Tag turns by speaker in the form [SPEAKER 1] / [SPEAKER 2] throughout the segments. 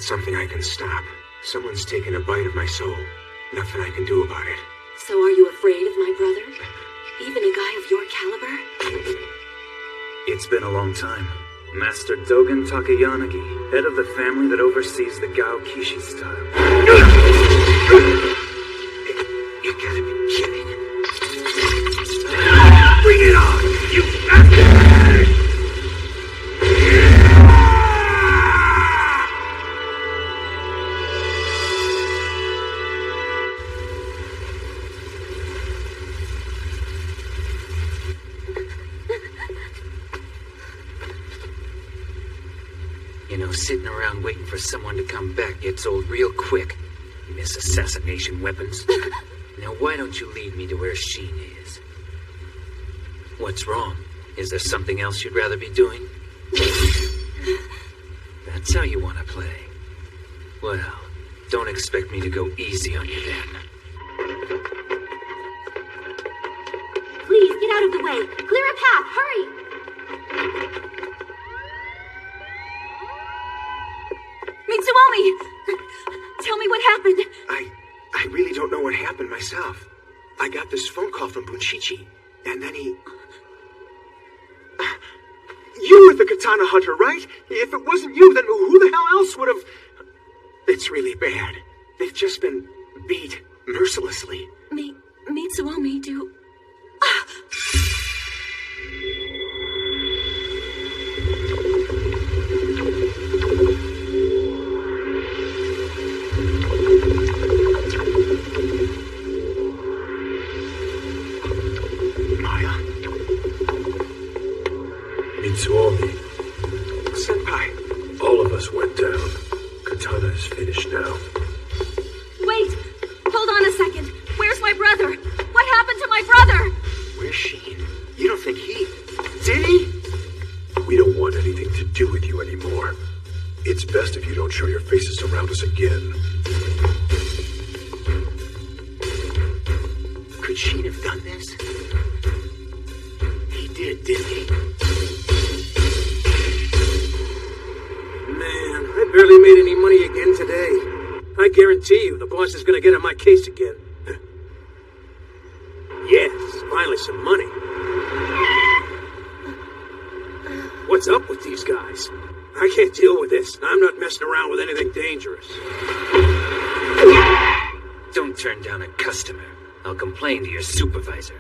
[SPEAKER 1] not something I can stop. Someone's taken a bite of my soul. Nothing I can do about it.
[SPEAKER 2] So are you afraid of my brother? Even a guy of your caliber?
[SPEAKER 3] It's been a long time. Master Dogen Takayanagi, head of the family that oversees the Gao Kishi style.
[SPEAKER 1] You gotta be kidding. Bring it on, you bastard!
[SPEAKER 4] You know, sitting around waiting for someone to come back gets old real quick. You miss assassination weapons. Now why don't you lead me to where Sheen is? What's wrong? Is there something else you'd rather be doing? That's how you want to play. Well, don't expect me to go easy on you then.
[SPEAKER 2] Please, get out of the way. Clear a path, hurry! Mitsuomi! Tell me what happened.
[SPEAKER 1] I really don't know what happened myself. I got this phone call from Bunshichi, and then he... You were the katana hunter, right? If it wasn't you, then who the hell else would have... It's really bad. They've just been beat mercilessly.
[SPEAKER 2] Mitsuomi, do...
[SPEAKER 5] Mitsuomi.
[SPEAKER 1] Senpai.
[SPEAKER 5] All of us went down. Katana is finished now.
[SPEAKER 2] Wait! Hold on a second. Where's my brother? What happened to my brother?
[SPEAKER 1] Where's Sheen? You don't think he... Did he?
[SPEAKER 5] We don't want anything to do with you anymore. It's best if you don't show your faces around us again.
[SPEAKER 1] Could Sheen have done this? He did, didn't he?
[SPEAKER 6] Man, I barely made any money again today. I guarantee you the boss is gonna get on my case again. Yes, finally some money. What's up with these guys? I can't deal with this. I'm not messing around with anything dangerous.
[SPEAKER 4] Don't turn down a customer. I'll complain to your supervisor.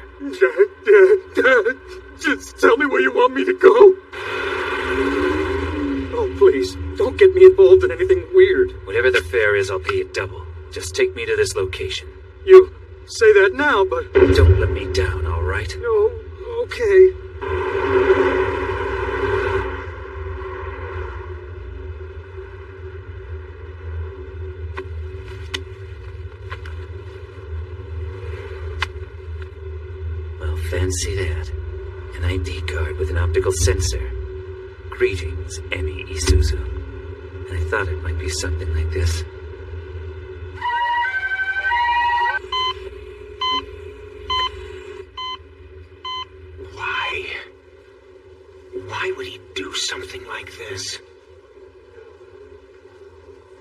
[SPEAKER 5] Dad, just tell me where you want me to go.
[SPEAKER 6] Oh, please, don't get me involved in anything weird.
[SPEAKER 4] Whatever the fare is, I'll pay it double. Just take me to this location.
[SPEAKER 6] You say that now, but...
[SPEAKER 4] Don't let me down, all right?
[SPEAKER 6] Oh, okay.
[SPEAKER 4] Well, fancy that. An ID card with an optical sensor. Greetings, Emi Isuzu. I thought it might be something like this.
[SPEAKER 1] Why would he do something like this?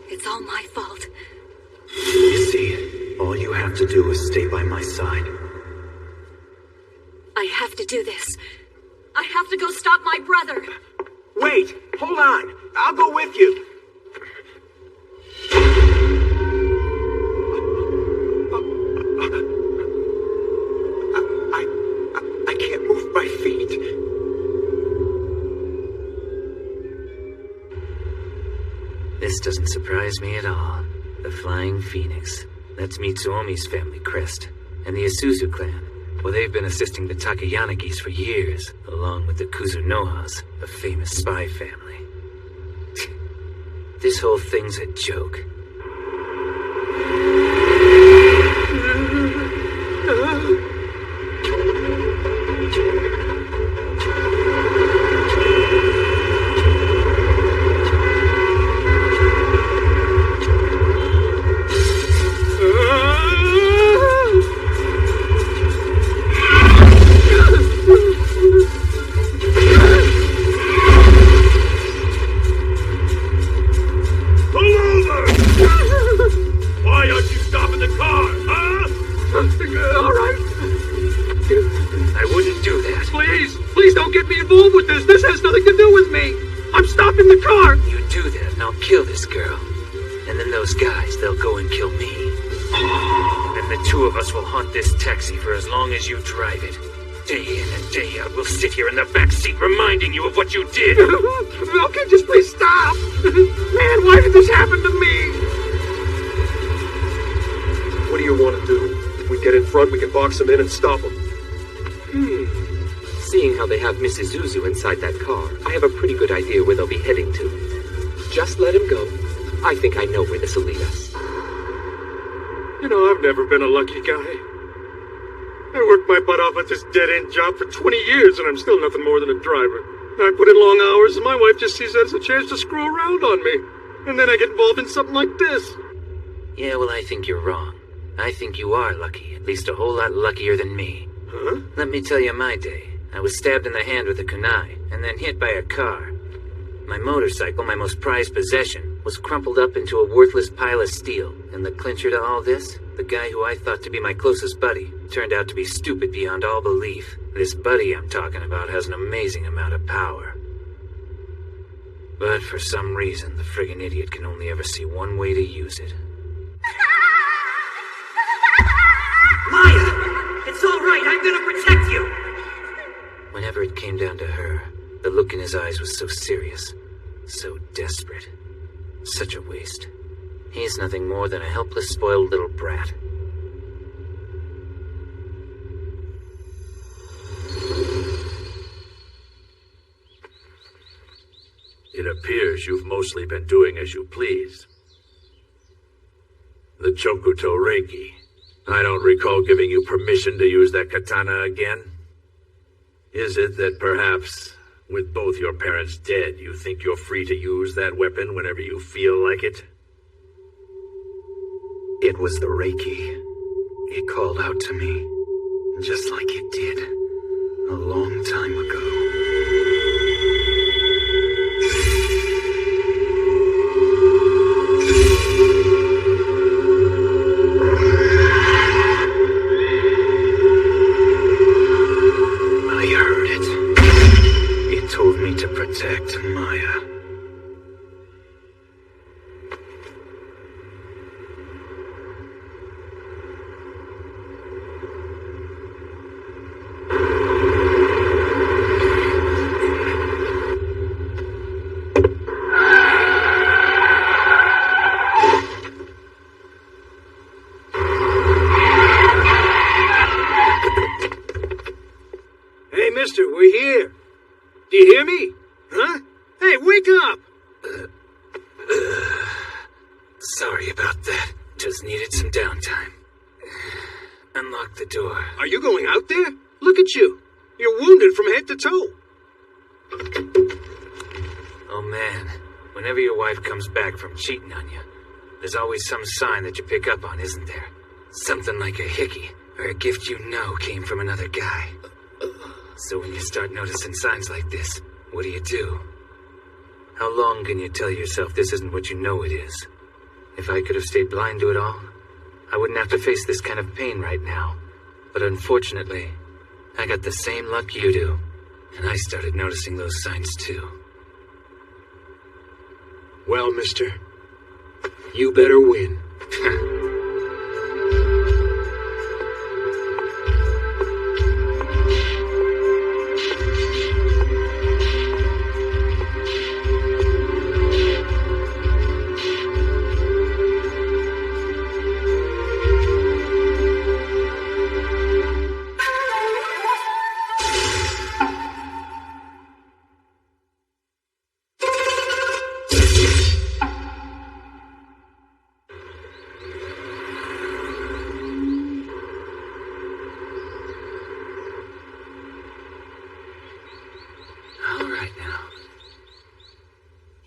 [SPEAKER 2] It's all my fault.
[SPEAKER 3] You see, all you have to do is stay by my side.
[SPEAKER 2] I have to do this. I have to go stop my brother.
[SPEAKER 1] Wait! Hold on! I'll go with you! I can't move my feet.
[SPEAKER 4] This doesn't surprise me at all. The Flying Phoenix. That's Mitsuomi's family crest. And the Isuzu clan. Well, they've been assisting the Takayanagis for years, along with the Kuzunohas, a famous spy family. This whole thing's a joke.
[SPEAKER 5] Hello!
[SPEAKER 6] get me involved with this. This has nothing to do with me. I'm stopping the car.
[SPEAKER 4] You do that, and I'll kill this girl. And then those guys, they'll go and kill me. And the two of us will haunt this taxi for as long as you drive it. Day in and day out, we'll sit here in the back seat reminding you of what you did.
[SPEAKER 6] Okay, just please stop. Man, why did this happen to me?
[SPEAKER 5] What do you want to do? If we get in front, we can box them in and stop them.
[SPEAKER 7] Seeing how they have Mrs. Zuzu inside that car, I have a pretty good idea where they'll be heading to. Just let him go. I think I know where this will lead us.
[SPEAKER 6] You know, I've never been a lucky guy. I worked my butt off at this dead-end job for 20 years, and I'm still nothing more than a driver. I put in long hours, and my wife just sees that as a chance to screw around on me. And then I get involved in something like this.
[SPEAKER 4] Yeah, well, I think you're wrong. I think you are lucky, at least a whole lot luckier than me.
[SPEAKER 6] Huh?
[SPEAKER 4] Let me tell you my day. I was stabbed in the hand with a kunai, and then hit by a car. My motorcycle, my most prized possession, was crumpled up into a worthless pile of steel. And the clincher to all this, the guy who I thought to be my closest buddy, turned out to be stupid beyond all belief. This buddy I'm talking about has an amazing amount of power. But for some reason, the friggin' idiot can only ever see one way to use it.
[SPEAKER 8] Maya! It's all right, I'm gonna protect you!
[SPEAKER 4] Whenever it came down to her, the look in his eyes was so serious, so desperate. Such a waste. He's nothing more than a helpless, spoiled little brat.
[SPEAKER 9] It appears you've mostly been doing as you please. The Chokuto Reiki. I don't recall giving you permission to use that katana again. Is it that perhaps, with both your parents dead, you think you're free to use that weapon whenever you feel like it?
[SPEAKER 3] It was the Reiki. It called out to me, just like it did a long time ago. Told me to protect Maya.
[SPEAKER 6] Hey, mister, we're here. Do you hear me? Huh? Hey, wake up!
[SPEAKER 4] Sorry about that. Just needed some downtime. Unlock the door.
[SPEAKER 6] Are you going out there? Look at you. You're wounded from head to toe.
[SPEAKER 4] Oh man, whenever your wife comes back from cheating on you, there's always some sign that you pick up on, isn't there? Something like a hickey, or a gift you know came from another guy. So when you start noticing signs like this, what do? How long can you tell yourself this isn't what you know it is? If I could have stayed blind to it all, I wouldn't have to face this kind of pain right now. But unfortunately, I got the same luck you do, and I started noticing those signs too.
[SPEAKER 6] Well, mister, you better win.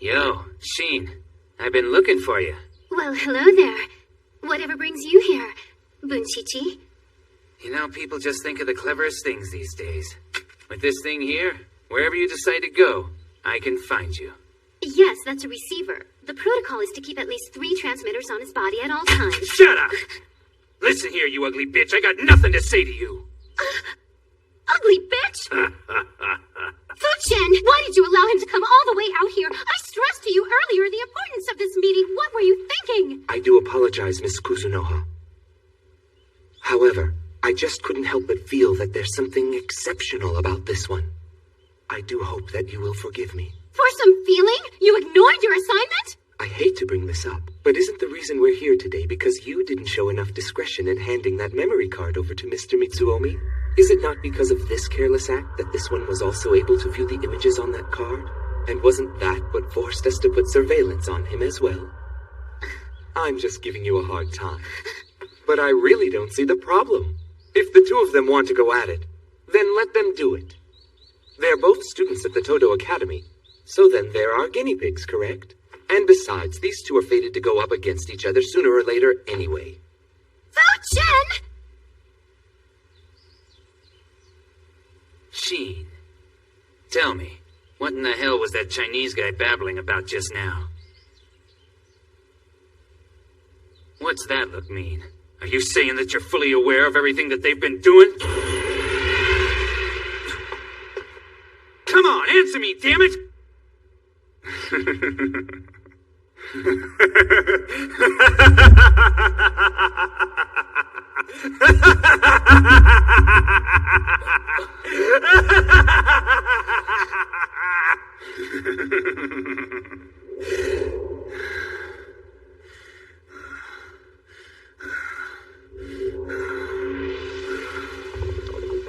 [SPEAKER 4] Yo, Sheen, I've been looking for you.
[SPEAKER 10] Well, hello there. Whatever brings you here, Bunchichi?
[SPEAKER 4] You know, people just think of the cleverest things these days. With this thing here, wherever you decide to go, I can find you.
[SPEAKER 10] Yes, that's a receiver. The protocol is to keep at least 3 transmitters on his body at all times.
[SPEAKER 4] Shut up! Listen here, you ugly bitch. I got nothing to say to you.
[SPEAKER 10] Ugly bitch? time to come all the way out here. I stressed to you earlier the importance of this meeting. What were you thinking?
[SPEAKER 7] I do apologize, Miss Kuzunoha. However, I just couldn't help but feel that there's something exceptional about this one. I do hope that you will forgive me.
[SPEAKER 10] For some feeling? You ignored your assignment?
[SPEAKER 7] I hate to bring this up, but isn't the reason we're here today because you didn't show enough discretion in handing that memory card over to Mr. Mitsuomi? Is it not because of this careless act that this one was also able to view the images on that card? And wasn't that what forced us to put surveillance on him as well? I'm just giving you a hard time. But I really don't see the problem. If the two of them want to go at it, then let them do it. They're both students at the Todo Academy, so then they're our guinea pigs, correct? And besides, these two are fated to go up against each other sooner or later anyway.
[SPEAKER 10] Fu-Chen!
[SPEAKER 4] Sheen, tell me, what in the hell was that Chinese guy babbling about just now? What's that look mean? Are you saying that you're fully aware of everything that they've been doing? Come on, answer me, damn it!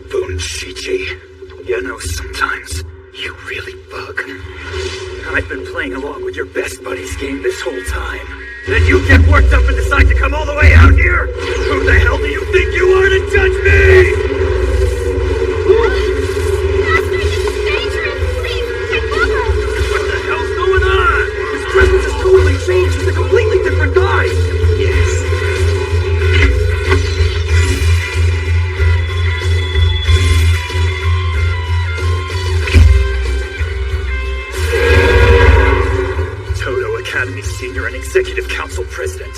[SPEAKER 3] Bunchichi, you know, sometimes you really bug. I've been playing along with your best buddies game this whole time. Then you get worked up and decide to come all the way out here? Who the hell do you think you are to judge me?
[SPEAKER 10] Master, this is dangerous! Please, take cover!
[SPEAKER 3] What the hell's going on? His presence has totally changed. He's a completely different guy.
[SPEAKER 7] Yes.
[SPEAKER 3] Todo Academy Senior and Executive Council President.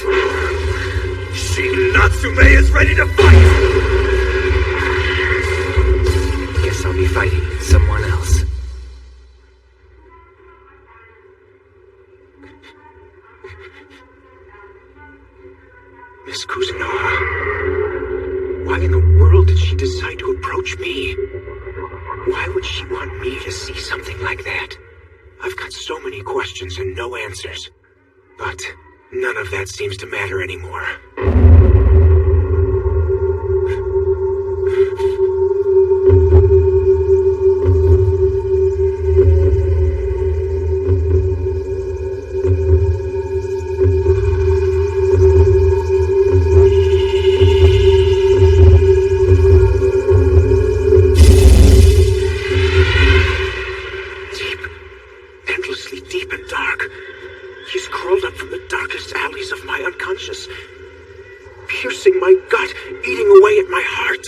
[SPEAKER 3] Shin Natsume is ready to fight!
[SPEAKER 4] Guess I'll be fighting someone else.
[SPEAKER 1] Miss Kuzunoha, why in the world did she decide to approach me? Why would she want me to see something like that? I've got so many questions and no answers. But none of that seems to matter anymore. Deep and dark. He's crawled up from the darkest alleys of my unconscious, piercing my gut, eating away at my heart.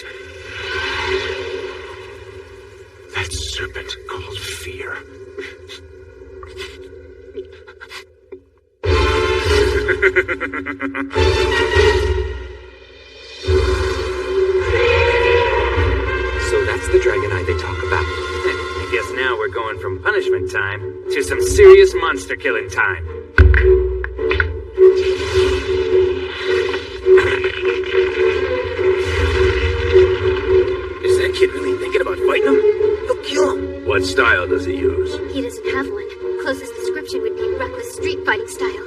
[SPEAKER 1] That serpent called fear.
[SPEAKER 7] So that's the dragon eye they talk about.
[SPEAKER 4] I guess now we're going from punishment time to some serious monster killing time.
[SPEAKER 3] Is that kid really thinking about fighting him? He'll kill him.
[SPEAKER 9] What style does he use?
[SPEAKER 10] He doesn't have one. Closest description would be reckless street fighting style.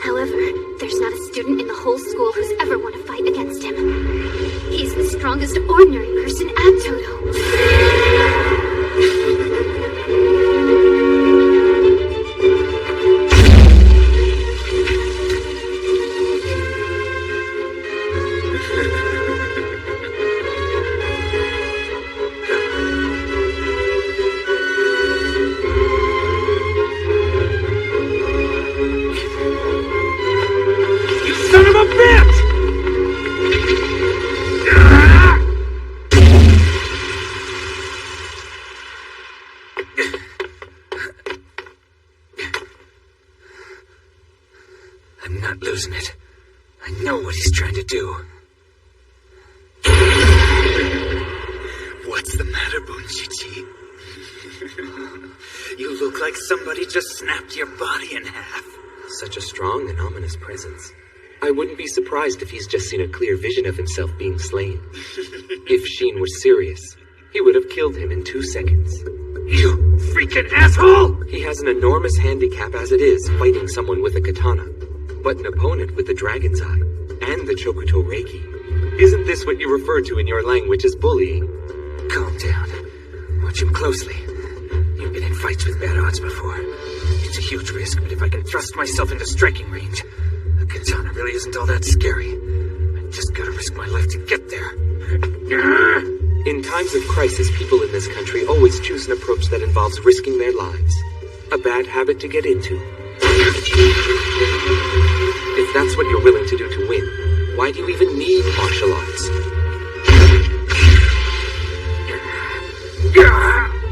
[SPEAKER 10] However, there's not a student in the whole school who's ever won a fight against him. He's the strongest ordinary person at Todo.
[SPEAKER 3] Son of a bitch!
[SPEAKER 4] I'm not losing it. I know what he's trying to do.
[SPEAKER 3] What's the matter, Bunchichi? You look like somebody just snapped your body in half.
[SPEAKER 7] Such a strong and ominous presence. I wouldn't be surprised if he's just seen a clear vision of himself being slain. If Sheen were serious, he would have killed him in 2 seconds.
[SPEAKER 3] You freaking asshole!
[SPEAKER 7] He has an enormous handicap as it is, fighting someone with a katana. But an opponent with the Dragon's Eye, and the Chokuto Reiki. Isn't this what you refer to in your language as bullying?
[SPEAKER 3] Calm down. Watch him closely. You've been in fights with bad odds before. It's a huge risk, but if I can thrust myself into striking range, a katana really isn't all that scary. I just gotta risk my life to get there.
[SPEAKER 7] In times of crisis, people in this country always choose an approach that involves risking their lives. A bad habit to get into. If that's what you're willing to do to win, why do you even need martial arts?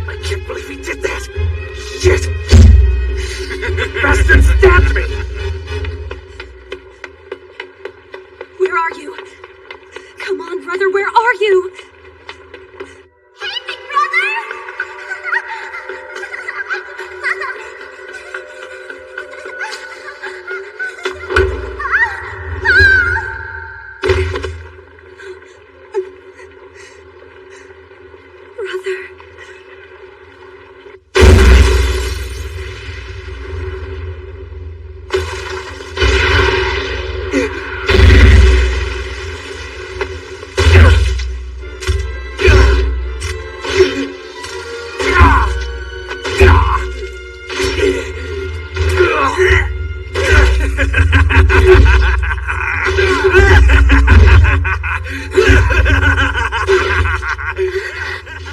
[SPEAKER 3] I can't believe he did that! Shit! Bastard stabbed me!
[SPEAKER 2] Where are you? Come on, brother, where are you?
[SPEAKER 10] Hey, big brother!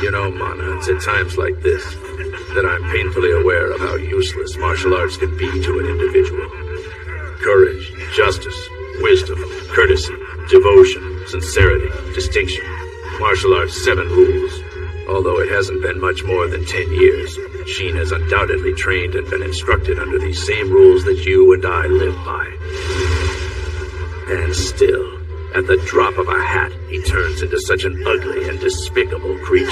[SPEAKER 9] You know, Mana, it's at times like this that I'm painfully aware of how useless martial arts can be to an individual. Courage, justice, wisdom, courtesy, devotion, sincerity, distinction. Martial arts' 7 rules. Although it hasn't been much more than 10 years, Sheen has undoubtedly trained and been instructed under these same rules that you and I live by. And still, at the drop of a hat, he turns into such an ugly and despicable creature.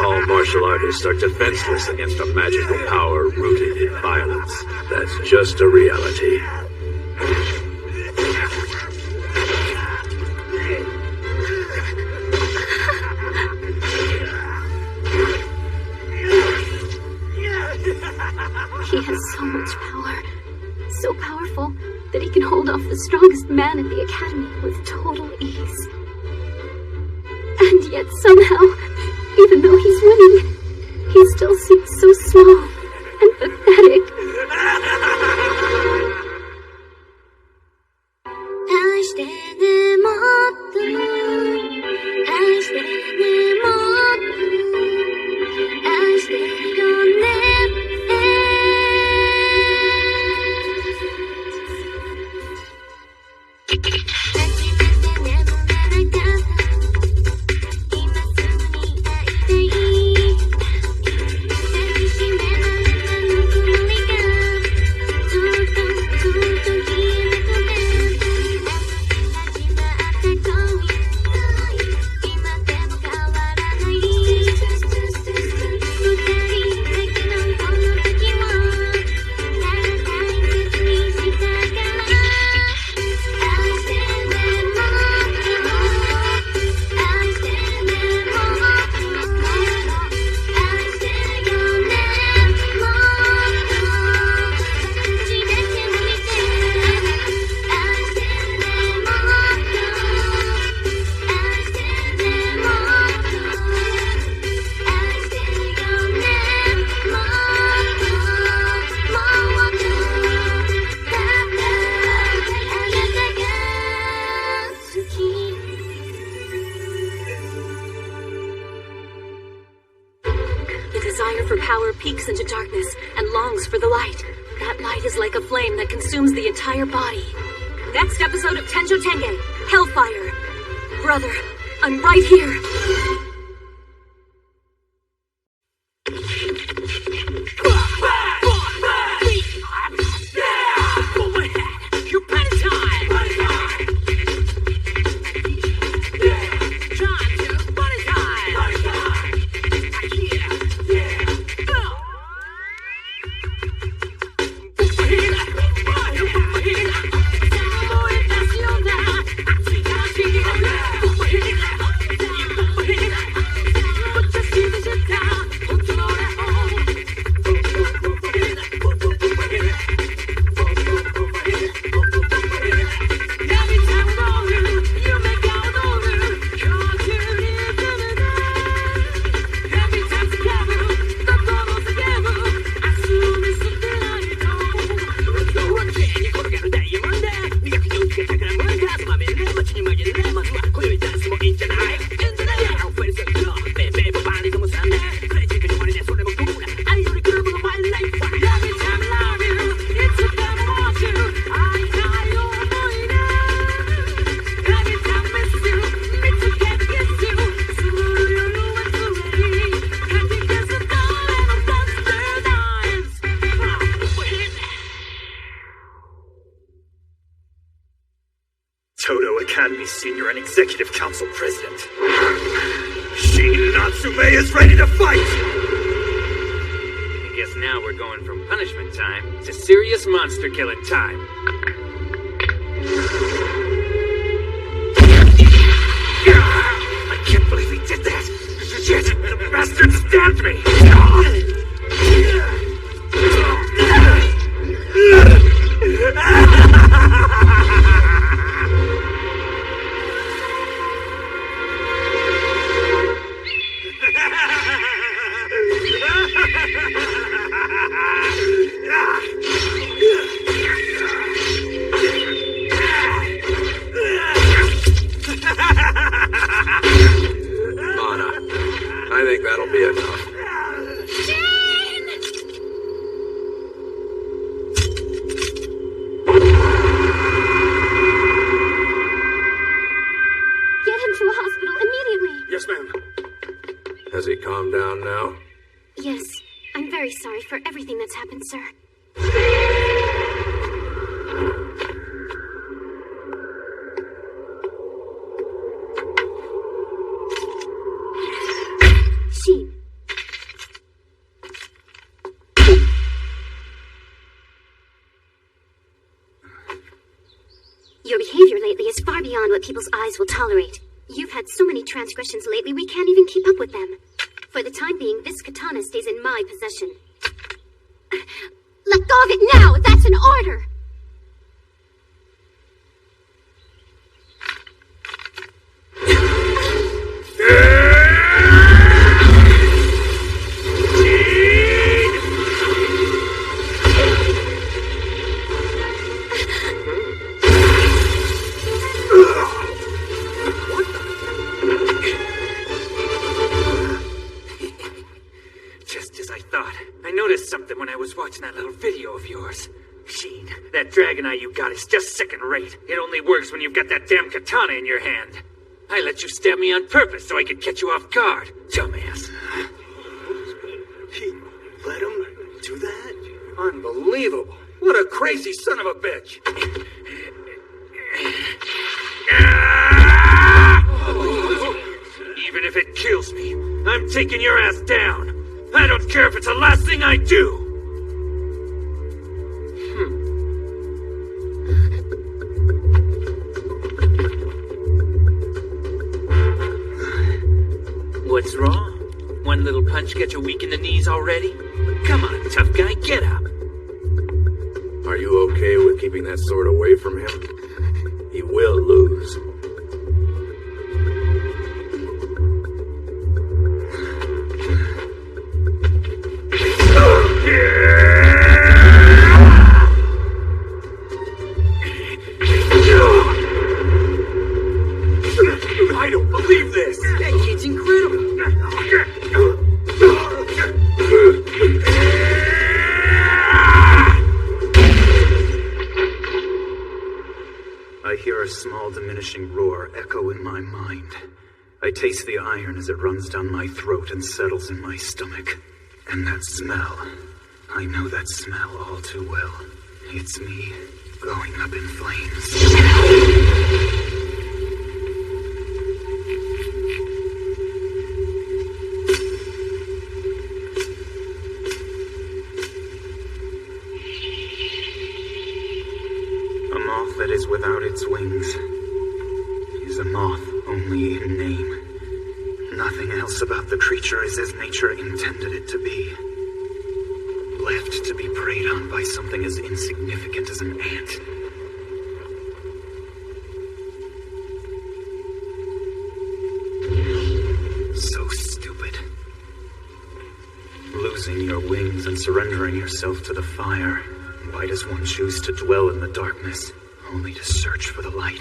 [SPEAKER 9] All martial artists are defenseless against a magical power rooted in violence. That's just a reality.
[SPEAKER 10] He has so much power. So powerful that he can hold off the strongest man in the academy with total ease. And yet somehow, even though he's winning, he still seems so small and pathetic.
[SPEAKER 2] Peeks into darkness and longs for the light. That light is like a flame that consumes the entire body. Next episode of Tenjou Tenge, Hellfire. Brother, I'm right here.
[SPEAKER 3] Academy Senior and Executive Council President. Shin Natsume is ready to fight!
[SPEAKER 4] I guess now we're going from punishment time to serious monster killing time.
[SPEAKER 3] I can't believe he did that! Shit! The bastard stabbed me!
[SPEAKER 9] Mana, I think that'll be enough.
[SPEAKER 10] Get him to a hospital immediately.
[SPEAKER 6] Yes, ma'am.
[SPEAKER 9] Has he calmed down now?
[SPEAKER 10] Yes, I'm very sorry for everything that's happened, sir. Shin. Your behavior lately is far beyond what people's eyes will tolerate. You've had so many transgressions lately, we can't even keep up with them. For the time being, this katana stays in my possession. Let go of it now! That's an order!
[SPEAKER 4] Just as I thought. I noticed something when I was watching that little video of yours. Sheen, that dragon eye you got is just second rate. It only works when you've got that damn katana in your hand. I let you stab me on purpose so I could catch you off guard, dumbass.
[SPEAKER 3] He let him do that?
[SPEAKER 6] Unbelievable. What a crazy son of a bitch.
[SPEAKER 4] Even if it kills me, I'm taking your ass down. I don't care if it's the last thing I do. What's wrong? One little punch get you weak in the knees already? Come on, tough guy, get up.
[SPEAKER 9] Are you okay with keeping that sword away from him? He will lose.
[SPEAKER 3] I don't believe this!
[SPEAKER 4] That kid's incredible.
[SPEAKER 3] I hear a small diminishing roar echo in my mind. I taste the iron as it runs down my throat and settles in my stomach. And that smell. I know that smell all too well. It's me going up in flames. A moth that is without its wings is a moth only in name. Nothing else about the creature is as nature intended it to be. Left to be preyed on by something as insignificant as an ant. So stupid. Losing your wings and surrendering yourself to the fire. Why does one choose to dwell in the darkness, only to search for the light?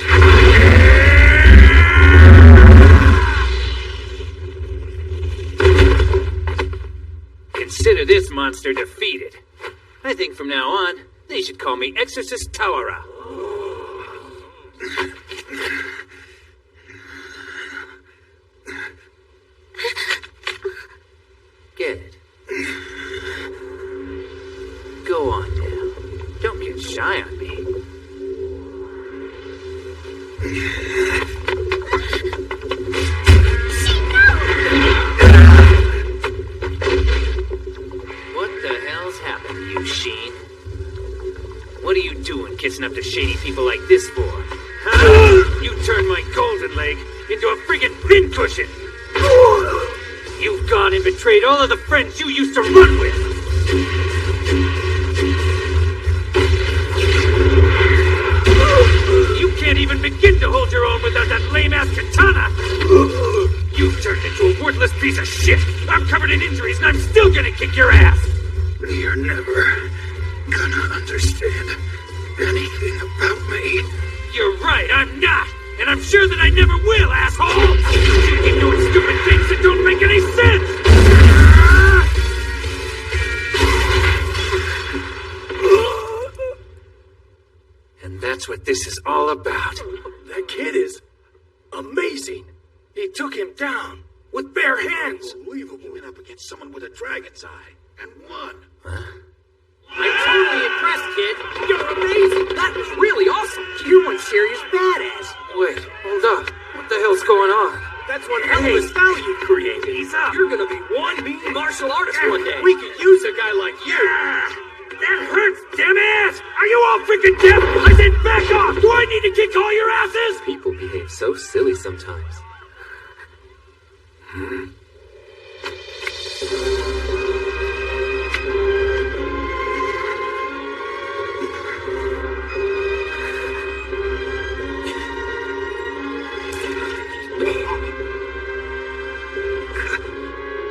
[SPEAKER 4] Consider this monster defeated. I think from now on, they should call me Exorcist Tawara. Good. Go on now. Don't get shy on me. shady people like this for? Huh? You turned my golden leg into a friggin' pincushion! You've gone and betrayed all of the friends you used to run with! You can't even begin to hold your own without that lame-ass katana! You've turned into a worthless piece of shit! I'm covered in injuries and I'm still gonna kick your ass!
[SPEAKER 3] You're never gonna understand anything about me.
[SPEAKER 4] You're right, I'm not! And I'm sure that I never will, asshole! You keep doing stupid things that don't make any sense! And that's what this is all about.
[SPEAKER 5] That kid is amazing.
[SPEAKER 3] He took him down with bare hands.
[SPEAKER 5] Unbelievable. He went up against someone with a dragon's eye and won.
[SPEAKER 4] Huh?
[SPEAKER 11] I'm totally impressed, kid. You're amazing. That was really awesome. You're one serious badass.
[SPEAKER 4] Wait, hold up. What the hell's going on?
[SPEAKER 11] That's one hell of a style you created.
[SPEAKER 3] He's up.
[SPEAKER 11] You're gonna be one mean martial artist one day.
[SPEAKER 3] We could use a guy like you.
[SPEAKER 4] That hurts, damn ass! Are you all freaking deaf? I said back off! Do I need to kick all your asses?
[SPEAKER 7] People behave so silly sometimes.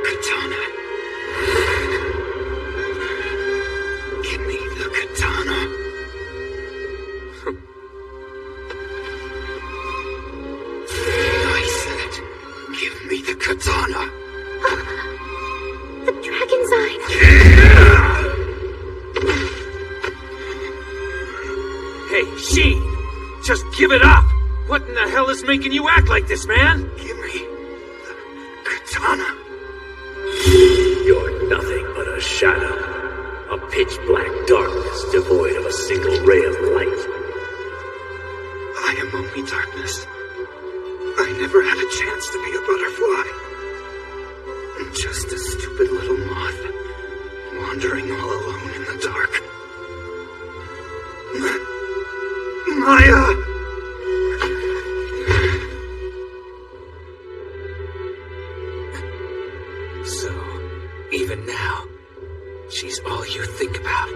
[SPEAKER 3] Katana. Give me the katana. I said it. Give me the katana.
[SPEAKER 10] The dragon's eye.
[SPEAKER 4] Hey, Sheen! Just give it up! What in the hell is making you act like this, man?
[SPEAKER 3] Give me the katana.
[SPEAKER 9] You're nothing but a shadow. A pitch-black darkness devoid of a single ray of light.
[SPEAKER 3] I am only darkness. I never had a chance to be a butterfly. I'm just a stupid little moth, wandering all alone in the dark. Maya!
[SPEAKER 7] So, even now, she's all you think about.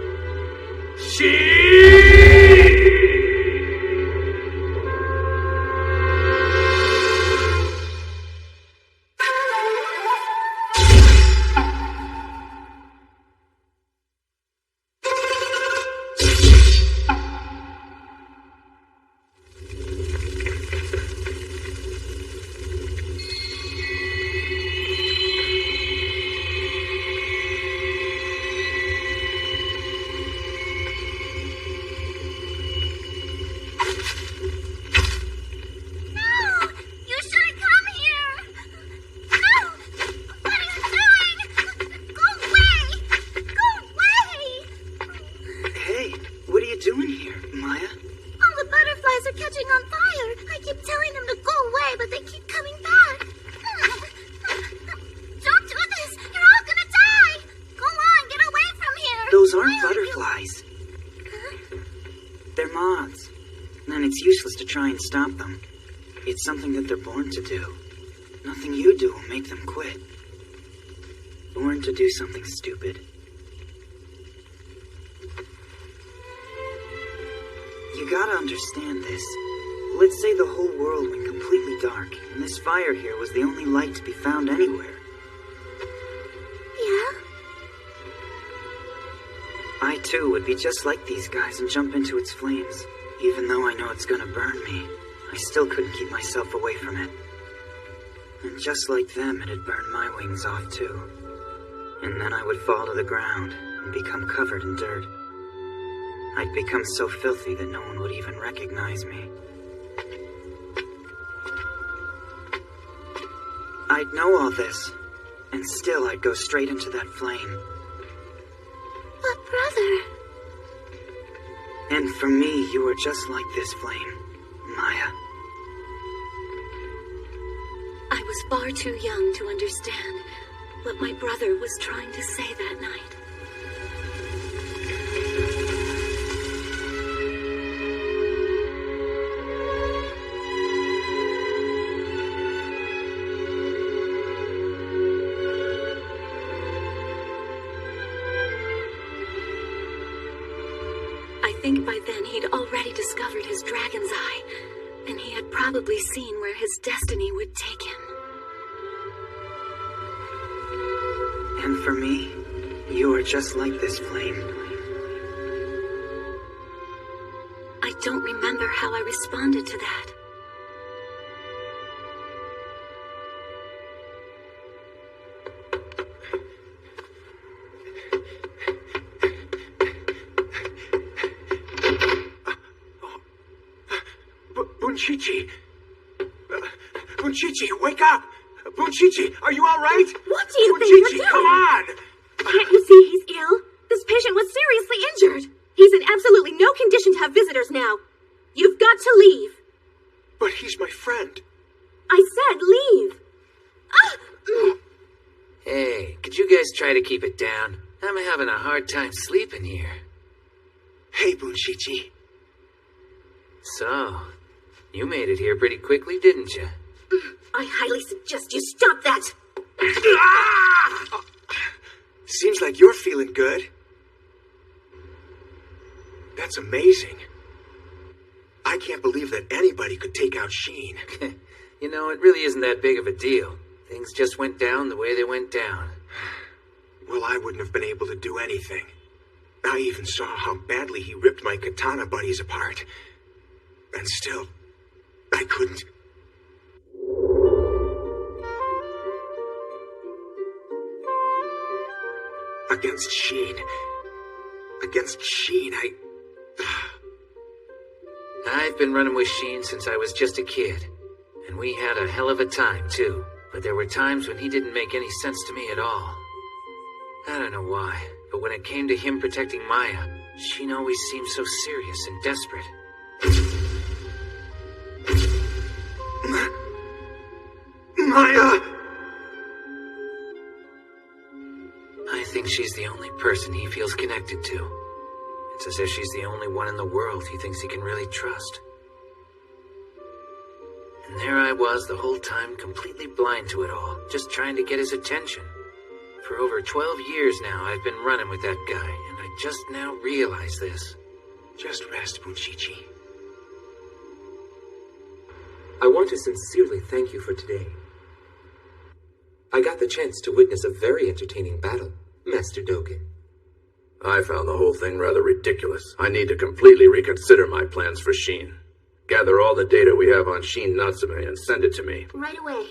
[SPEAKER 8] Those aren't butterflies. They're moths. And it's useless to try and stop them. It's something that they're born to do. Nothing you do will make them quit. Born to do something stupid. You gotta understand this. Let's say the whole world went completely dark, and this fire here was the only light to be found anywhere.
[SPEAKER 10] Yeah?
[SPEAKER 8] I too would be just like these guys and jump into its flames. Even though I know it's gonna burn me, I still couldn't keep myself away from it. And just like them, it'd burn my wings off too. And then I would fall to the ground and become covered in dirt. I'd become so filthy that no one would even recognize me. I'd know all this, and still I'd go straight into that flame.
[SPEAKER 10] But brother...
[SPEAKER 8] And for me, you were just like this flame, Maya.
[SPEAKER 2] I was far too young to understand what my brother was trying to say that night. think by then he'd already discovered his dragon's eye, and he had probably seen where his destiny would take him.
[SPEAKER 8] And for me, you are just like this flame.
[SPEAKER 2] I don't remember how I responded to that.
[SPEAKER 1] Bunchichi! Bunchichi, wake up! Bunchichi, are you all right?
[SPEAKER 2] What do you think
[SPEAKER 1] Bunchichi,
[SPEAKER 2] you're
[SPEAKER 1] come
[SPEAKER 2] doing?
[SPEAKER 1] on!
[SPEAKER 2] Can't you see he's ill? This patient was seriously injured. He's in absolutely no condition to have visitors now. You've got to leave.
[SPEAKER 1] But he's my friend.
[SPEAKER 2] I said leave.
[SPEAKER 4] Hey, could you guys try to keep it down? I'm having a hard time sleeping here.
[SPEAKER 1] Hey, Bunchichi.
[SPEAKER 4] So, you made it here pretty quickly, didn't you?
[SPEAKER 2] I highly suggest you stop that.
[SPEAKER 1] Ah! Seems like you're feeling good. That's amazing. I can't believe that anybody could take out Sheen.
[SPEAKER 4] You know, it really isn't that big of a deal. Things just went down the way they went down.
[SPEAKER 1] Well, I wouldn't have been able to do anything. I even saw how badly he ripped my katana buddies apart. And still, I couldn't. Against Sheen,
[SPEAKER 4] I've been running with Sheen since I was just a kid. And we had a hell of a time, too. But there were times when he didn't make any sense to me at all. I don't know why, but when it came to him protecting Maya, Sheen always seemed so serious and desperate.
[SPEAKER 1] Maya!
[SPEAKER 4] I think she's the only person he feels connected to. It's as if she's the only one in the world he thinks he can really trust. And there I was the whole time, completely blind to it all, just trying to get his attention. For over 12 years now, I've been running with that guy, and I just now realize this.
[SPEAKER 1] Just rest, Bunchichi.
[SPEAKER 7] I want to sincerely thank you for today. I got the chance to witness a very entertaining battle, Master Dogen.
[SPEAKER 9] I found the whole thing rather ridiculous. I need to completely reconsider my plans for Sheen. Gather all the data we have on Sheen Natsume and send it to me.
[SPEAKER 10] Right away.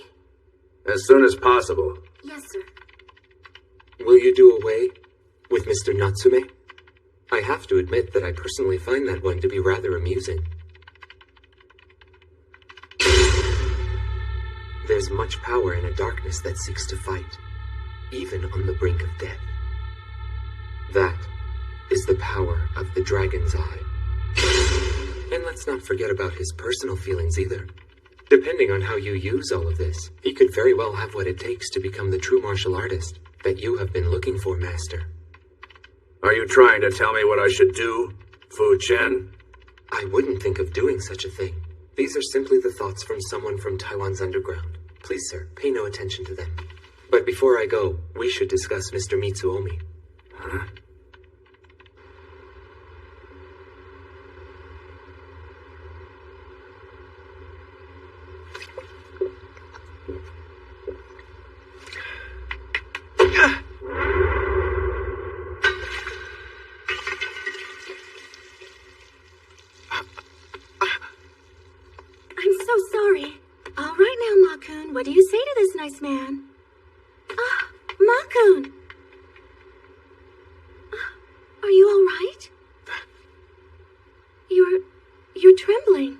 [SPEAKER 9] As soon as possible.
[SPEAKER 10] Yes, sir.
[SPEAKER 7] Will you do away with Mr. Natsume? I have to admit that I personally find that one to be rather amusing. There's much power in a darkness that seeks to fight, even on the brink of death. That is the power of the Dragon's Eye. And let's not forget about his personal feelings either. Depending on how you use all of this, he could very well have what it takes to become the true martial artist that you have been looking for, Master.
[SPEAKER 9] Are you trying to tell me what I should do, Fu Chen?
[SPEAKER 7] I wouldn't think of doing such a thing. These are simply the thoughts from someone from Taiwan's underground. Please, sir, pay no attention to them. But before I go, we should discuss Mr. Mitsuomi.
[SPEAKER 9] Huh?
[SPEAKER 2] I'm so sorry. All right now, Ma-kun, what do you say to this nice man? Ah, Ma-kun! Are you all right? You're trembling.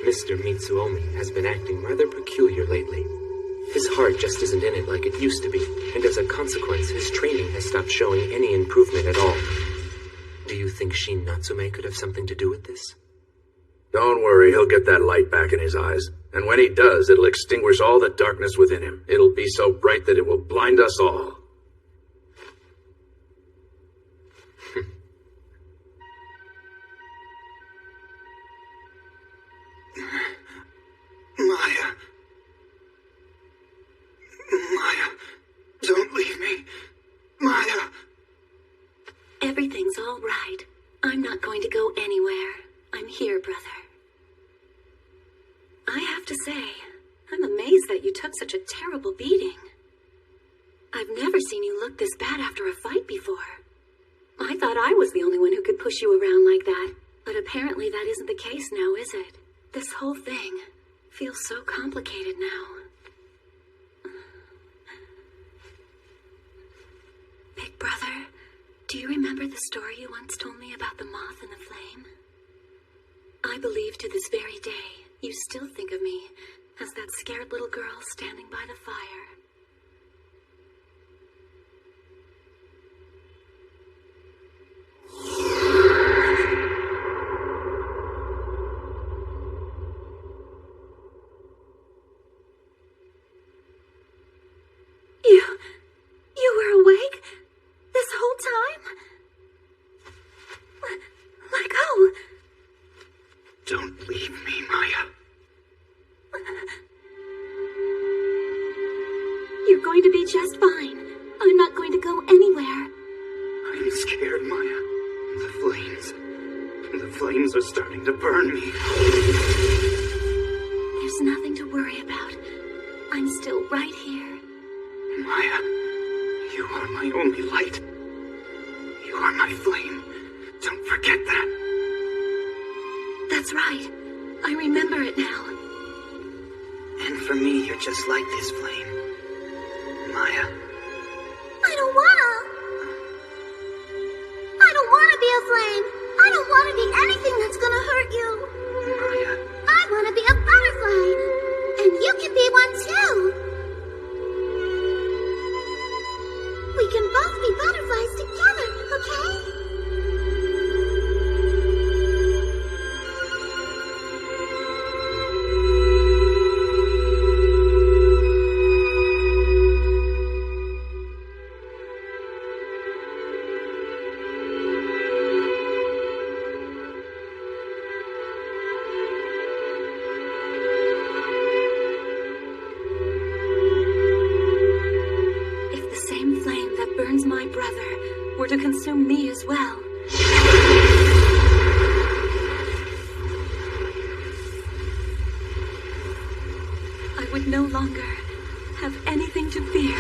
[SPEAKER 7] Mr. Mitsuomi has been acting rather peculiar lately. His heart just isn't in it like it used to be, and as a consequence, his training has stopped showing any improvement at all. Do you think Sheen Natsume could have something to do with this?
[SPEAKER 9] Don't worry, he'll get that light back in his eyes. And when he does, it'll extinguish all the darkness within him. It'll be so bright that it will blind us all.
[SPEAKER 2] that you took such a terrible beating. I've never seen you look this bad after a fight before. I thought I was the only one who could push you around like that, but apparently that isn't the case now, is it? This whole thing feels so complicated now. Big brother, do you remember the story you once told me about the moth and the flame? I believe to this very day, you still think of me as that scared little girl standing by the fire. You were awake this whole time? Let go.
[SPEAKER 8] Don't leave me, Maya.
[SPEAKER 2] You're going to be just fine. I'm not going to go anywhere.
[SPEAKER 8] I'm scared, Maya. The flames are starting to burn me.
[SPEAKER 2] There's nothing to worry about. I'm still right here.
[SPEAKER 8] Maya, you are my only light. You are my flame. Don't forget that.
[SPEAKER 2] That's right. I remember it now.
[SPEAKER 8] And for me, you're just like this flame. Maya.
[SPEAKER 10] I don't wanna be a flame. I don't wanna be anything that's gonna hurt you.
[SPEAKER 8] Maya.
[SPEAKER 10] I wanna be a butterfly. And you can be one too. We can both be butterflies together, okay?
[SPEAKER 2] To consume me as well. I would no longer have anything to fear.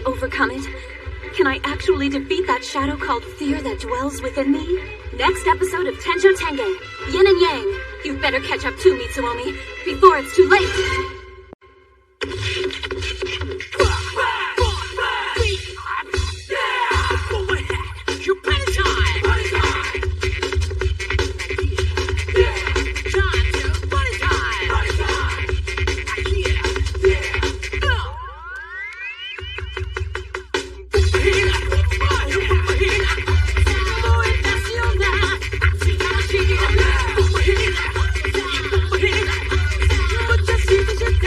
[SPEAKER 2] Overcome it? Can I actually defeat that shadow called fear that dwells within me? Next episode of Tenjou Tenge, Yin and Yang. You'd better catch up too, Mitsuomi, before it's too late.
[SPEAKER 12] Just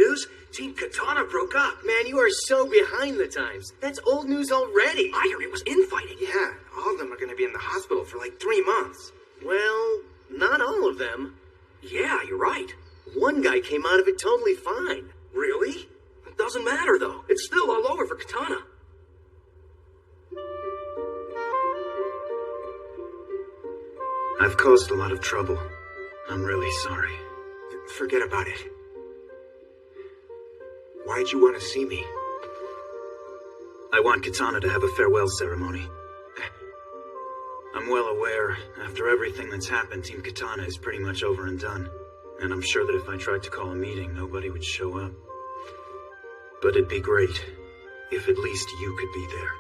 [SPEAKER 3] news? Team Katana broke up.
[SPEAKER 12] Man, you are so behind the times. That's old news already.
[SPEAKER 3] I heard it was infighting.
[SPEAKER 12] Yeah, all of them are going to be in the hospital for like 3 months. Well, not all of them.
[SPEAKER 3] Yeah, you're right.
[SPEAKER 12] One guy came out of it totally fine.
[SPEAKER 3] Really? It doesn't matter, though. It's still all over for Katana.
[SPEAKER 8] I've caused a lot of trouble. I'm really sorry.
[SPEAKER 1] Forget about it. Why'd you want to see me?
[SPEAKER 8] I want Katana to have a farewell ceremony. I'm well aware, after everything that's happened, Team Katana is pretty much over and done. And I'm sure that if I tried to call a meeting, nobody would show up. But it'd be great if at least you could be there.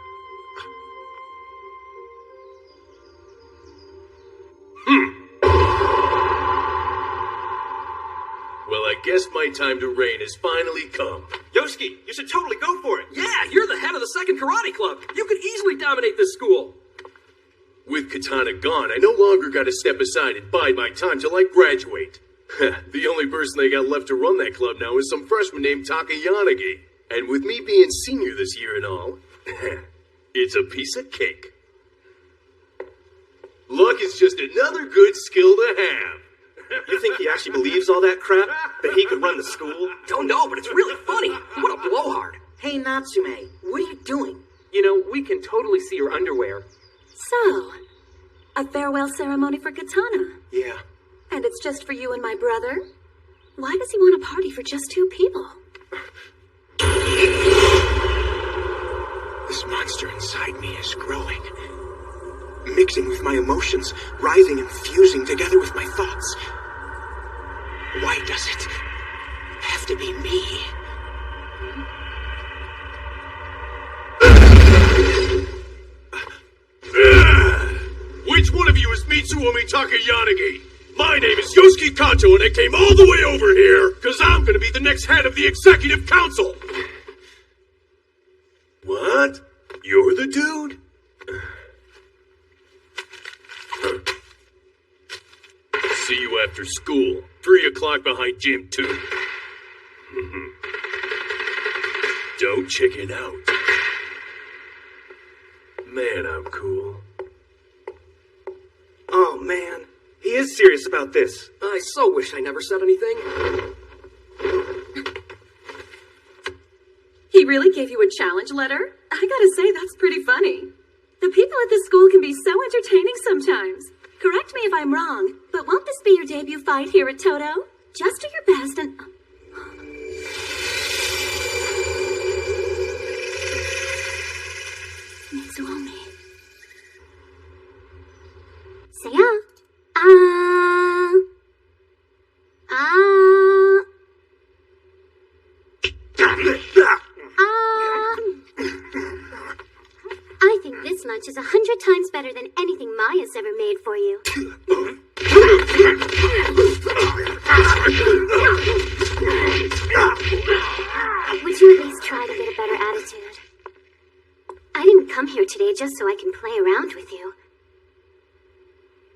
[SPEAKER 5] Well, I guess my time to reign has finally come.
[SPEAKER 3] Yosuke, you should totally go for it. Yeah, you're the head of the second karate club. You could easily dominate this school.
[SPEAKER 5] With Katana gone, I no longer gotta step aside and bide my time till I graduate. The only person they got left to run that club now is some freshman named Takayanagi. And with me being senior this year and all, it's a piece of cake. Luck is just another good skill to have.
[SPEAKER 12] You think he actually believes all that crap? That he could run the school?
[SPEAKER 3] Don't know, but it's really funny. What a blowhard.
[SPEAKER 11] Hey, Natsume, what are you doing?
[SPEAKER 7] You know, we can totally see your underwear.
[SPEAKER 2] So, a farewell ceremony for Katana.
[SPEAKER 1] Yeah.
[SPEAKER 2] And it's just for you and my brother? Why does he want a party for just 2 people?
[SPEAKER 1] This monster inside me is growing. Mixing with my emotions, rising and fusing together with my thoughts. Why does it have to be me?
[SPEAKER 5] Which one of you is Mitsuomi Takayanagi? My name is Yosuke Kanto, and I came all the way over here because I'm going to be the next head of the Executive Council. What? You're the dude? See you after school. 3 o'clock behind Gym 2. Don't chicken out. Man, I'm cool.
[SPEAKER 12] Oh, man. He is serious about this.
[SPEAKER 3] I so wish I never said anything.
[SPEAKER 2] He really gave you a challenge letter? I gotta say, that's pretty funny. The people at this school can be so entertaining sometimes. Correct me if I'm wrong, but won't this be your debut fight here at Toto? Just do your best and... Mitsuomi.
[SPEAKER 10] Saya. I think this lunch is 100 times better than anything Maya's ever made for you. Would you at least try to get a better attitude? I didn't come here today just so I can play around with you.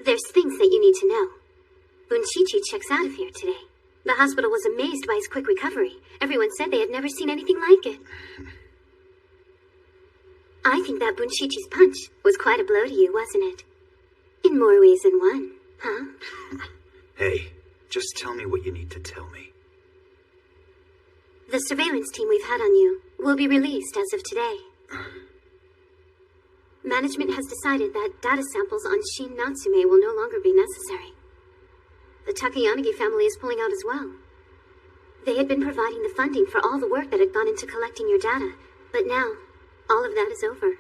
[SPEAKER 10] There's things that you need to know. Bunchichi checks out of here today. The hospital was amazed by his quick recovery. Everyone said they had never seen anything like it. I think that Bunchichi's punch was quite a blow to you, wasn't it? In more ways than one, huh?
[SPEAKER 8] Hey, just tell me what you need to tell me.
[SPEAKER 10] The surveillance team we've had on you will be released as of today. Management has decided that data samples on Shin Natsume will no longer be necessary. The Takayanagi family is pulling out as well. They had been providing the funding for all the work that had gone into collecting your data, but now, all of that is over.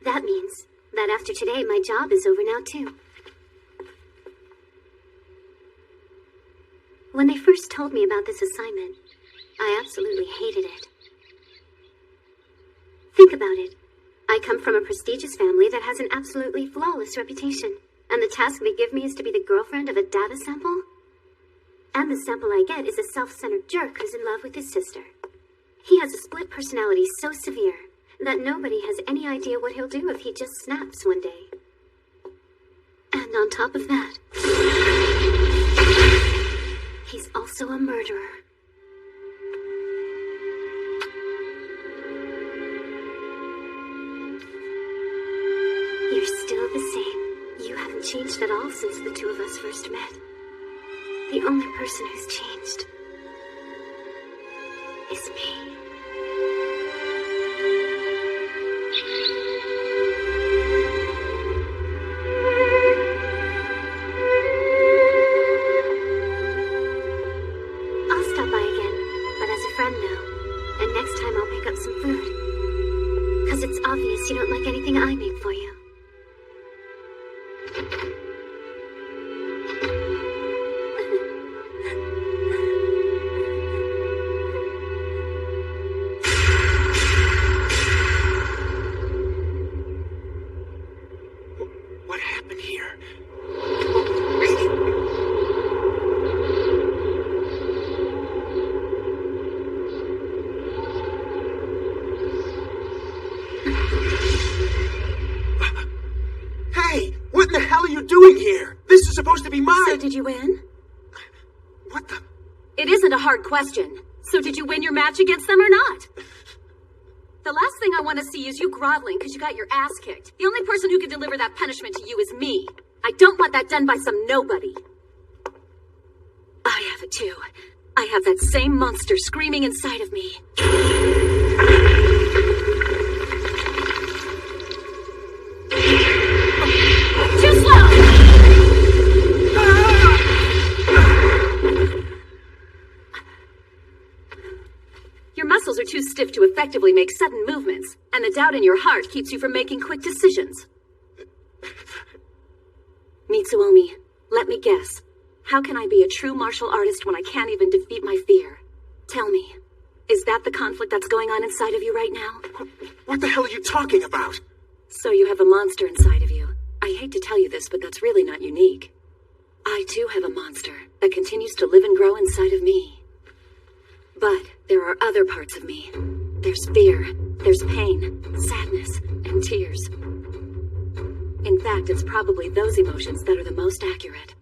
[SPEAKER 10] That means that after today, my job is over now too. When they first told me about this assignment, I absolutely hated it. Think about it. I come from a prestigious family that has an absolutely flawless reputation, and the task they give me is to be the girlfriend of a data sample? And the sample I get is a self-centered jerk who's in love with his sister. He has a split personality so severe that nobody has any idea what he'll do if he just snaps one day. And on top of that, he's also a murderer. changed at all since the two of us first met. The only person who's changed is me. I'll stop by again, but as a friend now. And next time I'll pick up some food. 'Cause it's obvious you don't like anything I make for you.
[SPEAKER 1] What happened here? Hey, what in the hell are you doing here? This is supposed to be mine.
[SPEAKER 2] So did you win?
[SPEAKER 1] What the?
[SPEAKER 2] It isn't a hard question. So did you win your match against them or not? The last thing I want to see is you groveling because you got your ass kicked. The only person who can deliver that punishment to you is me. I don't want that done by some nobody. I have it too. I have that same monster screaming inside of me. Too slow! Your muscles are too stiff to effectively make sudden movements, and the doubt in your heart keeps you from making quick decisions. Mitsuomi, let me guess. How can I be a true martial artist when I can't even defeat my fear? Tell me, is that the conflict that's going on inside of you right now?
[SPEAKER 1] What the hell are you talking about?
[SPEAKER 2] So you have a monster inside of you. I hate to tell you this, but that's really not unique. I too have a monster that continues to live and grow inside of me. But there are other parts of me. There's fear, there's pain, sadness, and tears. In fact, it's probably those emotions that are the most accurate.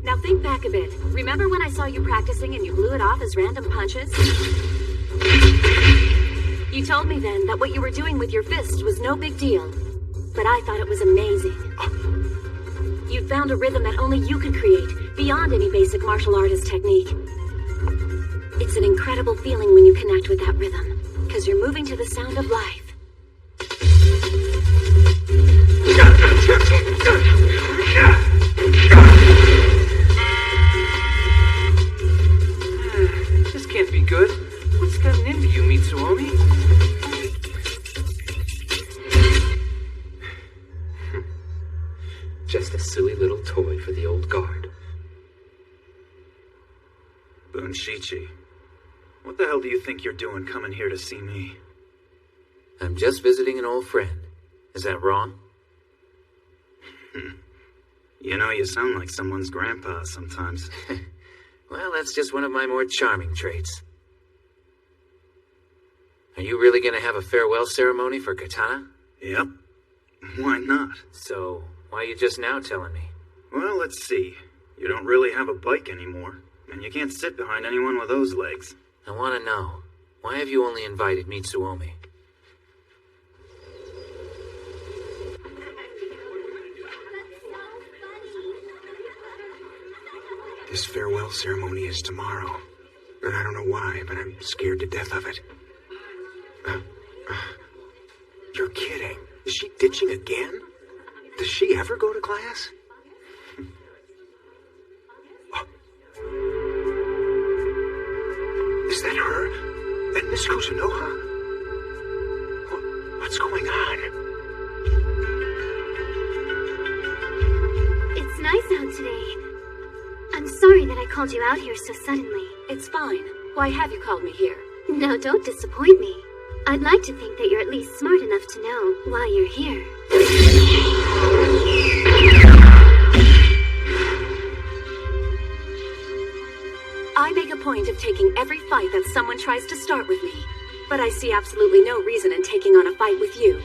[SPEAKER 2] Now think back a bit. Remember when I saw you practicing and you blew it off as random punches? You told me then that what you were doing with your fists was no big deal. But I thought it was amazing. You'd found a rhythm that only you could create, beyond any basic martial artist technique. It's an incredible feeling when you connect with that rhythm, because you're moving to the sound of life.
[SPEAKER 4] This can't be good. What's gotten into you, Mitsuomi?
[SPEAKER 7] Just a silly little toy for the old guard.
[SPEAKER 3] Bunshichi, what the hell do you think you're doing coming here to see me?
[SPEAKER 4] I'm just visiting an old friend. Is that wrong?
[SPEAKER 3] You know, you sound like someone's grandpa sometimes.
[SPEAKER 4] Well, that's just one of my more charming traits. Are you really going to have a farewell ceremony for Katana?
[SPEAKER 3] Yep. Why not?
[SPEAKER 4] So, why are you just now telling me?
[SPEAKER 3] Well, let's see. You don't really have a bike anymore, and you can't sit behind anyone with those legs.
[SPEAKER 4] I want to know, why have you only invited Mitsuomi?
[SPEAKER 1] This farewell ceremony is tomorrow. And I don't know why, but I'm scared to death of it. You're kidding. Is she ditching again? Does she ever go to class? Oh. Is that her? And Miss Kusunoha? What's going on?
[SPEAKER 10] It's nice out today. I'm sorry that I called you out here so suddenly.
[SPEAKER 2] It's fine. Why have you called me here?
[SPEAKER 10] No, don't disappoint me. I'd like to think that you're at least smart enough to know why you're here.
[SPEAKER 2] I make a point of taking every fight that someone tries to start with me. But I see absolutely no reason in taking on a fight with you.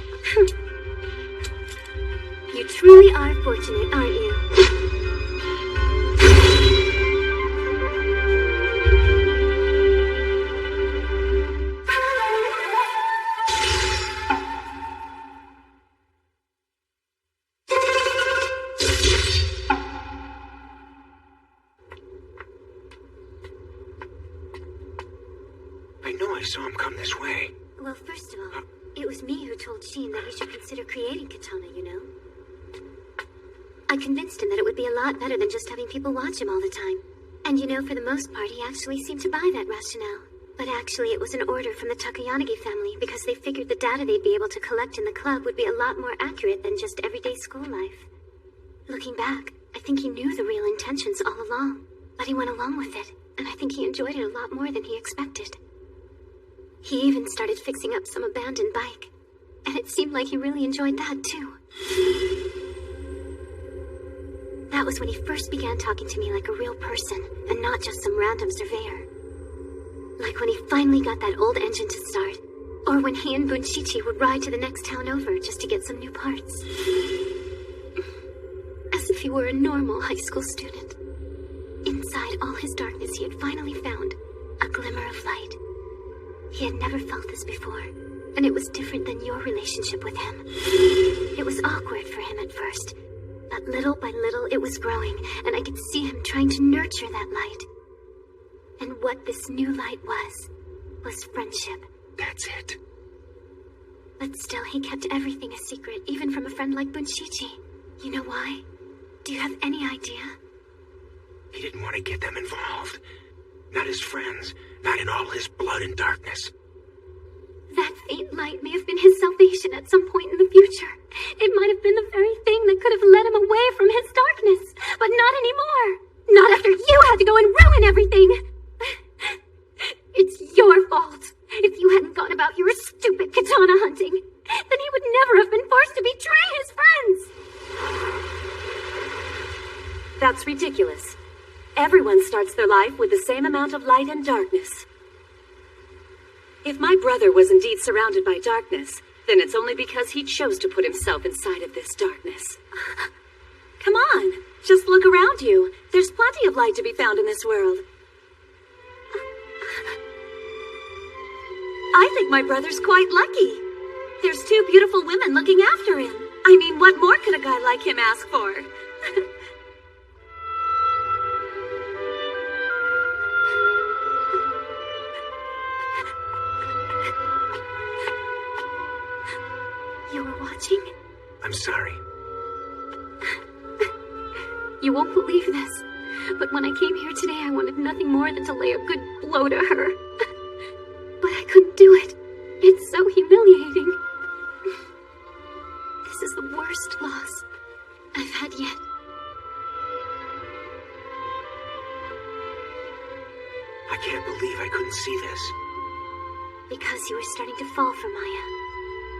[SPEAKER 10] You truly are fortunate, aren't you?
[SPEAKER 1] know I saw him come this way.
[SPEAKER 10] Well, first of all, it was me who told Sheen that he should consider creating Katana, you know? I convinced him that it would be a lot better than just having people watch him all the time. And you know, for the most part, he actually seemed to buy that rationale. But actually, it was an order from the Takayanagi family because they figured the data they'd be able to collect in the club would be a lot more accurate than just everyday school life. Looking back, I think he knew the real intentions all along, but he went along with it, and I think he enjoyed it a lot more than he expected. He even started fixing up some abandoned bike, and it seemed like he really enjoyed that too. That was when he first began talking to me like a real person, and not just some random surveyor. Like when he finally got that old engine to start, or when he and Bunshichi would ride to the next town over just to get some new parts. As if he were a normal high school student. Inside all his darkness, he had finally found a glimmer of light. He had never felt this before, and it was different than your relationship with him. It was awkward for him at first, but little by little it was growing, and I could see him trying to nurture that light. And what this new light was friendship.
[SPEAKER 1] That's it.
[SPEAKER 10] But still, he kept everything a secret, even from a friend like Bunshichi. You know why? Do you have any idea?
[SPEAKER 1] He didn't want to get them involved. Not his friends. Not in all his blood and darkness.
[SPEAKER 10] That faint light may have been his salvation at some point in the future. It might have been the very thing that could have led him away from his darkness. But not anymore. Not after you had to go and ruin everything. It's your fault. If you hadn't gone about your stupid katana hunting, then he would never have been forced to betray his friends.
[SPEAKER 2] That's ridiculous. Everyone starts their life with the same amount of light and darkness. If my brother was indeed surrounded by darkness, then it's only because he chose to put himself inside of this darkness. Come on, just look around you. There's plenty of light to be found in this world. I think my brother's quite lucky. There's 2 beautiful women looking after him. I mean, what more could a guy like him ask for?
[SPEAKER 10] You were watching?
[SPEAKER 1] I'm sorry.
[SPEAKER 10] You won't believe this, but when I came here today, I wanted nothing more than to lay a good blow to her. But I couldn't do it. It's so humiliating. This is the worst loss I've had yet.
[SPEAKER 1] I can't believe I couldn't see this.
[SPEAKER 10] Because you were starting to fall for Maya.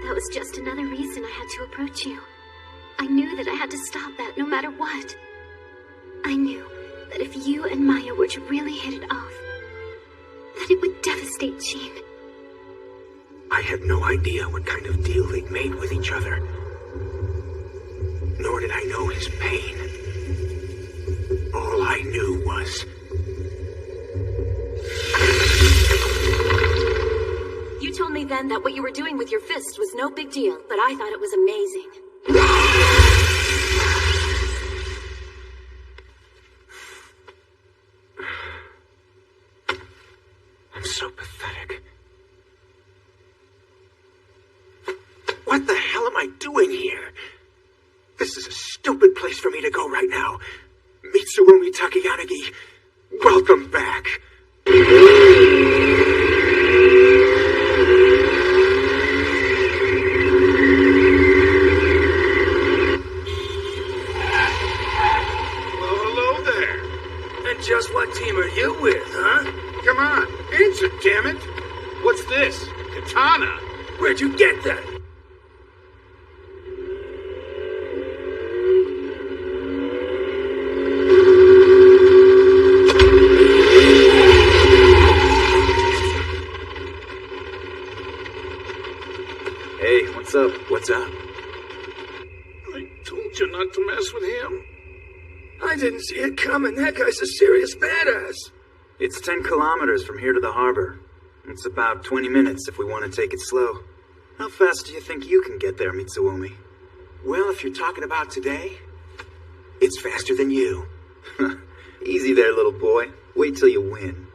[SPEAKER 10] That was just another reason I had to approach you. I knew that I had to stop that no matter what. I knew that if you and Maya were to really hit it off, that it would devastate Sheen.
[SPEAKER 1] I had no idea what kind of deal they'd made with each other. Nor did I know his pain. All I knew was...
[SPEAKER 2] You told me then that what you were doing with your fist was no big deal, but I thought it was amazing.
[SPEAKER 1] I'm so pathetic. What the hell am I doing here? This is a stupid place for me to go right now. Mitsuomi Takayanagi, welcome back.
[SPEAKER 9] Just what team are you with, huh?
[SPEAKER 13] Come on, answer, damn it! What's this? Katana?
[SPEAKER 9] Where'd you get that?
[SPEAKER 3] Hey, what's up?
[SPEAKER 1] What's up?
[SPEAKER 13] I told you not to mess with him.
[SPEAKER 9] I didn't see it coming. That guy's a serious badass.
[SPEAKER 3] It's 10 kilometers from here to the harbor. It's about 20 minutes if we want to take it slow. How fast do you think you can get there, Mitsuomi?
[SPEAKER 1] Well, if you're talking about today, it's faster than you.
[SPEAKER 3] Easy there, little boy. Wait till you win.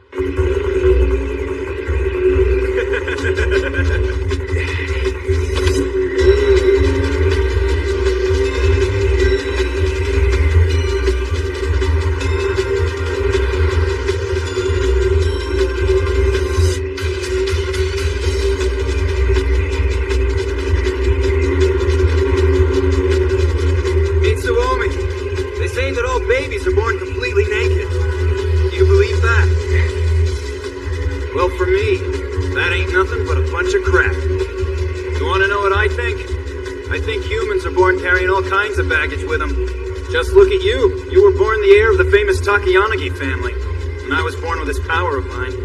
[SPEAKER 3] That ain't nothing but a bunch of crap. You want to know what I think? I think humans are born carrying all kinds of baggage with them. Just look at you. You were born the heir of the famous Takayanagi family. And I was born with this power of mine.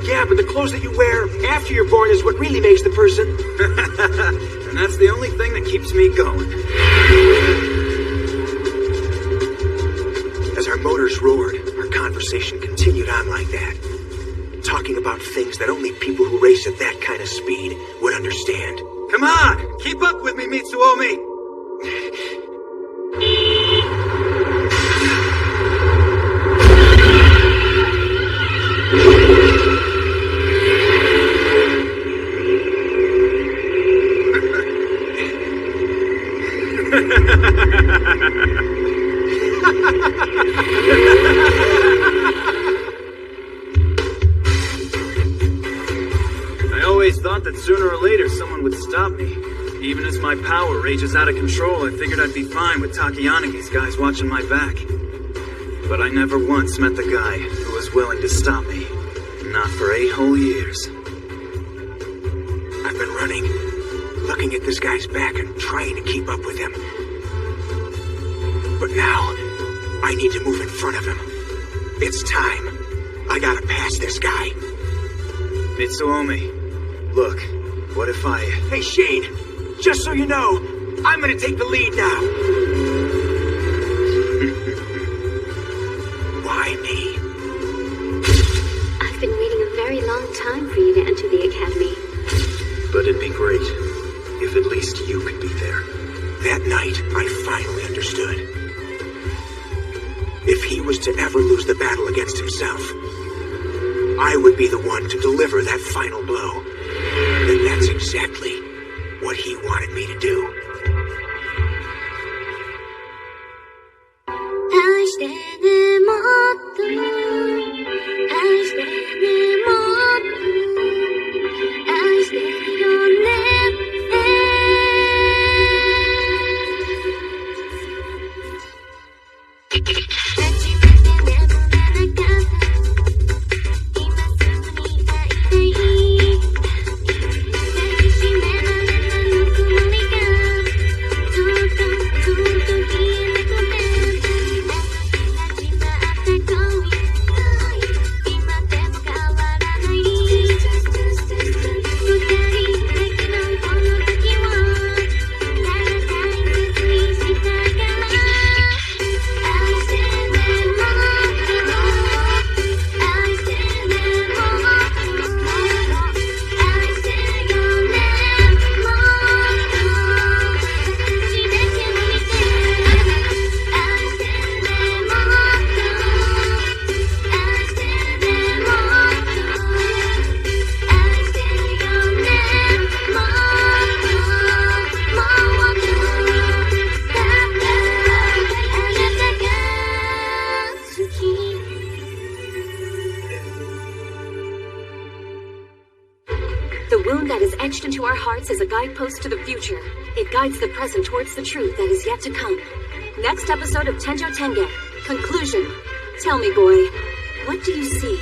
[SPEAKER 1] Yeah, but the clothes that you wear after you're born is what really makes the person.
[SPEAKER 3] And that's the only thing that keeps me going.
[SPEAKER 1] As our motors roared, our conversation continued on like that. Talking about things that only people who race at that kind of speed would understand.
[SPEAKER 3] Come on! Keep up with me, Mitsuomi! I always thought that sooner or later someone would stop me. Even as my power rages out of control, I figured I'd be fine with Takayanagi's guys watching my back. But I never once met the guy who was willing to stop me. Not for 8 whole years.
[SPEAKER 1] I've been running, looking at this guy's back and trying to keep up with him. But now, I need to move in front of him. It's time. I gotta pass this guy.
[SPEAKER 3] Mitsuomi, look, what if I...
[SPEAKER 1] Hey, Sheen, just so you know, I'm gonna take the lead now. Why me?
[SPEAKER 10] I've been waiting a very long time for you to enter the academy.
[SPEAKER 1] But it'd be great if at least you could be there. That night, I finally understood. If he was to ever lose the battle against himself, I would be the one to deliver that final blow. And that's exactly what he wanted me to do.
[SPEAKER 2] Into our hearts is a guidepost to the future. It guides the present towards the truth that is yet to come. Next episode of Tenjou Tenge. Conclusion. Tell me, boy, what do you see?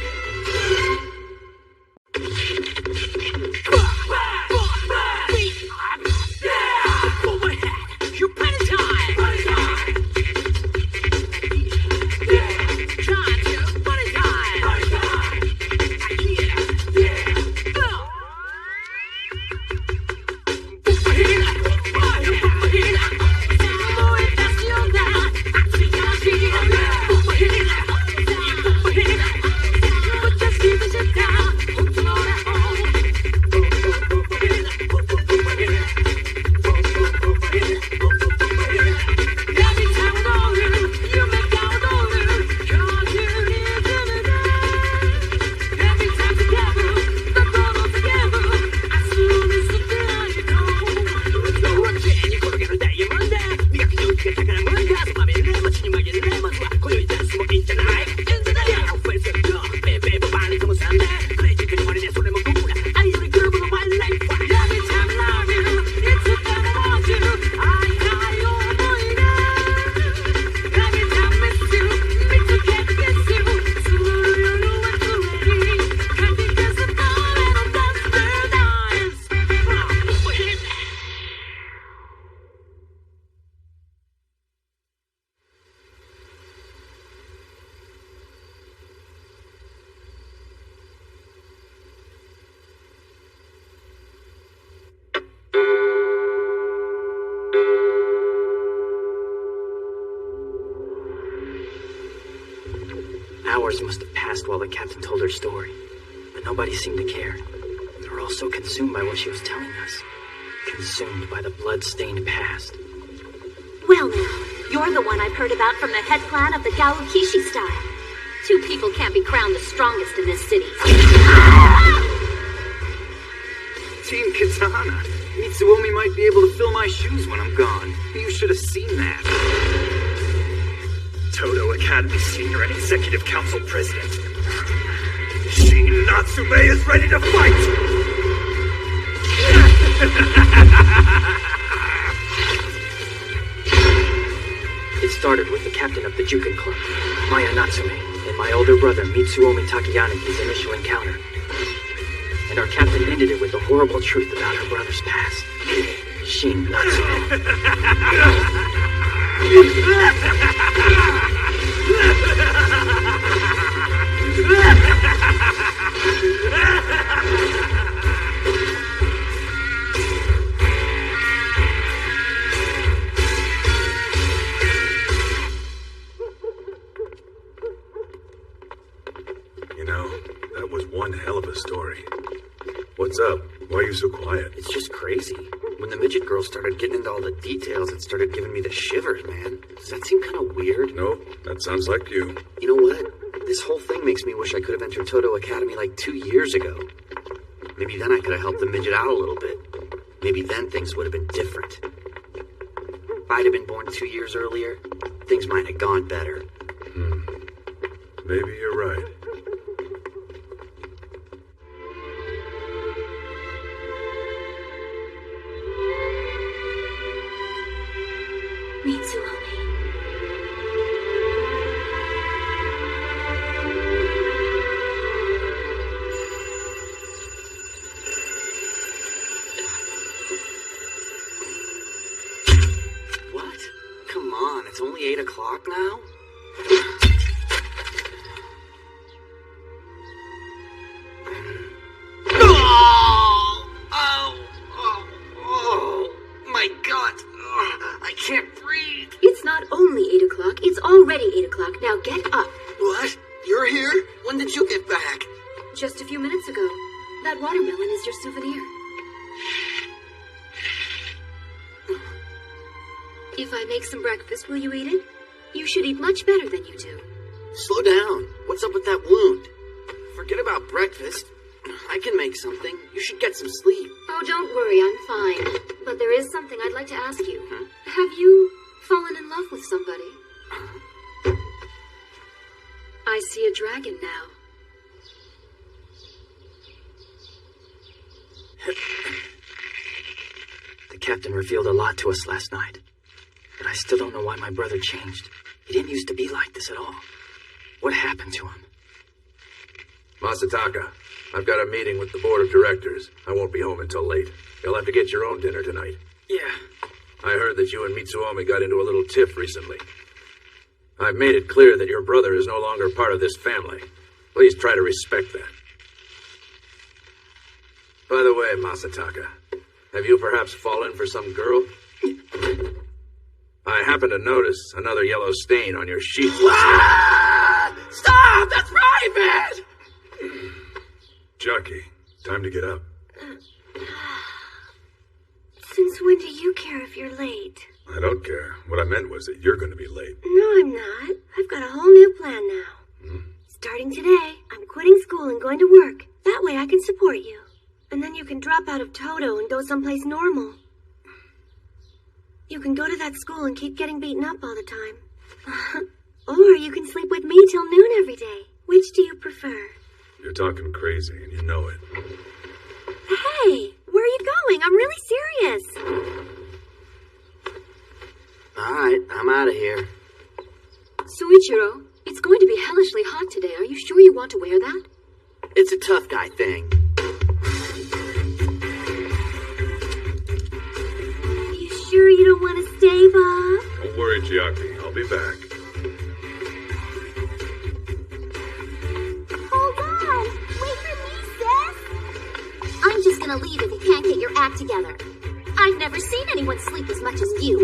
[SPEAKER 8] hours must have passed while the captain told her story, but nobody seemed to care. They were all so consumed by what she was telling us. Consumed by the blood-stained past.
[SPEAKER 2] Well now, you're the one I've heard about from the head clan of the Gaokishi style. 2 people can't be crowned the strongest in this city.
[SPEAKER 3] Team Katana. Mitsuomi might be able to fill my shoes when I'm gone. You should have seen that. Todo Academy Senior and Executive Council President. Shin Natsume is ready to fight!
[SPEAKER 8] It started with the captain of the Juken Club, Maya Natsume, and my older brother Mitsuomi Takayanagi's initial encounter. And our captain ended it with the horrible truth about her brother's past. Shin Natsume.
[SPEAKER 9] You know, that was one hell of a story. What's up? Why are you so quiet?
[SPEAKER 11] It's just crazy. When the midget girl started getting into all the details, it started giving me the shivers, man. Does that seem kind of weird?
[SPEAKER 9] No, that sounds like you.
[SPEAKER 11] You know what? This whole thing makes me wish I could have entered Todo Academy like 2 years ago. Maybe then I could have helped the midget out a little bit. Maybe then things would have been different. If I'd have been born 2 years earlier, things might have gone better.
[SPEAKER 9] Maybe you're right.
[SPEAKER 2] Mitsuomi.
[SPEAKER 11] What? Come on, it's only 8 o'clock now? My gut! I can't breathe!
[SPEAKER 2] It's not only 8 o'clock, it's already 8 o'clock. Now get up.
[SPEAKER 11] What? You're here? When did you get back?
[SPEAKER 2] Just a few minutes ago. That watermelon is your souvenir. If I make some breakfast, will you eat it? You should eat much better than you do.
[SPEAKER 11] Slow down. What's up with that wound? Forget about breakfast. I can make something. You should get some sleep.
[SPEAKER 2] Oh, don't worry, I'm fine. But there is something I'd like to ask you. Have you fallen in love with somebody? I see a dragon now.
[SPEAKER 8] The captain revealed a lot to us last night. But I still don't know why my brother changed. He didn't used to be like this at all. What happened to him?
[SPEAKER 9] Masataka, I've got a meeting with the board of directors. I won't be home until late. You'll have to get your own dinner tonight.
[SPEAKER 8] Yeah.
[SPEAKER 9] I heard that you and Mitsuomi got into a little tiff recently. I've made it clear that your brother is no longer part of this family. Please try to respect that. By the way, Masataka, have you perhaps fallen for some girl? I happen to notice another yellow stain on your sheets.
[SPEAKER 11] Stop! That's private!
[SPEAKER 9] Jockey, time to get up.
[SPEAKER 2] Since when do you care if you're late?
[SPEAKER 9] I don't care. What I meant was that you're going to be late.
[SPEAKER 2] No, I'm not. I've got a whole new plan now. Starting today, I'm quitting school and going to work. That way I can support you. And then you can drop out of Todo and go someplace normal. You can go to that school and keep getting beaten up all the time. Or you can sleep with me till noon every day. Which do you prefer?
[SPEAKER 9] You're talking crazy, and you know it.
[SPEAKER 2] Hey, where are you going? I'm really serious.
[SPEAKER 11] Alright, I'm out of here.
[SPEAKER 2] Suichiro, it's going to be hellishly hot today. Are you sure you want to wear that?
[SPEAKER 11] It's a tough guy thing.
[SPEAKER 2] You sure you don't want to stay, Bob?
[SPEAKER 9] Don't worry, Chiaki. I'll be back.
[SPEAKER 10] Hold on! Wait for me, sis! I'm just gonna leave if you can't get your act together. I've never seen anyone sleep as much as you.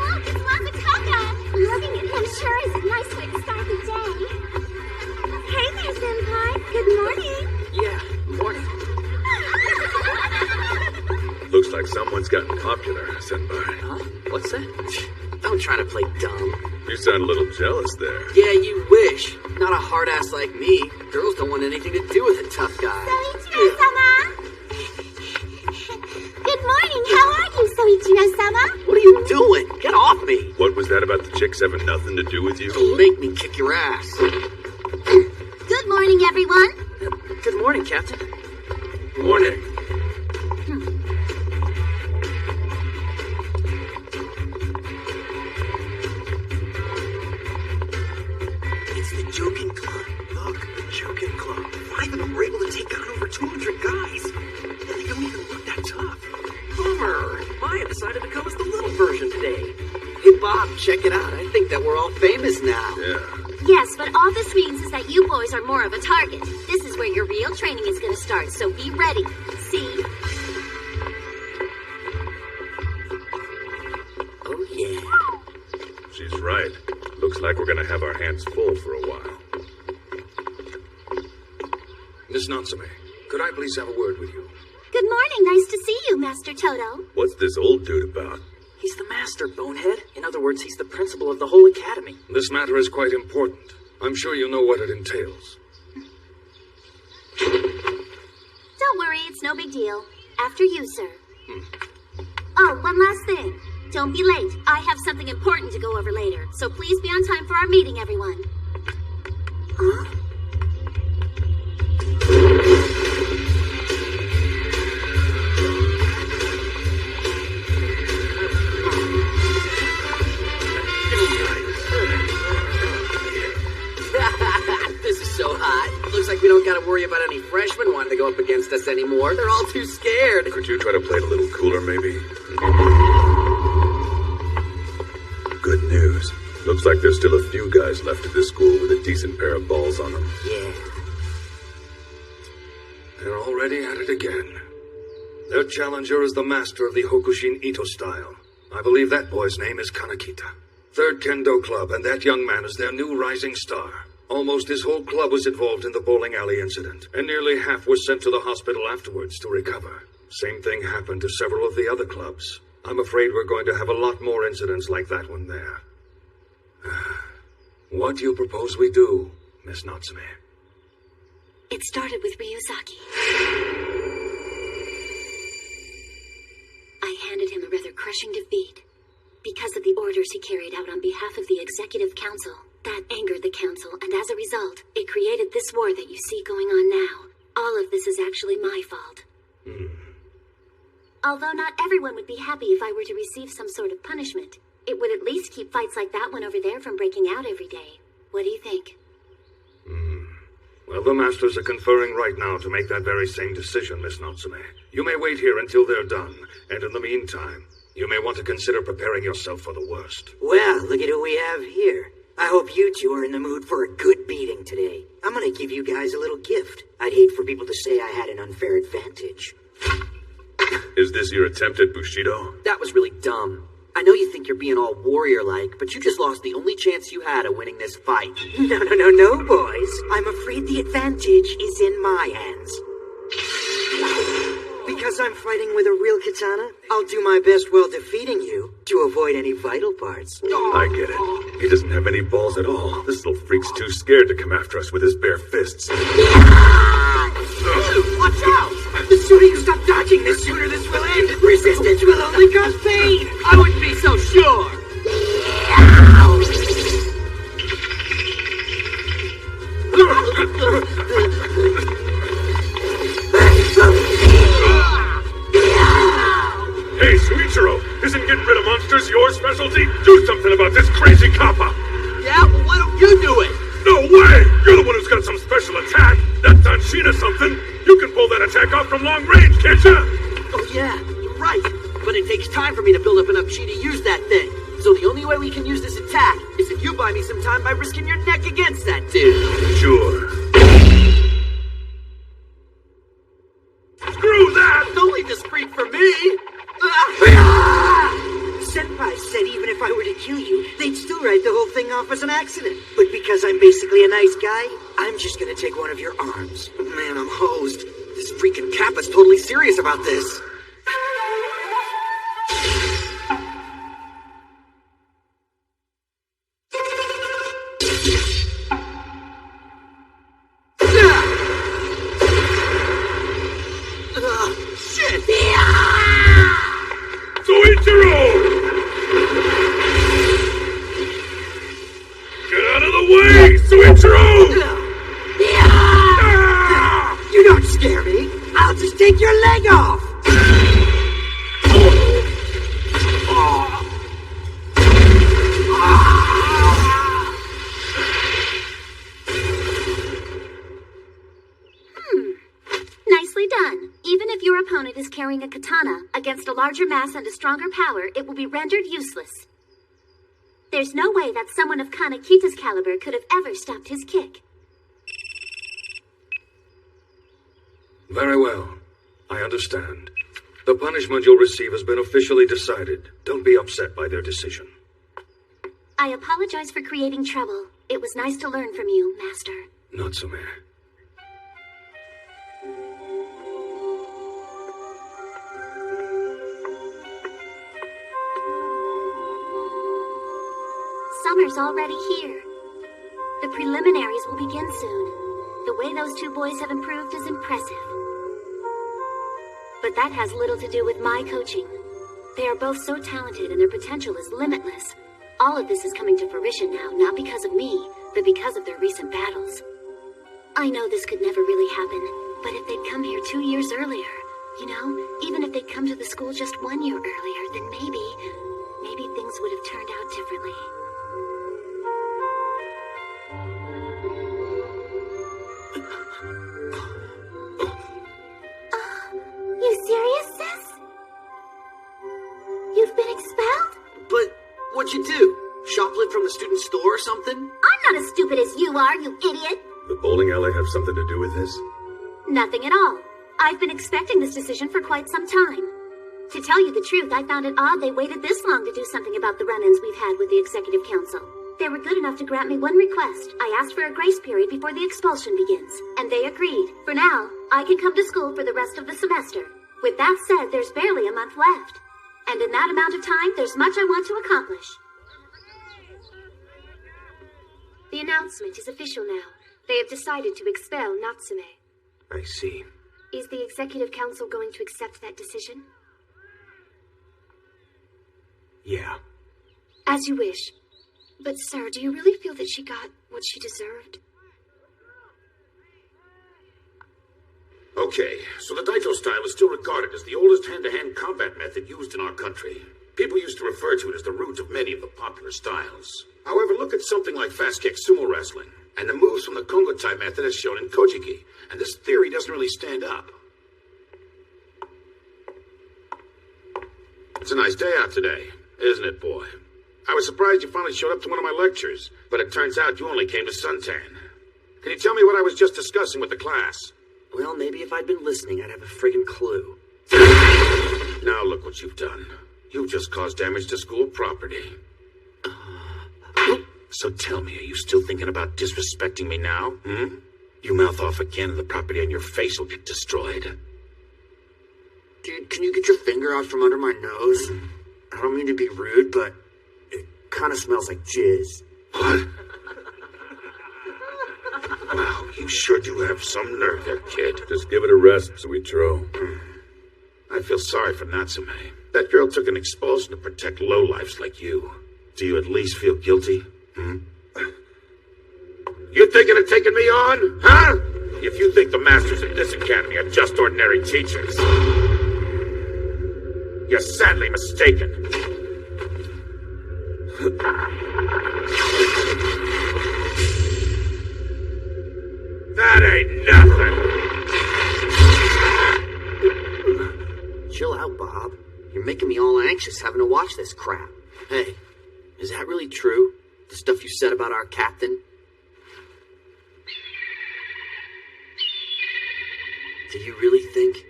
[SPEAKER 10] Look, it's Masataka! Looking at him sure is a nice way to
[SPEAKER 9] like someone's gotten popular, Senpai.
[SPEAKER 11] Huh? What's that? Don't try to play dumb.
[SPEAKER 9] You sound a little jealous there.
[SPEAKER 11] Yeah, you wish. Not a hard ass like me. Girls don't want anything to do with a tough guy.
[SPEAKER 10] Soichiro-sama! Good morning, how are you, Soichiro-sama?
[SPEAKER 11] What are you doing? Get off me!
[SPEAKER 9] What was that about the chicks having nothing to do with you?
[SPEAKER 11] Don't make me kick your ass.
[SPEAKER 10] Good morning, everyone.
[SPEAKER 11] Good morning, Captain.
[SPEAKER 9] Morning.
[SPEAKER 11] It's the Jokin Club.
[SPEAKER 3] Look, the Jokin Club. 5 of them were able to take on over 200 guys. And they don't even look that tough.
[SPEAKER 11] Bummer. Maya decided to come as the little version today. Hey, Bob, check it out. I think that we're all famous now.
[SPEAKER 9] Yeah.
[SPEAKER 2] Yes, but all this means is that you boys are more of a target. This is where your real training is going to start, so be ready. See?
[SPEAKER 11] Oh, yeah.
[SPEAKER 9] She's right. Looks like we're gonna have our hands full for a while.
[SPEAKER 6] Miss Natsume, could I please have a word with you?
[SPEAKER 2] Good morning. Nice to see you, Master Toto.
[SPEAKER 9] What's this old dude about?
[SPEAKER 11] He's the master, bonehead. In other words, he's the principal of the whole academy.
[SPEAKER 6] This matter is quite important. I'm sure you know what it entails.
[SPEAKER 2] Don't worry, it's no big deal. After you, sir. Oh, one last thing. Don't be late. I have something important to go over later, so please be on time for our meeting, everyone. Huh?
[SPEAKER 11] This is so hot. Looks like we don't gotta worry about any freshmen wanting to go up against us anymore. They're all too scared.
[SPEAKER 9] Could you try to play it a little cooler, maybe? Good news. Looks like there's still a few guys left at this school with a decent pair of balls on them.
[SPEAKER 11] Yeah.
[SPEAKER 6] They're already at it again. Their challenger is the master of the Hokushin Ito style. I believe that boy's name is Kanekita. 3rd Kendo Club, and that young man is their new rising star. Almost his whole club was involved in the bowling alley incident, and nearly half was sent to the hospital afterwards to recover. Same thing happened to several of the other clubs. I'm afraid we're going to have a lot more incidents like that one there. What do you propose we do, Miss Natsume?
[SPEAKER 2] It started with Ryuzaki. I handed him a rather crushing defeat. Because of the orders he carried out on behalf of the Executive Council, that angered the Council, and as a result, it created this war that you see going on now. All of this is actually my fault. Although not everyone would be happy if I were to receive some sort of punishment, it would at least keep fights like that one over there from breaking out every day. What do you think?
[SPEAKER 6] Well, the masters are conferring right now to make that very same decision, Miss Natsume. You may wait here until they're done, and in the meantime, you may want to consider preparing yourself for the worst.
[SPEAKER 8] Well, look at who we have here. I hope you two are in the mood for a good beating today. I'm gonna give you guys a little gift. I'd hate for people to say I had an unfair advantage.
[SPEAKER 9] Is this your attempt at Bushido?
[SPEAKER 11] That was really dumb. I know you think you're being all warrior-like, but you just lost the only chance you had of winning this fight.
[SPEAKER 8] No, boys. I'm afraid the advantage is in my hands. Because I'm fighting with a real katana, I'll do my best while defeating you to avoid any vital parts.
[SPEAKER 9] I get it. He doesn't have any balls at all. This little freak's too scared to come after us with his bare fists.
[SPEAKER 8] Watch out! The sooner you stop dodging, the sooner this will end. Resistance will only cause pain.
[SPEAKER 11] I wouldn't be so sure.
[SPEAKER 9] Hey, Suichiro! Isn't getting rid of monsters your specialty? Do something about this crazy kappa!
[SPEAKER 11] Yeah, well, why don't you do it?
[SPEAKER 9] No way! You're the one who's got some special attack! That Danshin or something! You can pull that attack off from long range, can't ya?
[SPEAKER 11] Oh, yeah, you're right. But it takes time for me to build up enough chi to use that thing. So the only way we can use this attack is if you buy me some time by risking your neck against that dude.
[SPEAKER 9] Sure. Screw that!
[SPEAKER 11] Don't leave this freak for me!
[SPEAKER 8] Senpai said even if I were to kill you, they'd still write the whole thing off as an accident. But because I'm basically a nice guy, I'm just gonna take one of your arms.
[SPEAKER 11] Man, I'm hosed. This freaking Kappa's totally serious about this.
[SPEAKER 2] your opponent is carrying a katana against a larger mass and a stronger power, it will be rendered useless. There's no way that someone of Kanekita's caliber could have ever stopped his kick.
[SPEAKER 6] Very well. I understand. The punishment you'll receive has been officially decided. Don't be upset by their decision.
[SPEAKER 2] I apologize for creating trouble. It was nice to learn from you, Master.
[SPEAKER 6] Natsume.
[SPEAKER 2] Summer's already here. The preliminaries will begin soon. The way those two boys have improved is impressive. But that has little to do with my coaching. They are both so talented and their potential is limitless. All of this is coming to fruition now, not because of me, but because of their recent battles. I know this could never really happen, but if they'd come here 2 years earlier, even if they'd come to the school just 1 year earlier, then maybe things would have turned out differently.
[SPEAKER 10] You serious, sis? You've been expelled?
[SPEAKER 11] But what'd you do? Shoplift from the student store or something?
[SPEAKER 10] I'm not as stupid as you are, you idiot.
[SPEAKER 6] The bowling alley have something to do with this?
[SPEAKER 2] Nothing at all. I've been expecting this decision for quite some time. To tell you the truth, I found it odd they waited this long to do something about the run-ins we've had with the Executive Council. They were good enough to grant me one request. I asked for a grace period before the expulsion begins, and they agreed. For now, I can come to school for the rest of the semester. With that said, there's barely a month left. And in that amount of time, there's much I want to accomplish.
[SPEAKER 14] The announcement is official now. They have decided to expel Natsume.
[SPEAKER 11] I see.
[SPEAKER 14] Is the Executive Council going to accept that decision?
[SPEAKER 11] Yeah.
[SPEAKER 14] As you wish. But, sir, do you really feel that she got what she deserved?
[SPEAKER 13] Okay, so the Daito style is still regarded as the oldest hand-to-hand combat method used in our country. People used to refer to it as the root of many of the popular styles. However, look at something like fast-kick sumo wrestling, and the moves from the Kongotai method as shown in Kojiki, and this theory doesn't really stand up. It's a nice day out today, isn't it, boy? I was surprised you finally showed up to one of my lectures, but it turns out you only came to suntan. Can you tell me what I was just discussing with the class?
[SPEAKER 11] Well, maybe if I'd been listening, I'd have a friggin' clue.
[SPEAKER 13] Now look what you've done. You've just caused damage to school property. So tell me, are you still thinking about disrespecting me now? You mouth off again and the property on your face will get destroyed.
[SPEAKER 11] Dude, can you get your finger out from under my nose? I don't mean to be rude, but it kind of smells like jizz.
[SPEAKER 13] What? Wow, you sure do have some nerve there, kid.
[SPEAKER 6] Just give it a rest, Suichiro.
[SPEAKER 13] I feel sorry for Natsume. That girl took an expulsion to protect lowlifes like you. Do you at least feel guilty? You thinking of taking me on? Huh? If you think the masters at this academy are just ordinary teachers, you're sadly mistaken. That ain't nothing.
[SPEAKER 11] Chill out, Bob. You're making me all anxious having to watch this crap. Hey, is that really true? The stuff you said about our captain? Do you really think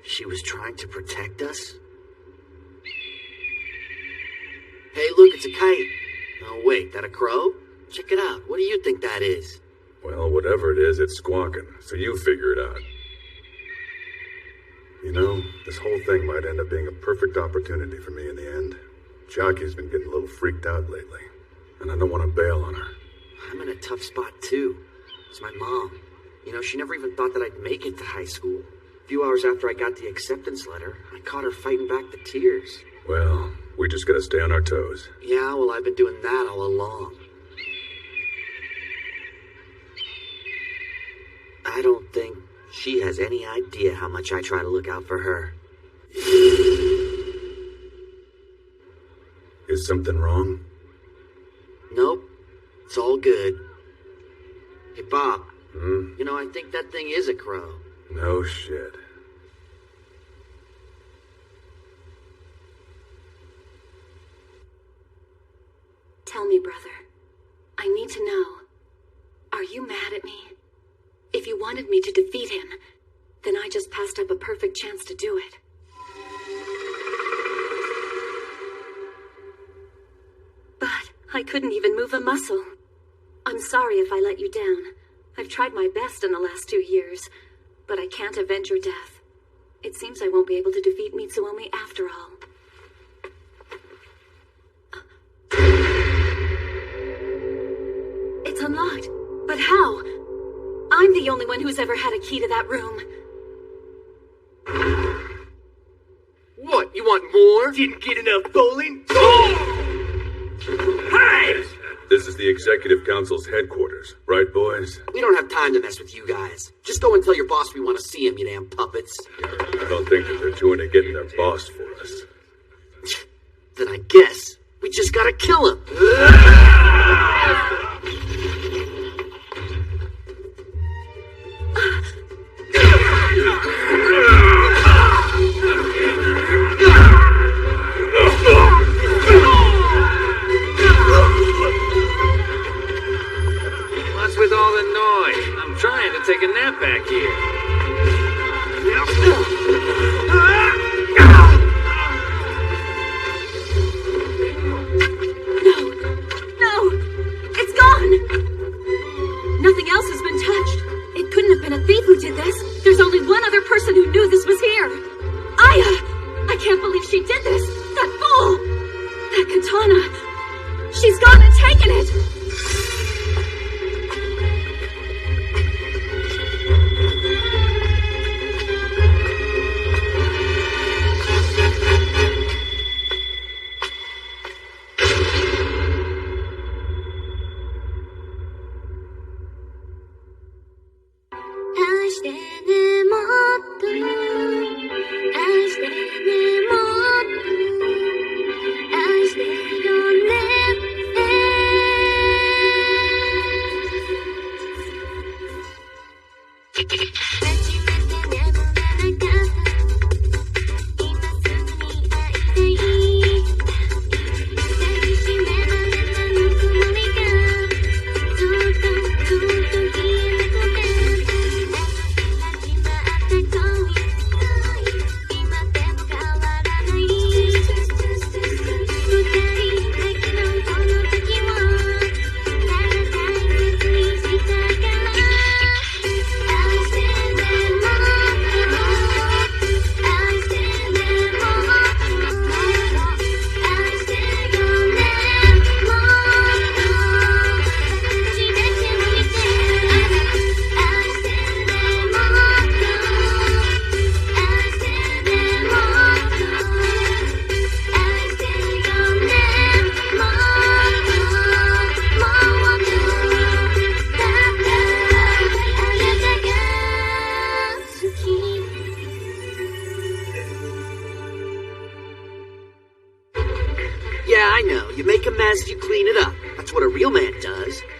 [SPEAKER 11] she was trying to protect us? Hey, look, it's a kite. Oh, wait, that a crow? Check it out. What do you think that is?
[SPEAKER 6] Well, whatever it is, it's squawking, so you figure it out. You know, this whole thing might end up being a perfect opportunity for me in the end. Jackie's been getting a little freaked out lately, and I don't want to bail on her.
[SPEAKER 11] I'm in a tough spot, too. It's my mom. You know, she never even thought that I'd make it to high school. A few hours after I got the acceptance letter, I caught her fighting back the tears.
[SPEAKER 6] Well, we just gotta stay on our toes.
[SPEAKER 11] Yeah, well, I've been doing that all along. I don't think she has any idea how much I try to look out for her.
[SPEAKER 6] Is something wrong?
[SPEAKER 11] Nope. It's all good. Hey, Bob.
[SPEAKER 6] Hmm?
[SPEAKER 11] You know, I think that thing is a crow.
[SPEAKER 6] No shit.
[SPEAKER 2] Tell me, brother. I need to know. Are you mad at me? If you wanted me to defeat him, then I just passed up a perfect chance to do it. But I couldn't even move a muscle. I'm sorry if I let you down. I've tried my best in the last 2 years, but I can't avenge your death. It seems I won't be able to defeat Mitsuomi after all. It's unlocked. But how? I'm the only one who's ever had a key to that room.
[SPEAKER 3] What, you want more? Didn't get enough bowling? Hey!
[SPEAKER 15] This is the Executive Council's headquarters, right, boys?
[SPEAKER 11] We don't have time to mess with you guys. Just go and tell your boss we want to see him, you damn puppets.
[SPEAKER 15] I don't think that they're doing it getting their boss for us.
[SPEAKER 11] Then I guess we just gotta kill him.
[SPEAKER 4] What's with all the noise? I'm trying to take a nap back here.
[SPEAKER 2] No! It's gone! Nothing else has been touched. It couldn't have been a thief who did this. There's only one other person who knew this was here. Aya! I can't believe she did this. That fool! That katana. She's gone and taken it.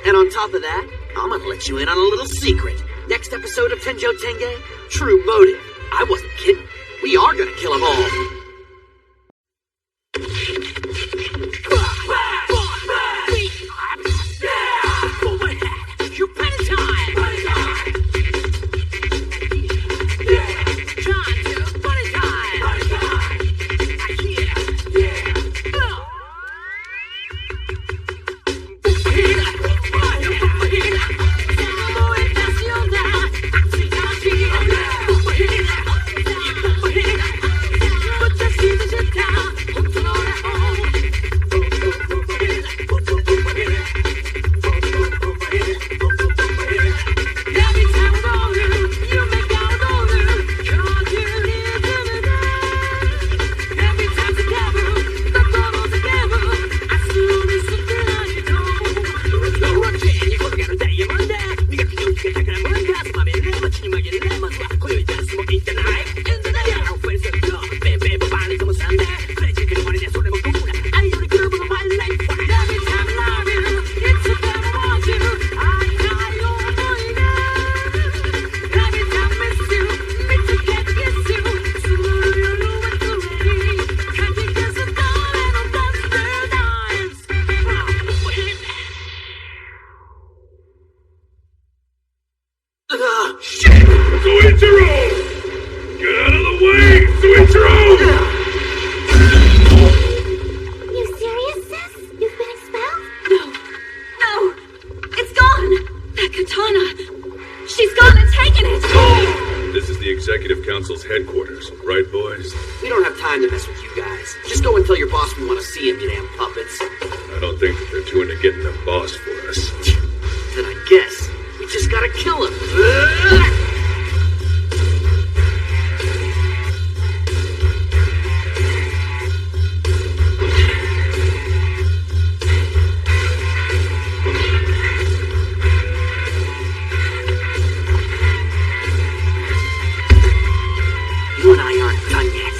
[SPEAKER 11] And on top of that, I'm gonna let you in on a little secret. Next episode of Tenjou Tenge, True Motive. I wasn't kidding. We are gonna kill them all.
[SPEAKER 9] Shit! Suichiro! Get out of the way, Suichiro!
[SPEAKER 10] You serious, sis? You've been expelled?
[SPEAKER 2] No! It's gone! That katana! She's gone and taken it!
[SPEAKER 15] This is the Executive Council's headquarters, right, boys?
[SPEAKER 11] We don't have time to mess with you guys. Just go and tell your boss we want to see him, you damn puppets.
[SPEAKER 15] I don't think that they're too into getting a boss for us.
[SPEAKER 11] Then I guess we just gotta kill him. You and I aren't done yet.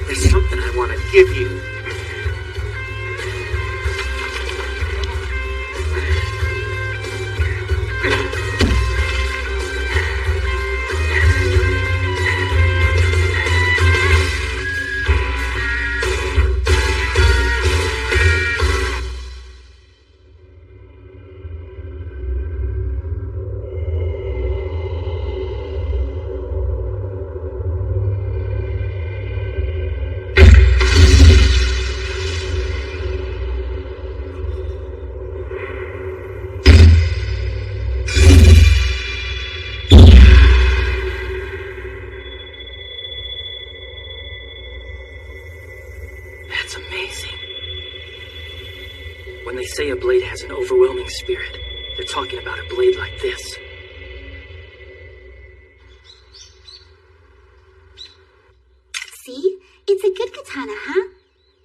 [SPEAKER 11] There's something I want to give you. That's amazing. When they say a blade has an overwhelming spirit, they're talking about a blade like this.
[SPEAKER 10] See? It's a good katana, huh?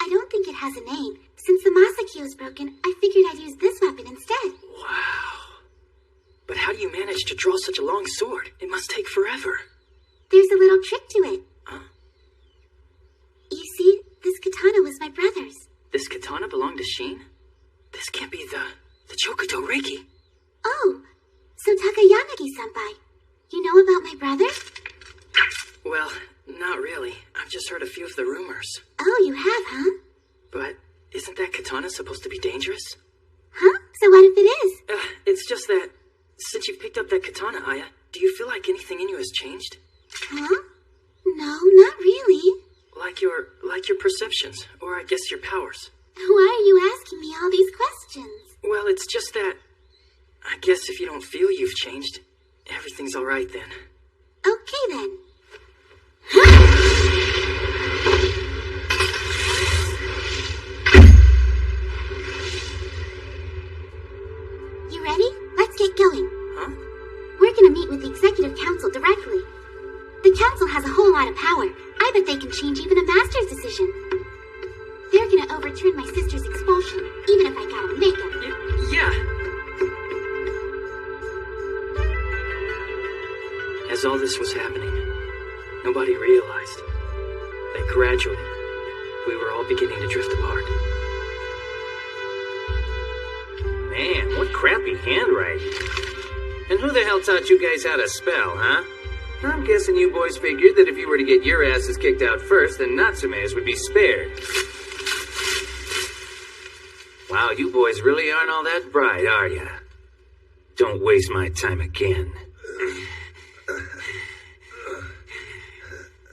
[SPEAKER 10] I don't think it has a name. Since the Masakyo is broken, I figured I'd use this weapon instead.
[SPEAKER 11] Wow. But how do you manage to draw such a long sword? It must take forever.
[SPEAKER 10] There's a little trick to it.
[SPEAKER 11] Huh?
[SPEAKER 10] You see, this katana was my brother's.
[SPEAKER 11] This katana belonged to Shin? This can't be the Chokudo Reiki.
[SPEAKER 10] Oh, so Takayanagi-senpai. You know about my brother?
[SPEAKER 11] Well, not really. I've just heard a few of the rumors.
[SPEAKER 10] Oh, you have, huh?
[SPEAKER 11] But isn't that katana supposed to be dangerous?
[SPEAKER 10] Huh? So what if it is?
[SPEAKER 11] It's just that, since you've picked up that katana, Aya, do you feel like anything in you has changed?
[SPEAKER 10] Huh? No, not really.
[SPEAKER 11] Like your perceptions, or I guess your powers.
[SPEAKER 10] Why are you asking me all these questions?
[SPEAKER 11] Well, it's just that, I guess if you don't feel you've changed, everything's alright then.
[SPEAKER 10] Okay then. You ready? Let's get going.
[SPEAKER 11] Huh?
[SPEAKER 10] We're gonna meet with the Executive Council directly. The Council has a whole lot of power. I bet they can change even a Master's decision. They're gonna overturn my sister's expulsion, even if I gotta make them.
[SPEAKER 11] Yeah. As all this was happening, nobody realized that gradually we were all beginning to drift apart.
[SPEAKER 4] Man, what crappy handwriting. And who the hell taught you guys how to spell, huh? I'm guessing you boys figured that if you were to get your asses kicked out first, then Natsume's would be spared. Wow, you boys really aren't all that bright, are ya? Don't waste my time again.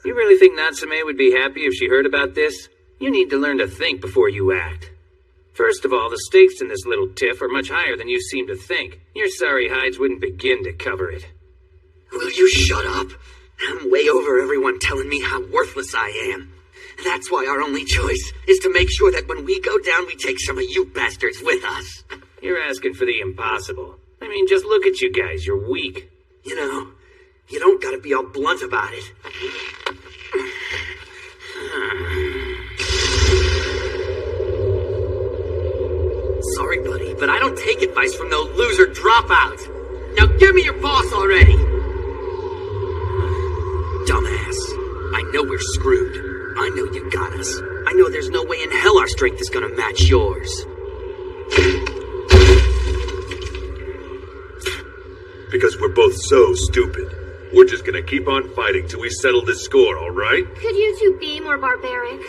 [SPEAKER 4] You really think Natsume would be happy if she heard about this? You need to learn to think before you act. First of all, the stakes in this little tiff are much higher than you seem to think. Your sorry hides wouldn't begin to cover it.
[SPEAKER 11] Will you shut up? I'm way over everyone telling me how worthless I am. That's why our only choice is to make sure that when we go down, we take some of you bastards with us.
[SPEAKER 4] You're asking for the impossible. I mean, just look at you guys. You're weak.
[SPEAKER 11] You know, you don't gotta be all blunt about it. Sorry, buddy, but I don't take advice from no loser dropout. Now give me your boss already! Dumbass. I know we're screwed. I know you got us. I know there's no way in hell our strength is gonna match yours.
[SPEAKER 15] Because we're both so stupid. We're just gonna keep on fighting till we settle this score, alright?
[SPEAKER 14] Could you two be more barbaric?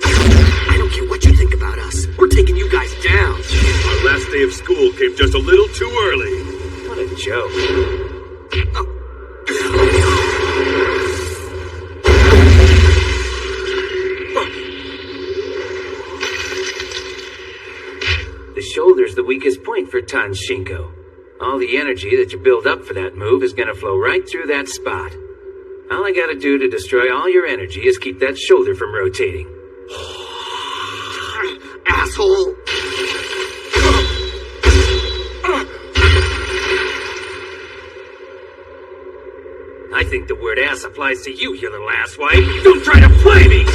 [SPEAKER 11] I don't care what you think about us. We're taking you guys down.
[SPEAKER 15] Our last day of school came just a little too early.
[SPEAKER 4] What a joke.
[SPEAKER 11] Oh.
[SPEAKER 4] weakest point for Tanshinko. All the energy that you build up for that move is gonna flow right through that spot. All I gotta do to destroy all your energy is keep that shoulder from rotating.
[SPEAKER 11] Asshole!
[SPEAKER 4] I think the word ass applies to you, you little asswipe. Don't try to play me!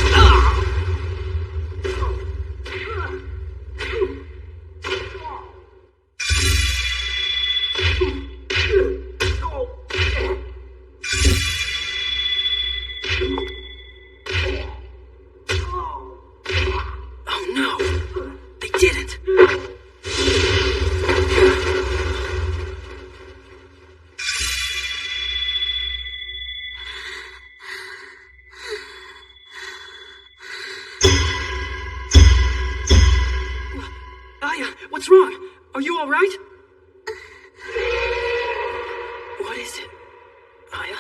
[SPEAKER 11] Oh no! They didn't!
[SPEAKER 8] Aya, what's wrong? Are you all right? What is it? Aya?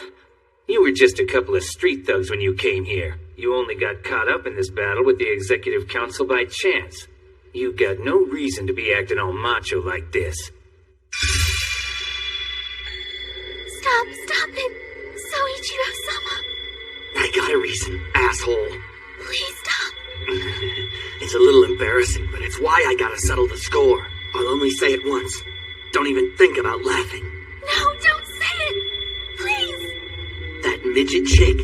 [SPEAKER 4] You were just a couple of street thugs when you came here. You only got caught up in this battle with the Executive Council by chance. You got no reason to be acting all macho like this.
[SPEAKER 10] Stop it! Soichiro-sama!
[SPEAKER 11] I got a reason, asshole.
[SPEAKER 10] Please stop!
[SPEAKER 11] It's a little embarrassing, but it's why I gotta settle the score. I'll only say it once. Don't even think about laughing.
[SPEAKER 10] No, don't say it! Please!
[SPEAKER 11] That midget chick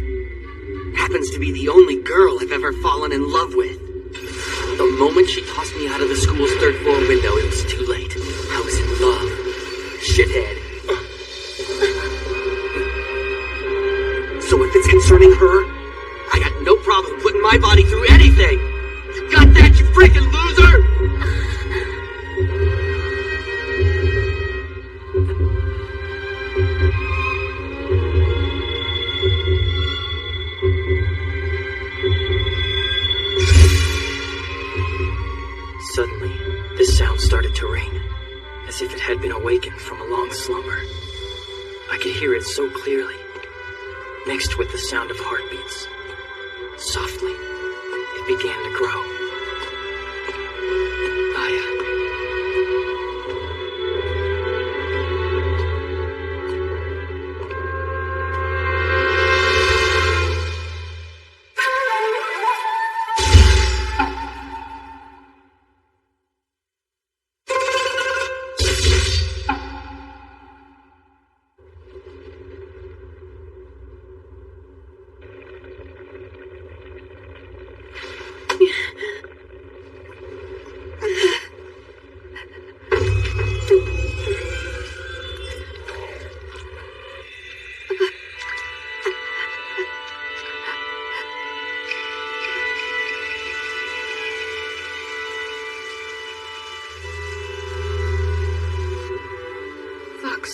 [SPEAKER 11] happens to be the only girl I've ever fallen in love with. The moment she tossed me out of the school's third floor window, it was too late. I was in love. Shithead. So if it's concerning her, I got no problem putting my body through anything. You got that, you freaking loser? Suddenly, this sound started to ring, as if it had been awakened from a long slumber. I could hear it so clearly, mixed with the sound of heartbeats. Softly, it began to grow. Aya.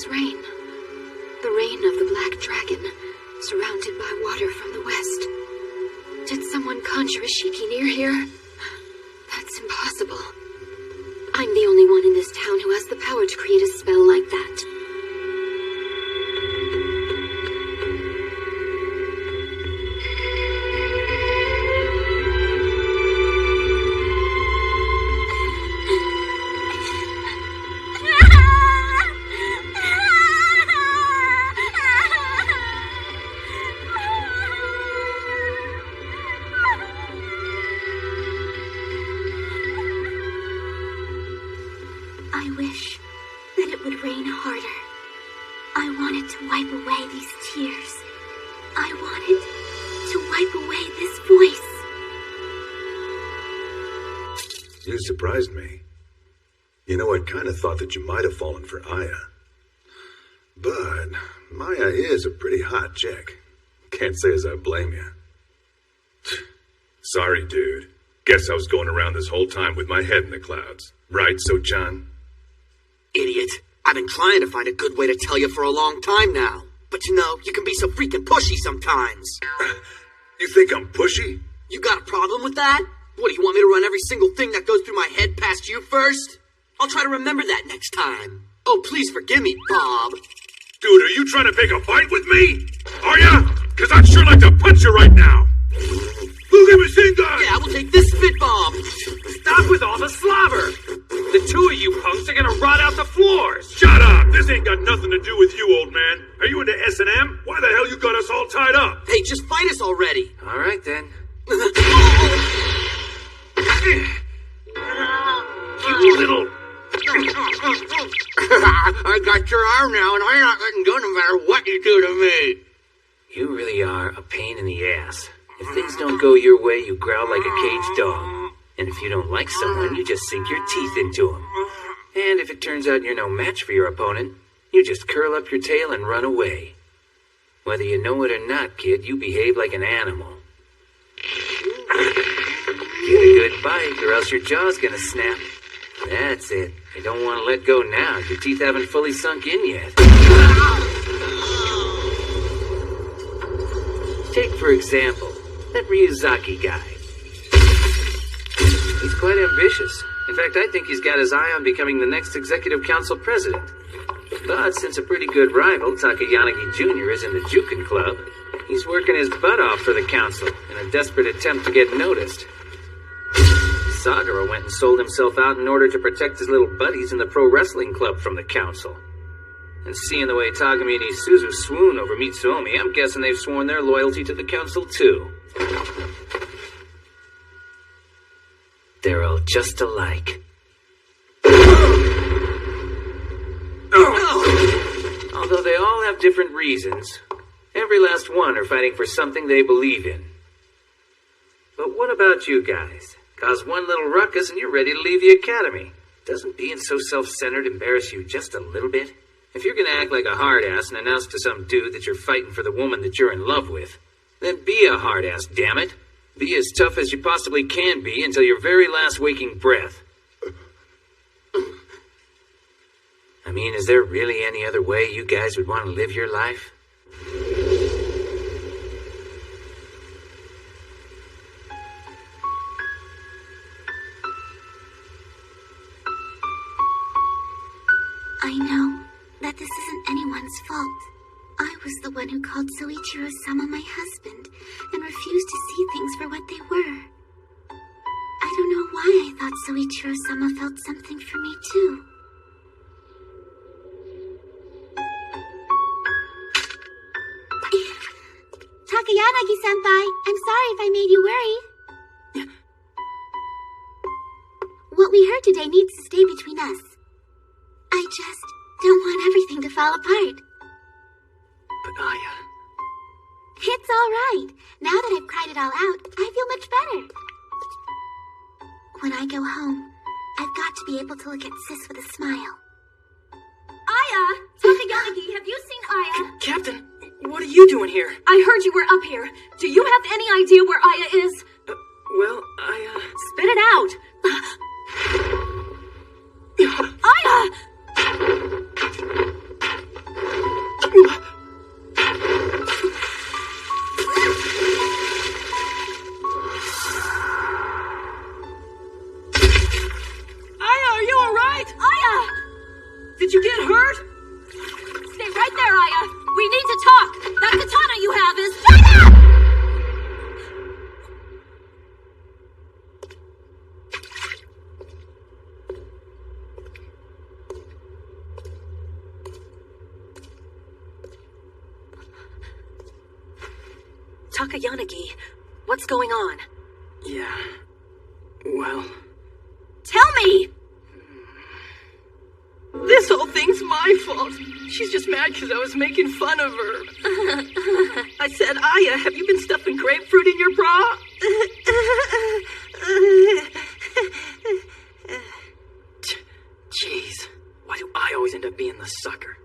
[SPEAKER 2] Rain. The rain of the Black Dragon, surrounded by water from the west. Did someone conjure a Shiki near here? That's impossible. I'm the only one in this town who has the power to create a spell like that.
[SPEAKER 10] I wish that it would rain harder. I wanted to wipe away these tears. I wanted to wipe away this voice.
[SPEAKER 15] You surprised me. You know, I kind of thought that you might have fallen for Aya. But Maya is a pretty hot chick. Can't say as I blame you. Sorry, dude. Guess I was going around this whole time with my head in the clouds. Right, So-chan?
[SPEAKER 11] Idiot. I've been trying to find a good way to tell you for a long time now. But you know, you can be so freaking pushy sometimes.
[SPEAKER 15] You think I'm pushy?
[SPEAKER 11] You got a problem with that? What, do you want me to run every single thing that goes through my head past you first? I'll try to remember that next time. Oh, please forgive me, Bob.
[SPEAKER 15] Dude, are you trying to pick a fight with me? Are ya? Cause I'd sure like to punch you right now. Look at machine gun!
[SPEAKER 11] Yeah, we'll take this spit bomb.
[SPEAKER 3] Stop with all the slobber!
[SPEAKER 9] The two of you punks are gonna rot out the floors!
[SPEAKER 5] Shut up! This ain't got nothing to do with you, old man. Are you into S&M? Why the hell you got us all tied up?
[SPEAKER 11] Hey, just fight us already!
[SPEAKER 4] Alright then.
[SPEAKER 5] You little...
[SPEAKER 12] I got your arm now, and I'm not letting go no matter what you do to me.
[SPEAKER 4] You really are a pain in the ass. If things don't go your way, you growl like a caged dog. And if you don't like someone, you just sink your teeth into them. And if it turns out you're no match for your opponent, you just curl up your tail and run away. Whether you know it or not, kid, you behave like an animal. Get a good bite, or else your jaw's gonna snap. That's it. You don't want to let go now. Your teeth haven't fully sunk in yet. Take, for example, that Ryuzaki guy. He's quite ambitious. In fact, I think he's got his eye on becoming the next executive council president. But since a pretty good rival, Takayanagi Jr., is in the Jukin Club, he's working his butt off for the council in a desperate attempt to get noticed. Sagara went and sold himself out in order to protect his little buddies in the pro wrestling club from the council. And seeing the way Takumi and Isuzu swoon over Mitsuomi, I'm guessing they've sworn their loyalty to the council too. They're all just alike. Although they all have different reasons, every last one are fighting for something they believe in. But what about you guys? Cause one little ruckus and you're ready to leave the academy. Doesn't being so self-centered embarrass you just a little bit? If you're gonna act like a hard-ass and announce to some dude that you're fighting for the woman that you're in love with, then be a hard-ass, damn it. Be as tough as you possibly can be until your very last waking breath. I mean, is there really any other way you guys would want to live your life?
[SPEAKER 10] I know that this isn't anyone's fault. I was the one who called Soichiro-sama my husband and refused to see things for what they were. I don't know why I thought Soichiro-sama felt something for me too. Takayanagi-senpai, I'm sorry if I made you worry. What we heard today needs to stay between us. I just don't want everything to fall apart.
[SPEAKER 11] But Aya...
[SPEAKER 10] It's all right. Now that I've cried it all out, I feel much better. When I go home, I've got to be able to look at Sis with a smile.
[SPEAKER 2] Aya! Takayanagi, have you seen Aya?
[SPEAKER 11] Captain, what are you doing here?
[SPEAKER 2] I heard you were up here. Do you have any idea where Aya is?
[SPEAKER 11] Well,
[SPEAKER 2] Spit it out! Aya!
[SPEAKER 11] Aya, are you alright?
[SPEAKER 2] Aya!
[SPEAKER 11] Did you get hurt?
[SPEAKER 2] Stay right there, Aya! We need to talk! That katana you have is... Shut up! Takayanagi, what's going on?
[SPEAKER 11] Yeah. Well...
[SPEAKER 2] Tell me!
[SPEAKER 11] This whole thing's my fault. She's just mad because I was making fun of her. I said, Aya, have you been stuffing grapefruit in your bra? Jeez, why do I always end up being the sucker?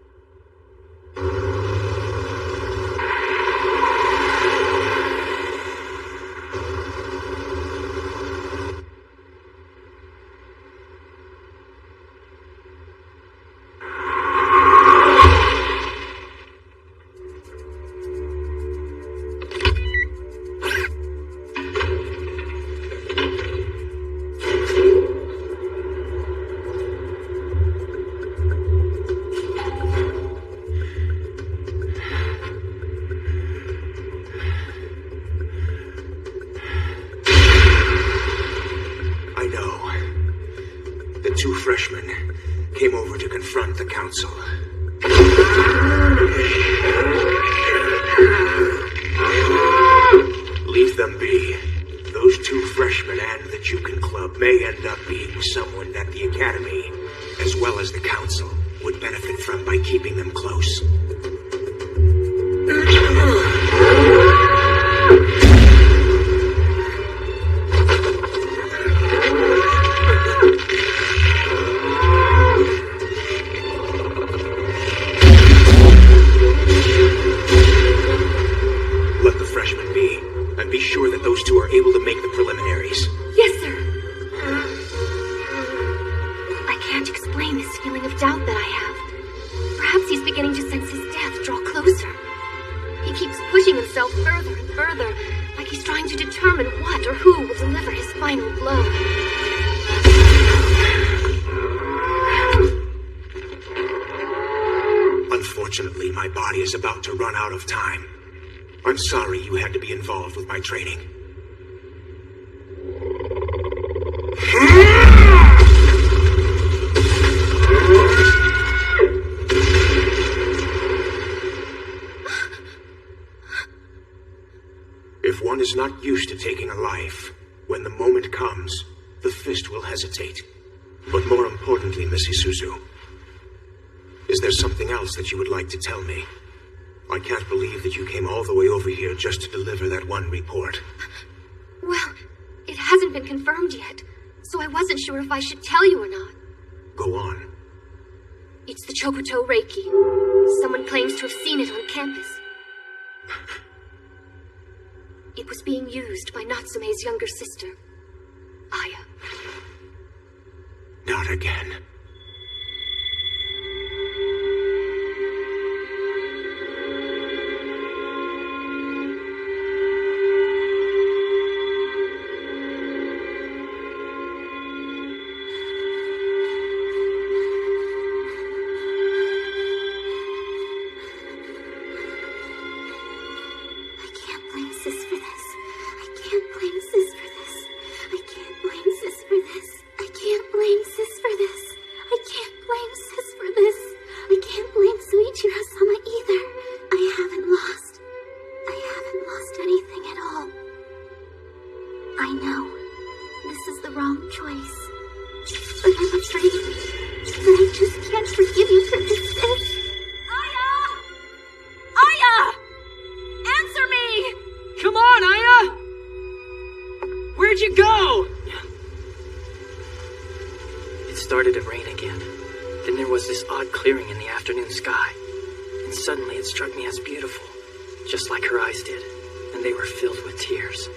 [SPEAKER 1] freshmen came over to confront the council. Leave them be. Those 2 freshmen and the Jukin Club may end up being someone that the Academy, as well as the Council, would benefit from by keeping them close. Let the freshmen be, and be sure that those 2 are able to make the preliminaries.
[SPEAKER 14] Yes, sir. I can't explain this feeling of doubt that I have. Perhaps he's beginning to sense his death draw closer. He keeps pushing himself further and further, like he's trying to determine what or who will deliver his final blow.
[SPEAKER 1] Unfortunately, my body is about to run out of time. I'm sorry you had to be involved with my training. If one is not used to taking a life, when the moment comes, the fist will hesitate. But more importantly, Miss Isuzu, is there something else that you would like to tell me? I can't believe that you came all the way over here just to deliver that one report.
[SPEAKER 14] Well, it hasn't been confirmed yet, so I wasn't sure if I should tell you or not.
[SPEAKER 1] Go on.
[SPEAKER 14] It's the Chokuto Reiki. Someone claims to have seen it on campus. It was being used by Natsume's younger sister, Aya.
[SPEAKER 1] Not again.
[SPEAKER 8] Just like her eyes did, and they were filled with tears.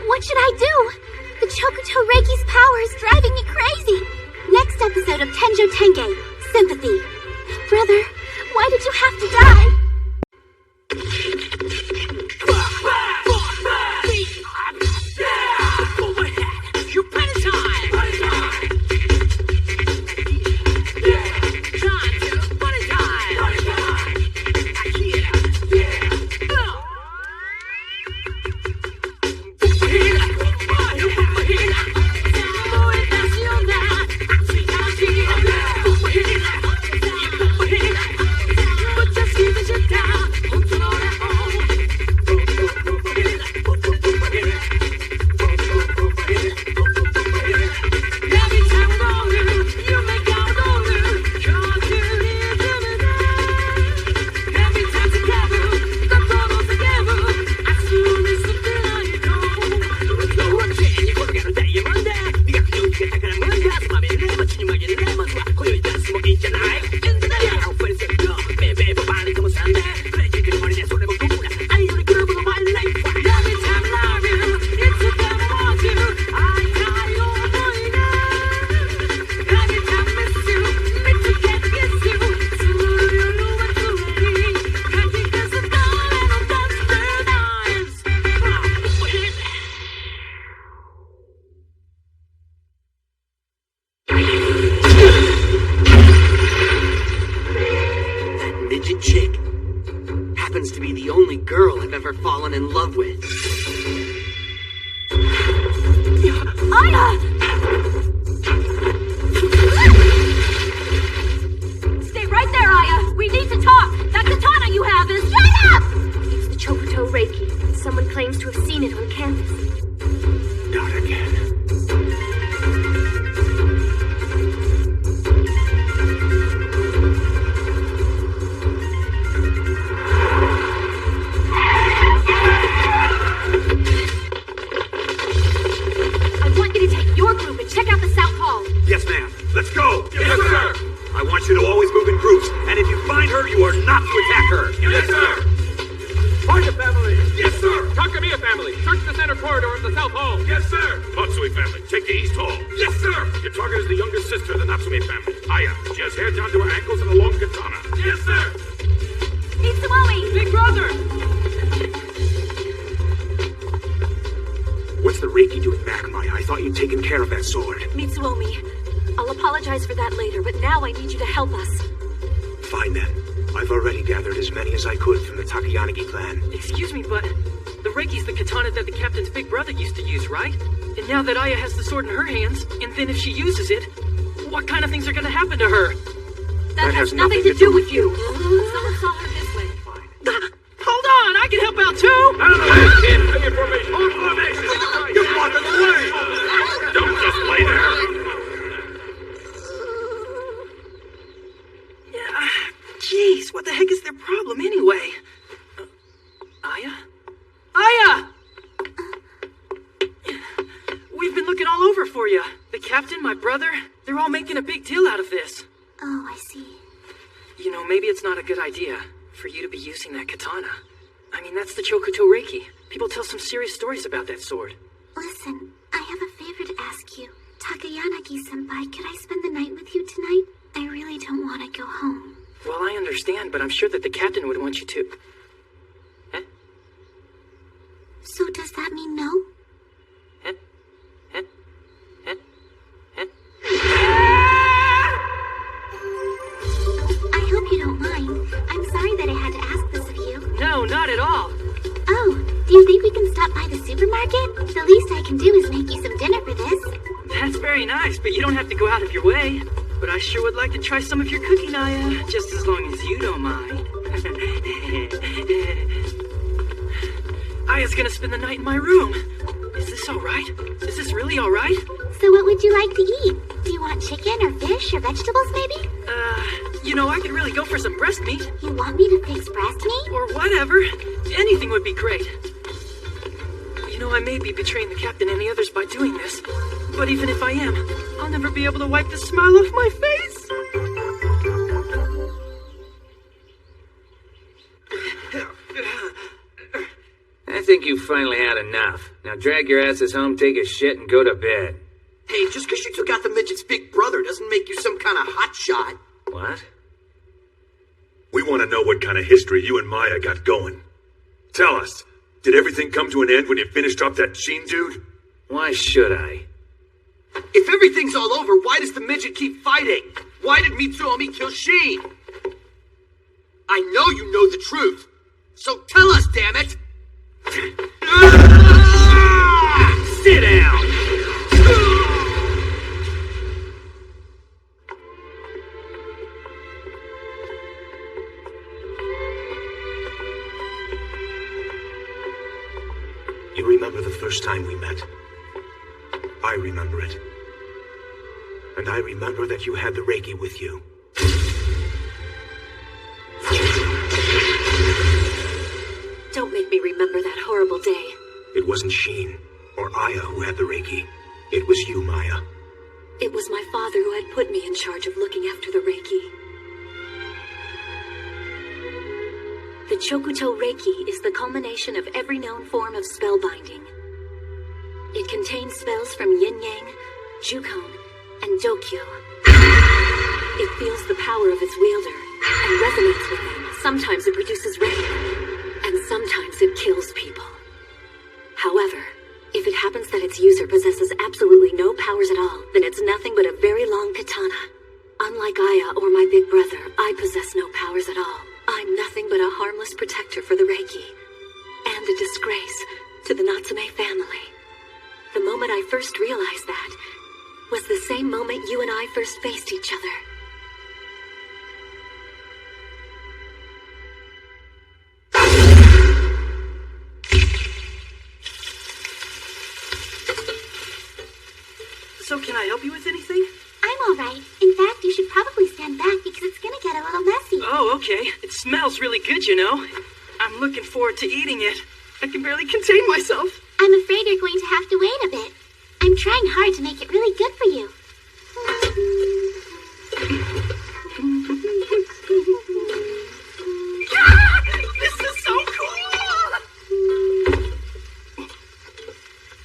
[SPEAKER 10] What should I do? The Chokuto Reiki's power is driving me crazy. Next episode of Tenjou Tenge, Sympathy. Brother, why did you have to die?
[SPEAKER 16] Time to
[SPEAKER 11] fallen in love with.
[SPEAKER 2] Aya! Stay right there, Aya! We need to talk! That katana you have is— Shut up!
[SPEAKER 14] It's the Chokuto Reiki. Someone claims to have seen it on campus.
[SPEAKER 1] Not again.
[SPEAKER 14] I want you to take your group and check out the South Hall.
[SPEAKER 3] Yes, ma'am. Let's go. Yes, sir. I want you to always move in groups, and if you find her, you are not to attack her.
[SPEAKER 6] Yes, sir! Parya family! Yes, sir! Takamiya family, search the center corridor of the South Hall.
[SPEAKER 13] Yes, sir. Matsui family, take the East Hall.
[SPEAKER 6] Yes, sir!
[SPEAKER 13] Your target is the youngest sister of the Natsume family, Aya. She has hair down to her ankles and a long katana.
[SPEAKER 6] Yes, sir!
[SPEAKER 2] Mitsuomi!
[SPEAKER 6] Big brother!
[SPEAKER 3] What's the Reiki doing back, Maya? I thought you'd taken care of that sword.
[SPEAKER 2] Mitsuomi, I'll apologize for that later, but now I need you to help us.
[SPEAKER 3] Fine then. I've already gathered as many as I could from the Takayanagi clan.
[SPEAKER 16] Excuse me, but the Reiki's the katana that the captain's big brother used to use, right? And now that Aya has the sword in her hands, and then if she uses it, what kind of things are gonna happen to her?
[SPEAKER 2] That has nothing to do with you. Someone saw her this way.
[SPEAKER 16] Hold on, I can help out too!
[SPEAKER 13] Out of the way, kid! Big formation! Hold formation! You're blocking the way! Don't just lay there!
[SPEAKER 16] Jeez, what the heck is their problem anyway? Aya? Aya! We've been looking all over for you. The captain, my brother, they're all making a big deal out of this.
[SPEAKER 10] Oh, I see.
[SPEAKER 16] You know, maybe it's not a good idea for you to be using that katana. I mean, that's the Chokuto Reiki. People tell some serious stories about that sword.
[SPEAKER 10] Listen, I have a favor to ask you. Takayanagi-senpai, could I spend the night with you tonight? I really don't want to go home.
[SPEAKER 16] Well, I understand, but I'm sure that the captain would want you to. Huh?
[SPEAKER 10] So does that mean no?
[SPEAKER 16] Huh? Huh? Huh? Huh?
[SPEAKER 10] I hope you don't mind. I'm sorry that I had to ask this of you.
[SPEAKER 16] No, not at all.
[SPEAKER 10] Oh, do you think we can stop by the supermarket? The least I can do is make you some dinner for this.
[SPEAKER 16] That's very nice, but you don't have to go out of your way. But I sure would like to try some of your cooking, Aya, just as long as you don't mind. Aya's gonna spend the night in my room. Is this alright? Is this really alright?
[SPEAKER 10] So what would you like to eat? Do you want chicken or fish or vegetables, maybe?
[SPEAKER 16] You know, I could really go for some breast meat.
[SPEAKER 10] You want me to fix breast meat?
[SPEAKER 16] Or whatever. Anything would be great. You know, I may be betraying the captain and the others by doing this. But even if I am, I'll never be able to wipe the smile off my face.
[SPEAKER 4] I think you finally had enough. Now drag your asses home, take a shit, and go to bed.
[SPEAKER 11] Hey, just because you took out the midget's big brother doesn't make you some kind of hotshot.
[SPEAKER 4] What?
[SPEAKER 15] We want to know what kind of history you and Maya got going. Tell us, did everything come to an end when you finished off that Sheen dude?
[SPEAKER 4] Why should I?
[SPEAKER 11] If everything's all over, why does the midget keep fighting? Why did Mitsuomi kill Sheen? I know you know the truth. So tell us, damn it!
[SPEAKER 3] Sit down! You remember the first time we met? I remember it. And I remember that you had the Reiki with you.
[SPEAKER 2] Don't make me remember that horrible day.
[SPEAKER 3] It wasn't Sheen or Aya who had the Reiki. It was you, Maya.
[SPEAKER 2] It was my father who had put me in charge of looking after the Reiki. The Chokuto Reiki is the culmination of every known form of spellbinding. It contains spells from Yin-Yang, Jukon, and Dokyo. It feels the power of its wielder and resonates with them. Sometimes it produces rain, and sometimes it kills people. However, if it happens that its user possesses absolutely no powers at all, then it's nothing but a very long katana. Unlike Aya or my big brother, I possess no powers at all. I'm nothing but a harmless protector for the Reiki. And a disgrace to the Natsume family. The moment I first realized that was the same moment you and I first faced each other.
[SPEAKER 16] So can I help you with anything?
[SPEAKER 10] I'm alright. In fact, you should probably stand back because it's gonna get a little messy.
[SPEAKER 16] Oh, okay. It smells really good, you know. I'm looking forward to eating it. I can barely contain myself.
[SPEAKER 10] I'm afraid you're going to have to wait a bit. I'm trying hard to make it really good for you.
[SPEAKER 16] This is so cool!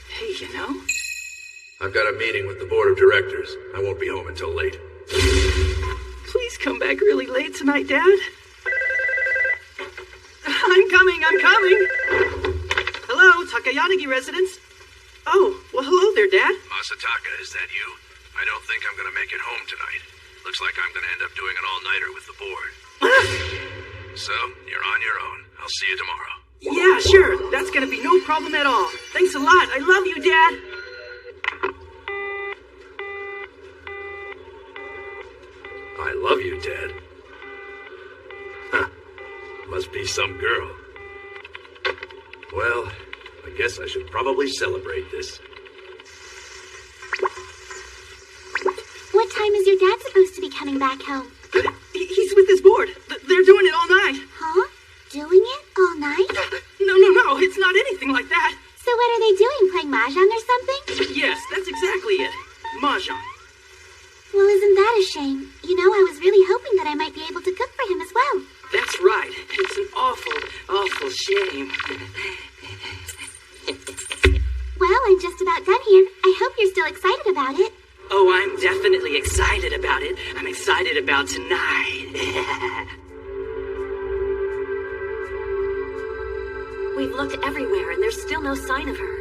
[SPEAKER 16] Hey, you know?
[SPEAKER 9] I've got a meeting with the board of directors. I won't be home until late.
[SPEAKER 16] Please come back really late tonight, Dad. I'm coming. Hello, Takayanagi residence. Oh, well, hello there, Dad.
[SPEAKER 9] Masataka, is that you? I don't think I'm gonna make it home tonight. Looks like I'm gonna end up doing an all-nighter with the board. So, you're on your own. I'll see you tomorrow.
[SPEAKER 16] Yeah, sure. That's gonna be no problem at all. Thanks a lot. I love you, Dad.
[SPEAKER 9] I love you, Dad. Huh. Must be some girl. Well, I guess I should probably celebrate this.
[SPEAKER 10] What time is your dad supposed to be coming back home?
[SPEAKER 16] He's with his board. They're doing it all night.
[SPEAKER 10] Huh? Doing it all night?
[SPEAKER 16] No, it's not anything like that.
[SPEAKER 10] So what are they doing? Playing Mahjong or something?
[SPEAKER 16] Yes, that's exactly it. Mahjong.
[SPEAKER 10] Well, isn't that a shame? You know, I was really hoping that I might be able to cook for him as well.
[SPEAKER 16] That's right. It's an awful shame.
[SPEAKER 10] Well, I'm just about done here. I hope you're still excited about it.
[SPEAKER 16] Oh, I'm definitely excited about it. I'm excited about tonight.
[SPEAKER 2] We've looked everywhere and there's still no sign of her.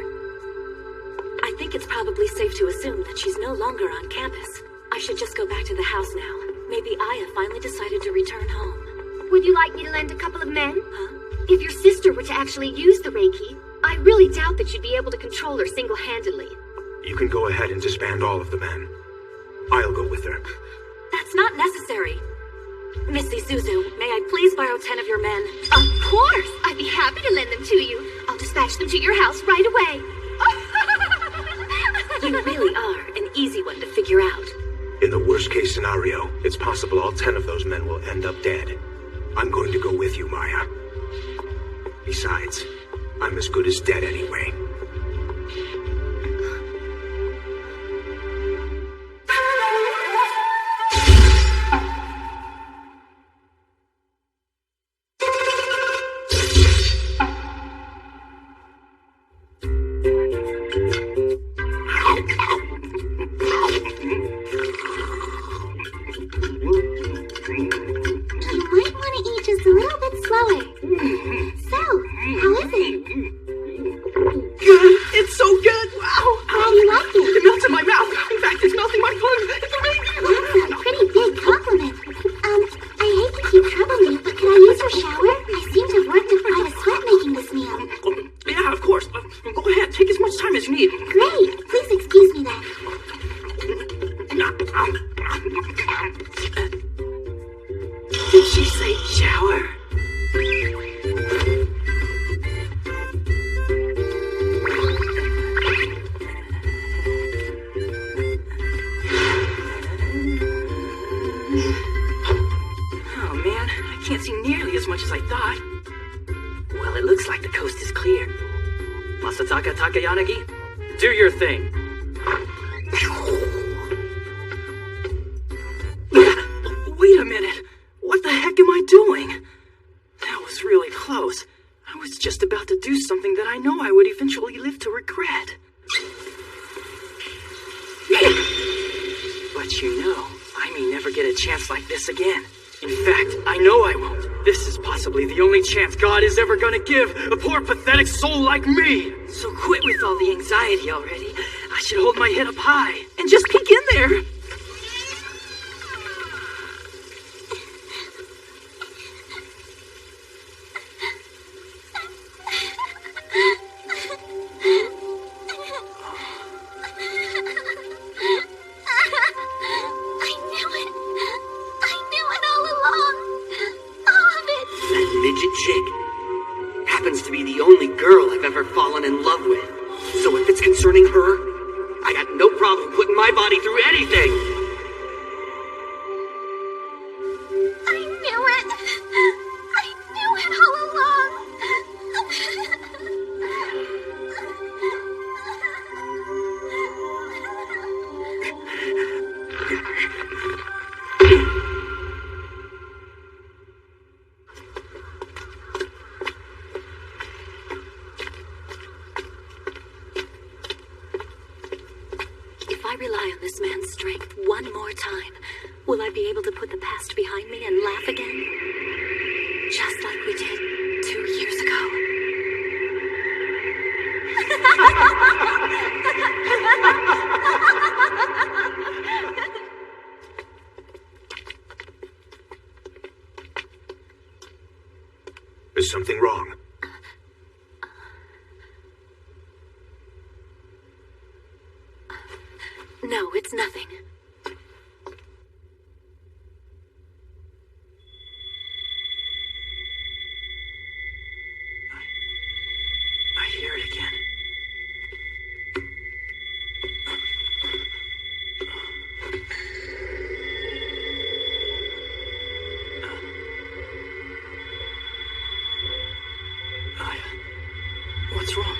[SPEAKER 2] I think it's probably safe to assume that she's no longer on campus. I should just go back to the house now. Maybe Aya finally decided to return home.
[SPEAKER 14] Would you like me to lend a couple of men?
[SPEAKER 2] Huh?
[SPEAKER 14] If your sister were to actually use the Reiki, I really doubt that you'd be able to control her single-handedly.
[SPEAKER 1] You can go ahead and disband all of the men. I'll go with her.
[SPEAKER 2] That's not necessary. Miss Isuzu, may I please borrow 10 of your men?
[SPEAKER 14] Of course! I'd be happy to lend them to you. I'll dispatch them to your house right away.
[SPEAKER 2] You really are an easy one to figure out.
[SPEAKER 1] In the worst-case scenario, it's possible all 10 of those men will end up dead. I'm going to go with you, Maya. Besides, I'm as good as dead anyway.
[SPEAKER 16] Takayanagi, do your thing. Wait a minute. What the heck am I doing? That was really close. I was just about to do something that I know I would eventually live to regret. But you know, I may never get a chance like this again. In fact, I know I won't. This is possibly the only chance God is ever gonna give a poor, pathetic soul like me. So quit with all the anxiety already. I should hold my head up high and just peek in there.
[SPEAKER 11] if it's concerning her? I got no problem putting my body through anything.
[SPEAKER 10] I knew it. I knew it all along.
[SPEAKER 2] If I rely on this man's strength one more time, will I be able to put the past behind me and laugh again? Just like we did 2 years ago.
[SPEAKER 15] Is something wrong?
[SPEAKER 2] No, it's nothing.
[SPEAKER 11] I hear it again. What's wrong?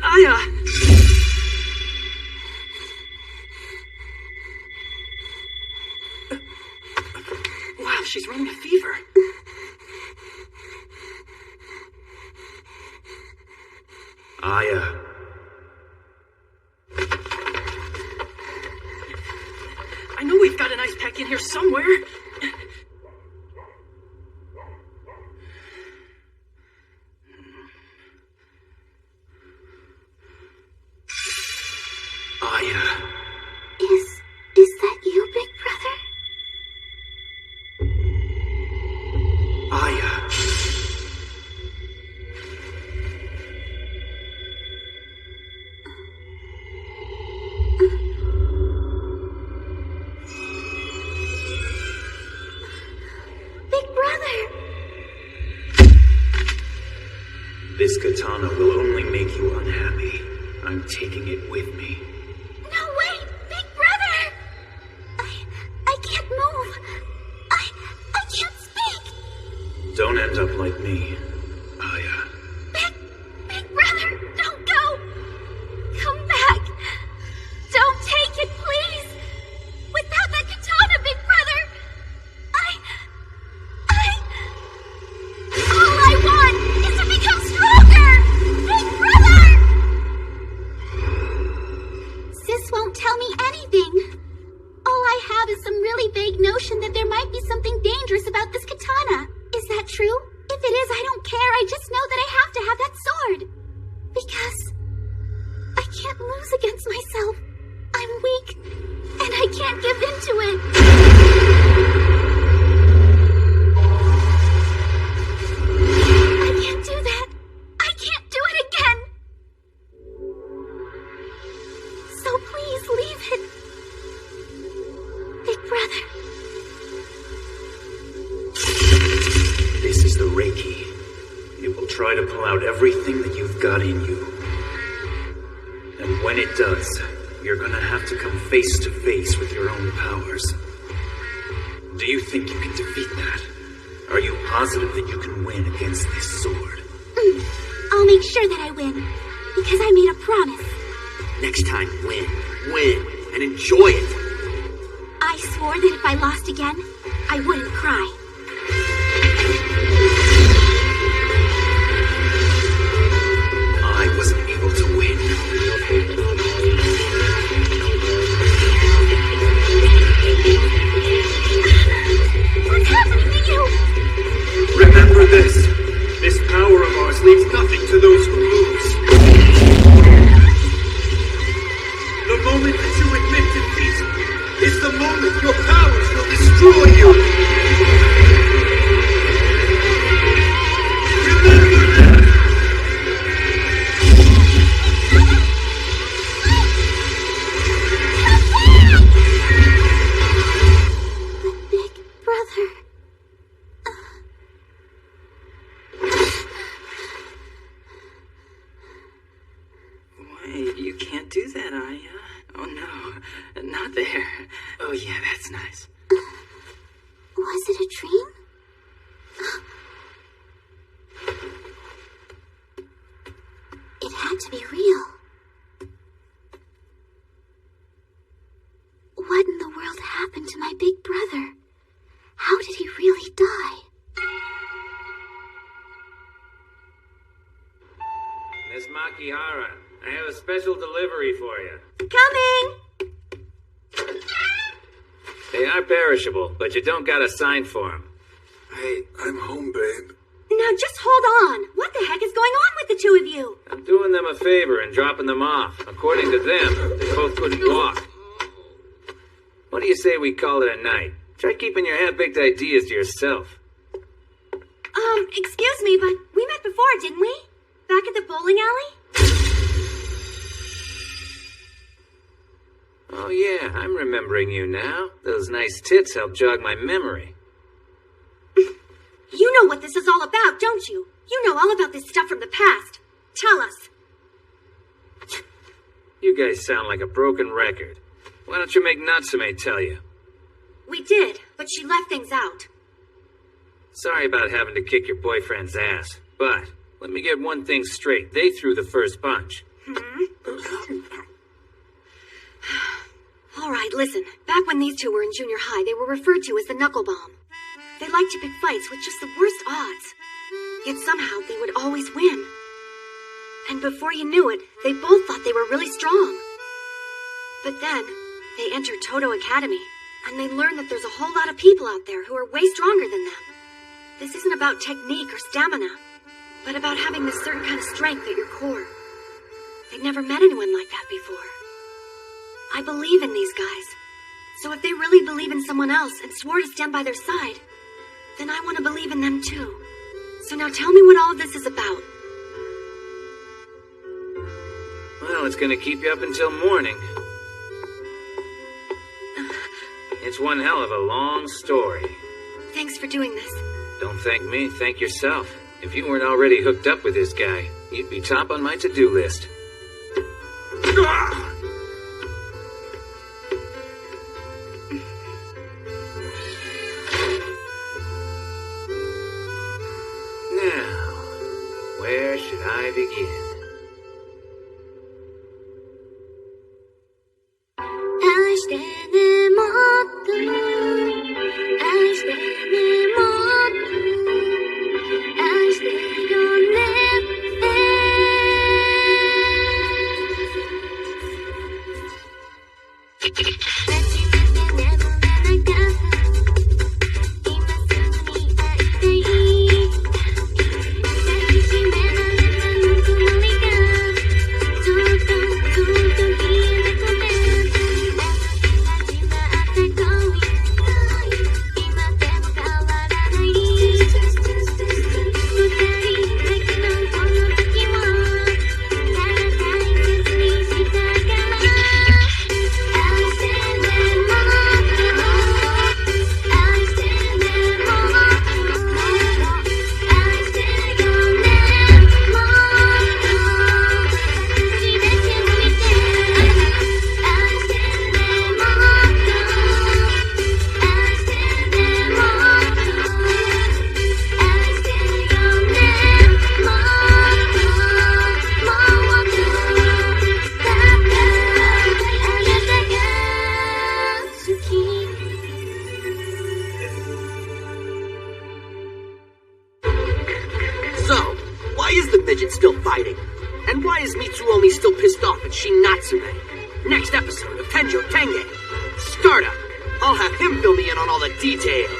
[SPEAKER 11] Aya! Wow, she's running a fever.
[SPEAKER 15] Aya.
[SPEAKER 16] I know we've got an ice pack in here somewhere.
[SPEAKER 15] Aya.
[SPEAKER 10] Is that you, Big Brother?
[SPEAKER 15] Aya.
[SPEAKER 10] Big Brother!
[SPEAKER 3] This katana will only make you unhappy. I'm taking it with me.
[SPEAKER 10] No, wait! Big Brother! I can't move. I can't speak.
[SPEAKER 3] Don't end up like me, Aya.
[SPEAKER 10] Big Brother, don't go! Come back! Don't take it, please! Without that katana, Big Brother! All I want is to become stronger! Big Brother! Sis won't tell me anything. All I have is some really vague notion that there might be something dangerous about this katana. Is that true? If it is, I don't care. I just know that I have to have that sword. Because I can't lose against myself. I'm weak, and I can't give in to it. I can't do that. I can't do it again. So please leave it. Big Brother.
[SPEAKER 3] This is the Reiki. It will try to pull out everything that you've got in you. And when it does, you're gonna have to come face to face with your own powers. Do you think you can defeat that? Are you positive that you can win against this sword?
[SPEAKER 10] I'll make sure that I win. Because I made a promise.
[SPEAKER 11] Next time, win, and enjoy it.
[SPEAKER 10] I swore that if I lost again, I wouldn't cry.
[SPEAKER 3] I wasn't able to win.
[SPEAKER 10] What's happening to you?
[SPEAKER 3] Remember this. This power of ours leaves nothing to those who lose. The moment that you admit defeat is the moment your powers will destroy you.
[SPEAKER 10] it a dream? It had to be real. What in the world happened to my big brother? How did he really die?
[SPEAKER 4] Miss Makihara, I have a special delivery for you.
[SPEAKER 2] Coming!
[SPEAKER 4] They are perishable, but you don't gotta sign for them.
[SPEAKER 15] Hey, I'm home, babe.
[SPEAKER 2] Now just hold on. What the heck is going on with the two of you?
[SPEAKER 4] I'm doing them a favor and dropping them off. According to them, they both couldn't walk. What do you say we call it a night? Try keeping your half-baked ideas to yourself.
[SPEAKER 2] Excuse me, but we met before, didn't we? Back at the bowling alley?
[SPEAKER 4] Oh yeah, I'm remembering you now. Those nice tits help jog my memory.
[SPEAKER 2] You know what this is all about, don't you? You know all about this stuff from the past. Tell us.
[SPEAKER 4] You guys sound like a broken record. Why don't you make Natsume tell you?
[SPEAKER 2] We did, but she left things out.
[SPEAKER 4] Sorry about having to kick your boyfriend's ass, but let me get one thing straight. They threw the first punch.
[SPEAKER 2] All right, listen. Back when these two were in junior high, they were referred to as the Knuckle Bomb. They liked to pick fights with just the worst odds. Yet somehow they would always win. And before you knew it, they both thought they were really strong. But then, they entered Todo Academy, and they learned that there's a whole lot of people out there who are way stronger than them. This isn't about technique or stamina, but about having this certain kind of strength at your core. They'd never met anyone like that before. I believe in these guys. So if they really believe in someone else and swore to stand by their side, then I want to believe in them too. So now tell me what all of this is about.
[SPEAKER 4] Well, it's gonna keep you up until morning. It's one hell of a long story.
[SPEAKER 2] Thanks for doing this.
[SPEAKER 4] Don't thank me, thank yourself. If you weren't already hooked up with this guy, you'd be top on my to-do list. Now, where should I begin?
[SPEAKER 16] And why is Mitsuomi still pissed off at Shin Natsume? Next episode of Tenjou Tenge. Startup. I'll have him fill me in on all the details.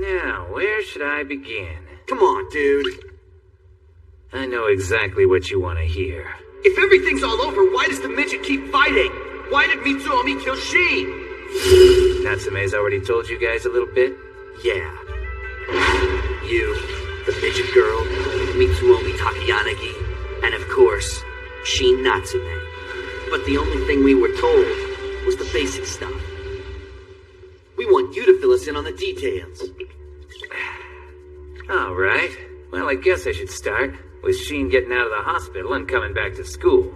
[SPEAKER 4] Now, where should I begin?
[SPEAKER 11] Come on, dude.
[SPEAKER 4] I know exactly what you want to hear.
[SPEAKER 11] If everything's all over, why does the midget keep fighting? Why did Mitsuomi kill Shin?
[SPEAKER 4] Natsume's already told you guys a little bit?
[SPEAKER 11] Yeah. You, the midget girl, Mitsuomi Takayanagi, and of course, Shin Natsume. But the only thing we were told was the basic stuff. We want you to fill us in on the details.
[SPEAKER 4] All right. Well, I guess I should start with Shin getting out of the hospital and coming back to school.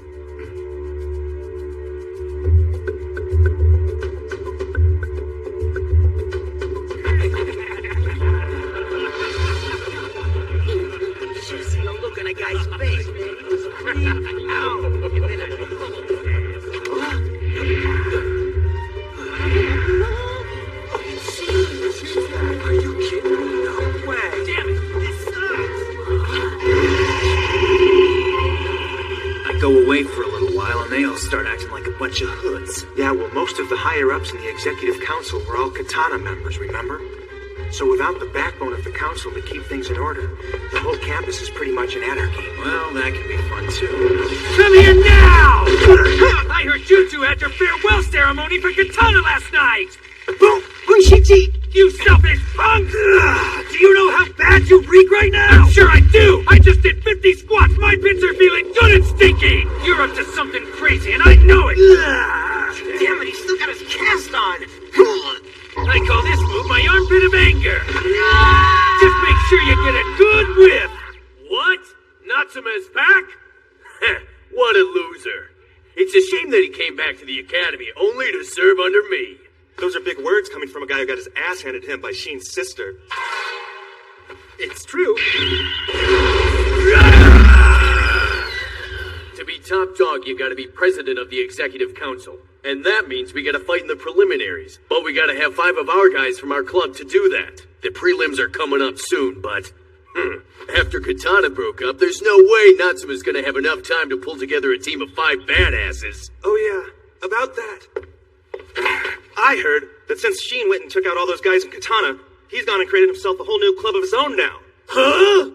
[SPEAKER 11] Should have seen the look on a guy's face, man. He was freaked out. And then Are you kidding me? No way. Damn it. This sucks.
[SPEAKER 3] I go away for a little while and they all start acting like a bunch of hoods. Yeah, well, most of the higher-ups in the executive council were all Katana members, remember? So without the backbone of the council to keep things in order, the whole campus is pretty much in anarchy. Well, that can be fun, too.
[SPEAKER 16] Come here now! I heard you two had your farewell ceremony for Katana last night!
[SPEAKER 3] Boom! Bushichi!
[SPEAKER 16] You selfish punk! Do you know how bad you reek right now? I'm sure I do! I just did 50 squats! My bits are feeling good and stinky! You're up to something crazy, and I know it!
[SPEAKER 3] Damn it, he's still got his cast on!
[SPEAKER 16] I call this move my armpit of anger! Just make sure you get a good whiff!
[SPEAKER 5] What? Natsume's back? What a loser. It's a shame that he came back to the academy only to serve under me.
[SPEAKER 3] Those are big words coming from a guy who got his ass handed to him by Shin's sister. It's true.
[SPEAKER 5] To be top dog, you gotta be president of the executive council. And that means we gotta fight in the preliminaries. But we gotta have 5 of our guys from our club to do that. The prelims are coming up soon, but... after Katana broke up, there's no way Natsume's gonna have enough time to pull together a team of 5 badasses.
[SPEAKER 3] Oh yeah, about that. I heard that since Shin went and took out all those guys in Katana, he's gone and created himself a whole new club of his own now.
[SPEAKER 5] Huh?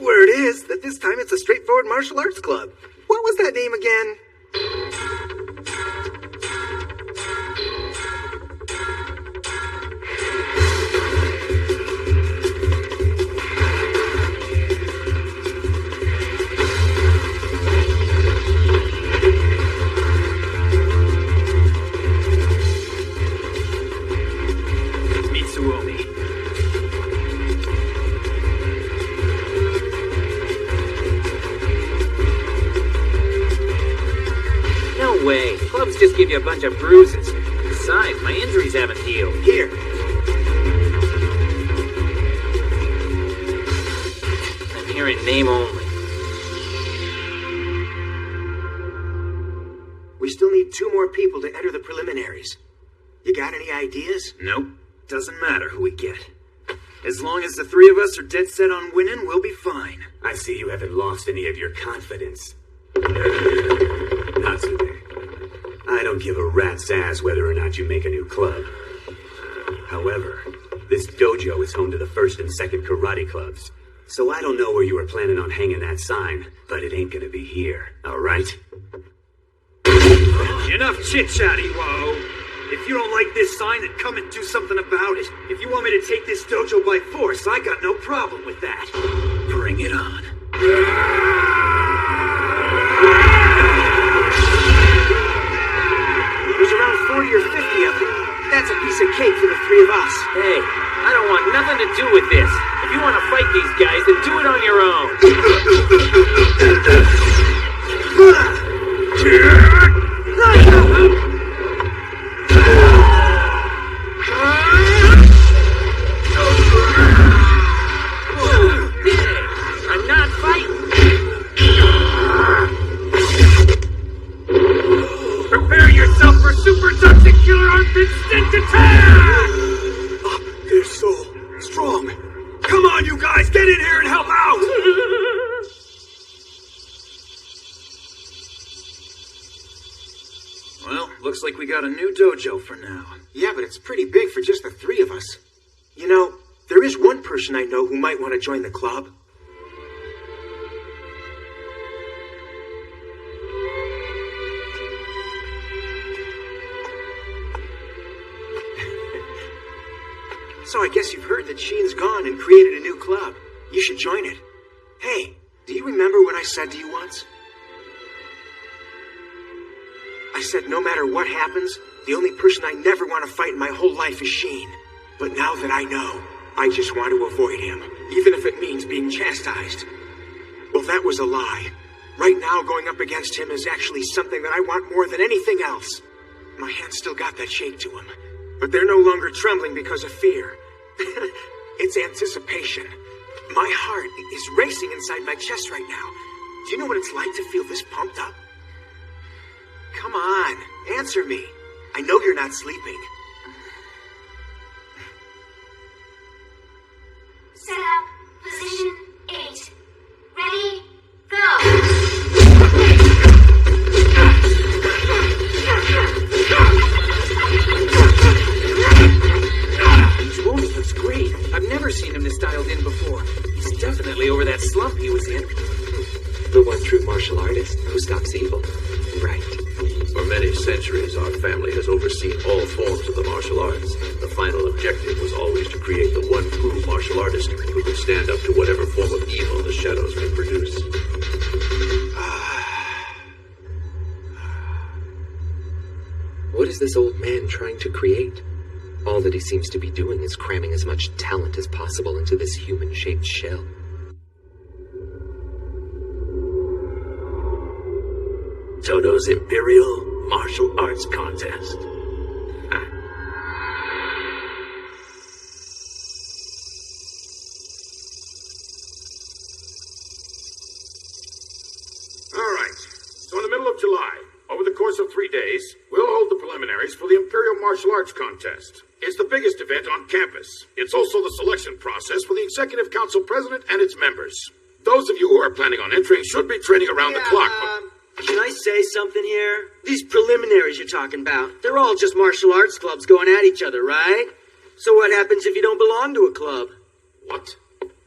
[SPEAKER 3] Word is that this time it's a straightforward martial arts club. What was that name again?
[SPEAKER 4] Way. Clubs just give you a bunch of bruises. Besides, my injuries haven't healed.
[SPEAKER 3] Here.
[SPEAKER 4] I'm hearing name only.
[SPEAKER 3] We still need 2 more people to enter the preliminaries. You got any ideas?
[SPEAKER 17] Nope. Doesn't matter who we get. As long as the 3 of us are dead set on winning, we'll be fine.
[SPEAKER 11] I see you haven't lost any of your confidence. Natsume. I don't give a rat's ass whether or not you make a new club. However, this dojo is home to the 1st and 2nd karate clubs. So I don't know where you were planning on hanging that sign, but it ain't gonna be here, alright?
[SPEAKER 17] Enough chit-chat, Iwao. If you don't like this sign, then come and do something about it. If you want me to take this dojo by force, I got no problem with that. Bring it on.
[SPEAKER 3] There's around 40 or 50 of them. That's a piece of cake for the 3 of us.
[SPEAKER 4] Hey, I don't want nothing to do with this. If you want to fight these guys, then do it on your own. I'm not fighting.
[SPEAKER 16] Prepare yourself for super toxic killer armpit stint attack!
[SPEAKER 17] They're so strong. Come on, you guys, get in here and help out! Well, looks like we got a new dojo for now.
[SPEAKER 3] Yeah, but it's pretty big for just the 3 of us. You know, there
[SPEAKER 1] is one person I know who might want to join the club. So I guess you've heard that Sheen's gone and created a new club. You should join it. Hey, do you remember what I said to you once? I said no matter what happens, the only person I never want to fight in my whole life is Sheen. But now that I know, I just want to avoid him, even if it means being chastised. Well, that was a lie. Right now, going up against him is actually something that I want more than anything else. My hands still got that shake to them, but they're no longer trembling because of fear. It's anticipation. My heart is racing inside my chest right now. Do you know what it's like to feel this pumped up? Come on, answer me. I know you're not sleeping.
[SPEAKER 10] Set up. Position 8. Ready? Go!
[SPEAKER 7] Tsuomi looks great. I've never seen him this dialed in before. He's definitely over that slump he was in. The one true martial artist who stops evil. Right.
[SPEAKER 9] For many centuries, our family has overseen all forms of the martial arts. The final objective was always to create the one true martial artist who could stand up to whatever form of evil the shadows may produce.
[SPEAKER 7] What is this old man trying to create? All that he seems to be doing is cramming as much talent as possible into this human-shaped shell.
[SPEAKER 9] Todo's Imperial Martial Arts Contest.
[SPEAKER 13] All right. So in the middle of July, over the course of 3 days, we'll hold the preliminaries for the Imperial Martial Arts Contest. It's the biggest event on campus. It's also the selection process for the Executive Council President and its members. Those of you who are planning on entering should be training around the clock.
[SPEAKER 16] Can I say something here? These preliminaries you're talking about, they're all just martial arts clubs going at each other, right? So what happens if you don't belong to a club?
[SPEAKER 13] What?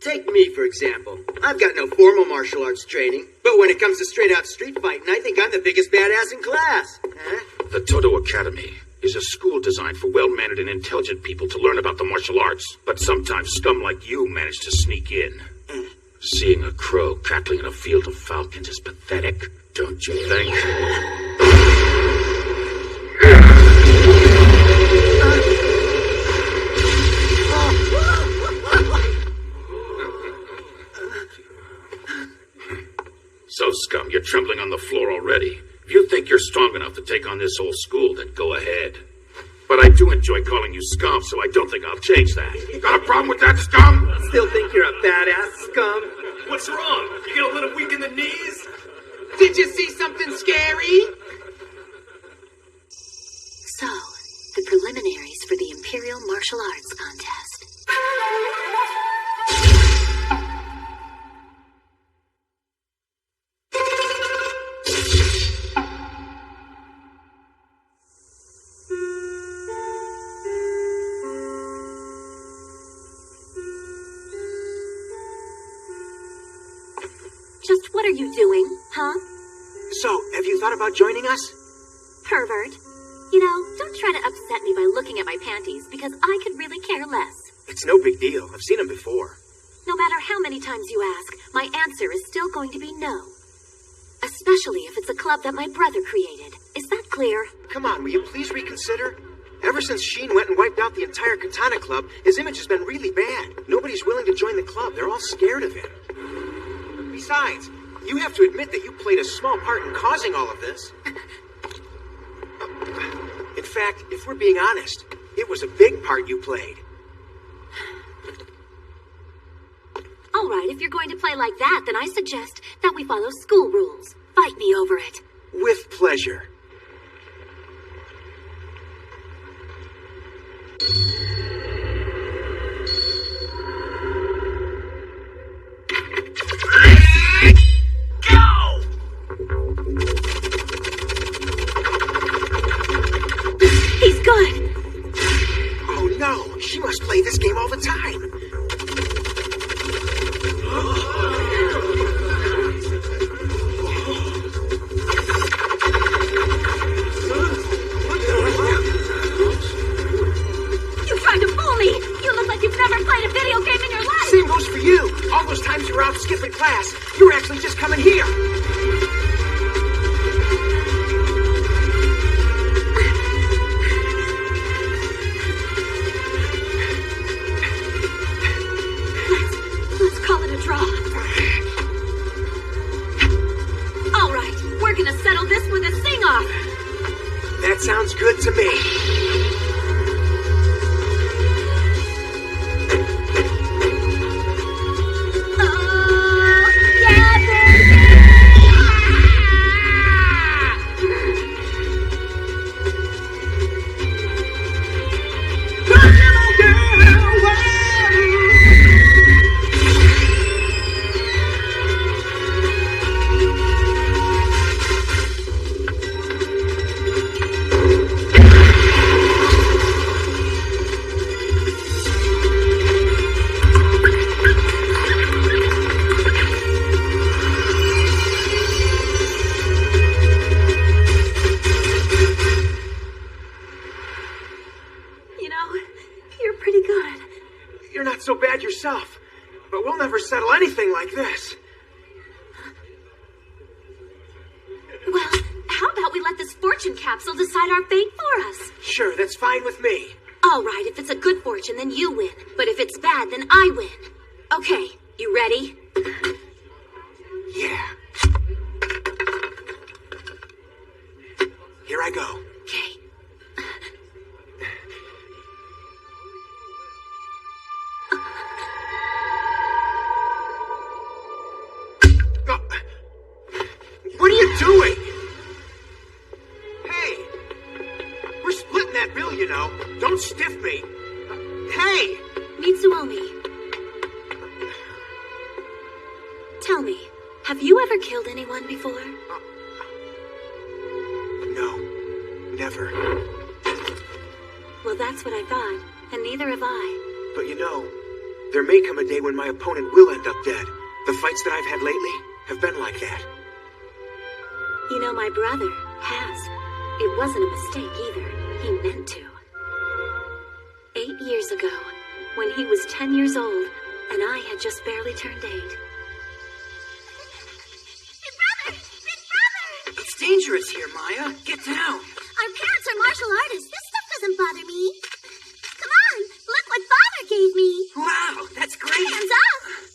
[SPEAKER 16] Take me, for example. I've got no formal martial arts training, but when it comes to straight-out street fighting, I think I'm the biggest badass in class. Huh?
[SPEAKER 13] The Todo Academy is a school designed for well-mannered and intelligent people to learn about the martial arts. But sometimes scum like you manage to sneak in. Seeing a crow cackling in a field of falcons is pathetic, don't you think? So, scum, you're trembling on the floor already. If you think you're strong enough to take on this whole school, then go ahead. But I do enjoy calling you scum, so I don't think I'll change that. You got a problem with that, scum?
[SPEAKER 16] Still think you're a badass, scum?
[SPEAKER 17] What's wrong? You get a little weak in the knees?
[SPEAKER 16] Did you see something scary?
[SPEAKER 2] So, the preliminaries for the Imperial Martial Arts Contest. Just what are you doing, huh?
[SPEAKER 1] So, have you thought about joining us?
[SPEAKER 2] Pervert. You know, don't try to upset me by looking at my panties, because I could really care less.
[SPEAKER 1] It's no big deal. I've seen them before.
[SPEAKER 2] No matter how many times you ask, my answer is still going to be no. Especially if it's a club that my brother created. Is that clear?
[SPEAKER 1] Come on, will you please reconsider? Ever since Sheen went and wiped out the entire Katana Club, his image has been really bad. Nobody's willing to join the club. They're all scared of him. Besides, you have to admit that you played a small part in causing all of this. In fact, if we're being honest, it was a big part you played.
[SPEAKER 2] All right, if you're going to play like that, then I suggest that we follow school rules. Fight me over it.
[SPEAKER 1] With pleasure.
[SPEAKER 2] He's good.
[SPEAKER 1] Oh no, she must play this game all the time. those times you were out skipping class, you were actually just coming here.
[SPEAKER 2] Let's call it a draw. All right, we're gonna settle this with a sing-off.
[SPEAKER 1] That sounds good to me. Yourself, but we'll never settle anything like this.
[SPEAKER 2] Well, how about we let this fortune capsule decide our fate for us?
[SPEAKER 1] Sure, that's fine with me.
[SPEAKER 2] All right, if it's a good fortune, then you win. But if it's bad, then I win. Okay, you ready?
[SPEAKER 1] Yeah. Here I go.
[SPEAKER 2] Okay.
[SPEAKER 1] What are you doing? Hey! We're splitting that bill, you know. Don't stiff me. Hey!
[SPEAKER 2] Mitsuomi. Tell me, have you ever killed anyone before?
[SPEAKER 1] No. Never.
[SPEAKER 2] Well, that's what I thought, and neither have I.
[SPEAKER 1] But you know, there may come a day when my opponent will end up dead. The fights that I've had lately have been like that.
[SPEAKER 2] You know, my brother has. It wasn't a mistake either. He meant to. 8 years ago, when he was 10 years old, and I had just barely turned 8.
[SPEAKER 16] Big brother! Big brother! It's dangerous here, Maya. Get down.
[SPEAKER 10] Our parents are martial artists. This stuff doesn't bother me. Come on, look what Father gave me.
[SPEAKER 16] Wow, that's great.
[SPEAKER 10] Hands up!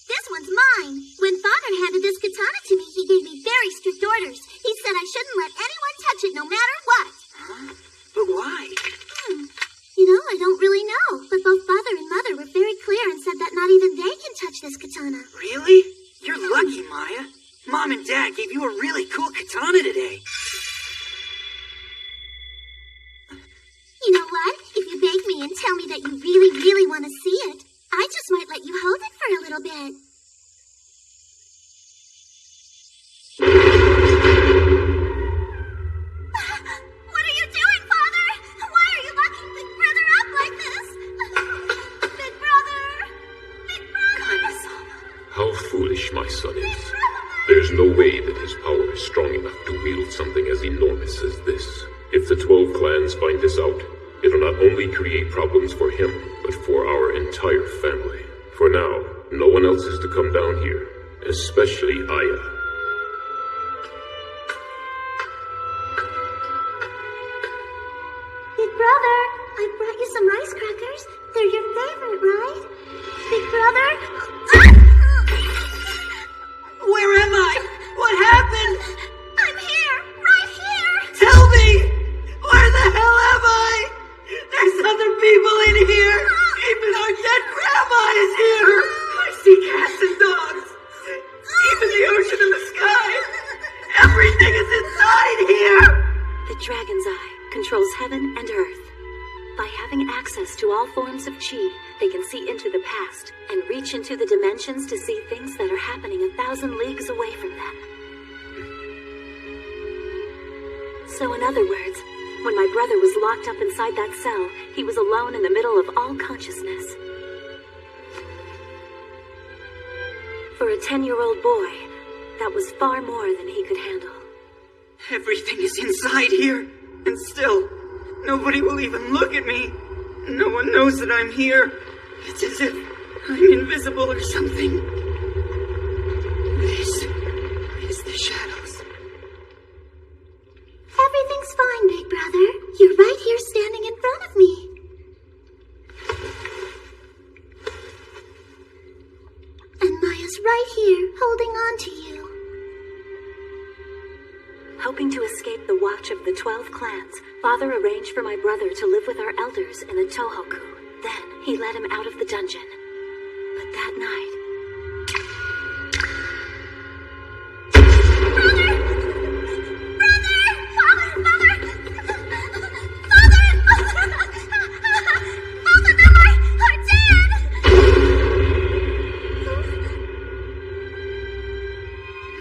[SPEAKER 10] This one's mine. When Father handed this katana to me, he gave me very strict orders. He said I shouldn't let anyone touch it no matter what.
[SPEAKER 16] Huh? But why?
[SPEAKER 10] You know, I don't really know. But both Father and Mother were very clear and said that not even they can touch this katana.
[SPEAKER 16] Really? You're lucky, Maya. Mom and Dad gave you a really cool katana today.
[SPEAKER 10] You know what? If you beg me and tell me that you really, really want to see it, I just might let you hold it for a little bit. What are you doing, Father? Why are you locking Big Brother up like this? Big Brother! Big Brother!
[SPEAKER 18] How foolish my son is. There's no way that his power is strong enough to wield something as enormous as this. If the 12 clans find this out, it'll not only create problems for him, but for our entire family. For now, no one else is to come down here, especially Aya.
[SPEAKER 10] Big Brother, I brought you some rice crackers. They're your favorite, right? Big Brother?
[SPEAKER 16] Where am I? What happened?
[SPEAKER 10] I'm here, right here.
[SPEAKER 16] Tell me! Where the hell am I? There's other people in here. Even our dead grandma is here. I see cats and dogs. Even the ocean and the sky. Everything is inside here.
[SPEAKER 2] The Dragon's Eye controls heaven and earth. By having access to all forms of chi, they can see into the past and reach into the dimensions to see things that are happening 1,000 leagues away from them. So in other words, when my brother was locked up inside that cell, he was alone in the middle of all consciousness. For a 10-year-old boy, that was far more than he could handle.
[SPEAKER 16] Everything is inside here, and still, nobody will even look at me. No one knows that I'm here. It's as if I'm invisible or something. This is the shadows.
[SPEAKER 10] Everything's fine, big brother. You're right here standing in front of me. And Maya's right here, holding on to you.
[SPEAKER 2] Hoping to escape the watch of the 12 clans, Father arranged for my brother to live with our elders in the Tohoku. Then, he led him out of the dungeon. But that night...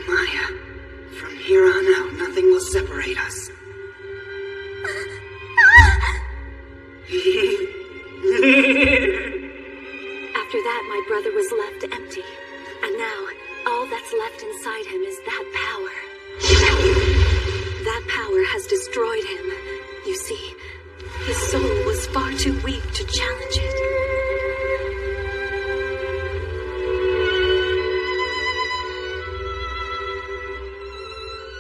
[SPEAKER 8] Maya, from here on out, nothing will separate us.
[SPEAKER 2] After that, my brother was left empty. And now, all that's left inside him is that power. That power has destroyed him. You see, his soul was far too weak to challenge it.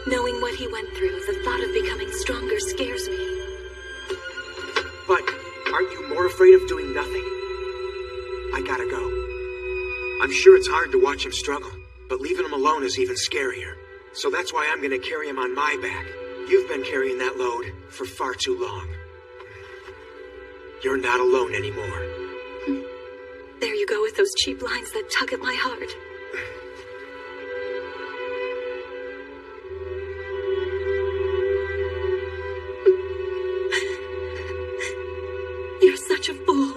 [SPEAKER 2] Knowing what he went through, the thought of becoming stronger scares me.
[SPEAKER 12] But aren't you more afraid of doing nothing? I gotta go. I'm sure it's hard to watch him struggle, but leaving him alone is even scarier. So that's why I'm gonna carry him on my back. You've been carrying that load for far too long. You're not alone anymore.
[SPEAKER 2] There you go with those cheap lines that tug at my heart. You're such a fool.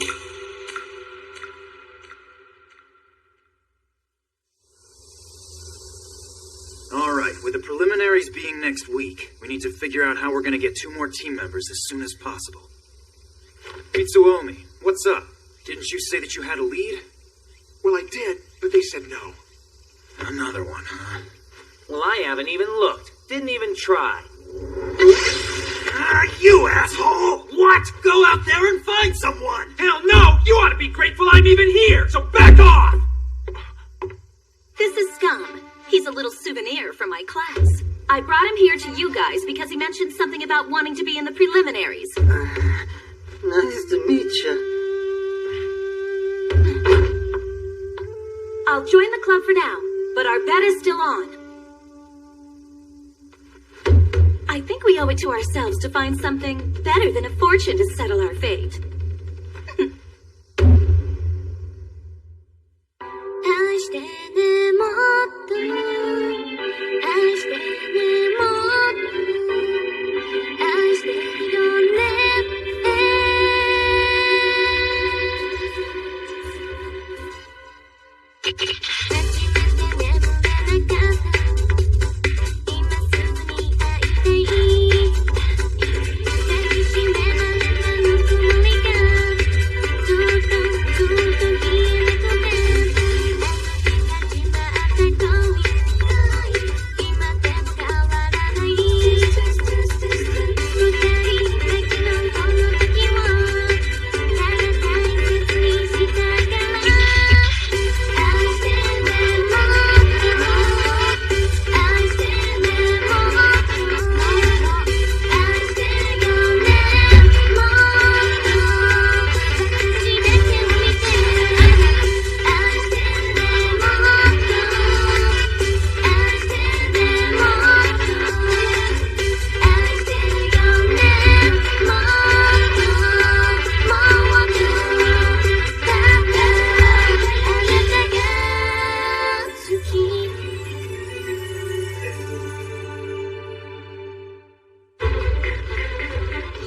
[SPEAKER 17] Alright, with the preliminaries being next week, we need to figure out how we're gonna get 2 more team members as soon as possible. Mitsuomi, what's up? Didn't you say that you had a lead?
[SPEAKER 12] Well, I did, but they said no.
[SPEAKER 17] Another one, huh?
[SPEAKER 16] Well, I haven't even looked. Didn't even try.
[SPEAKER 17] You asshole!
[SPEAKER 16] What? Go out there and find someone! Hell no! You ought to be grateful I'm even here, so back off!
[SPEAKER 2] This is Scum. He's a little souvenir from my class. I brought him here to you guys because he mentioned something about wanting to be in the preliminaries.
[SPEAKER 8] Nice to meet you.
[SPEAKER 2] I'll join the club for now, but our bet is still on. I think we owe it to ourselves to find something better than a fortune to settle our fate.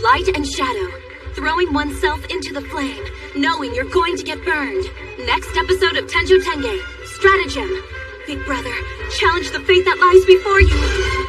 [SPEAKER 2] Light and shadow, throwing oneself into the flame, knowing you're going to get burned. Next episode of Tenjou Tenge, Stratagem. Big brother, challenge the fate that lies before you.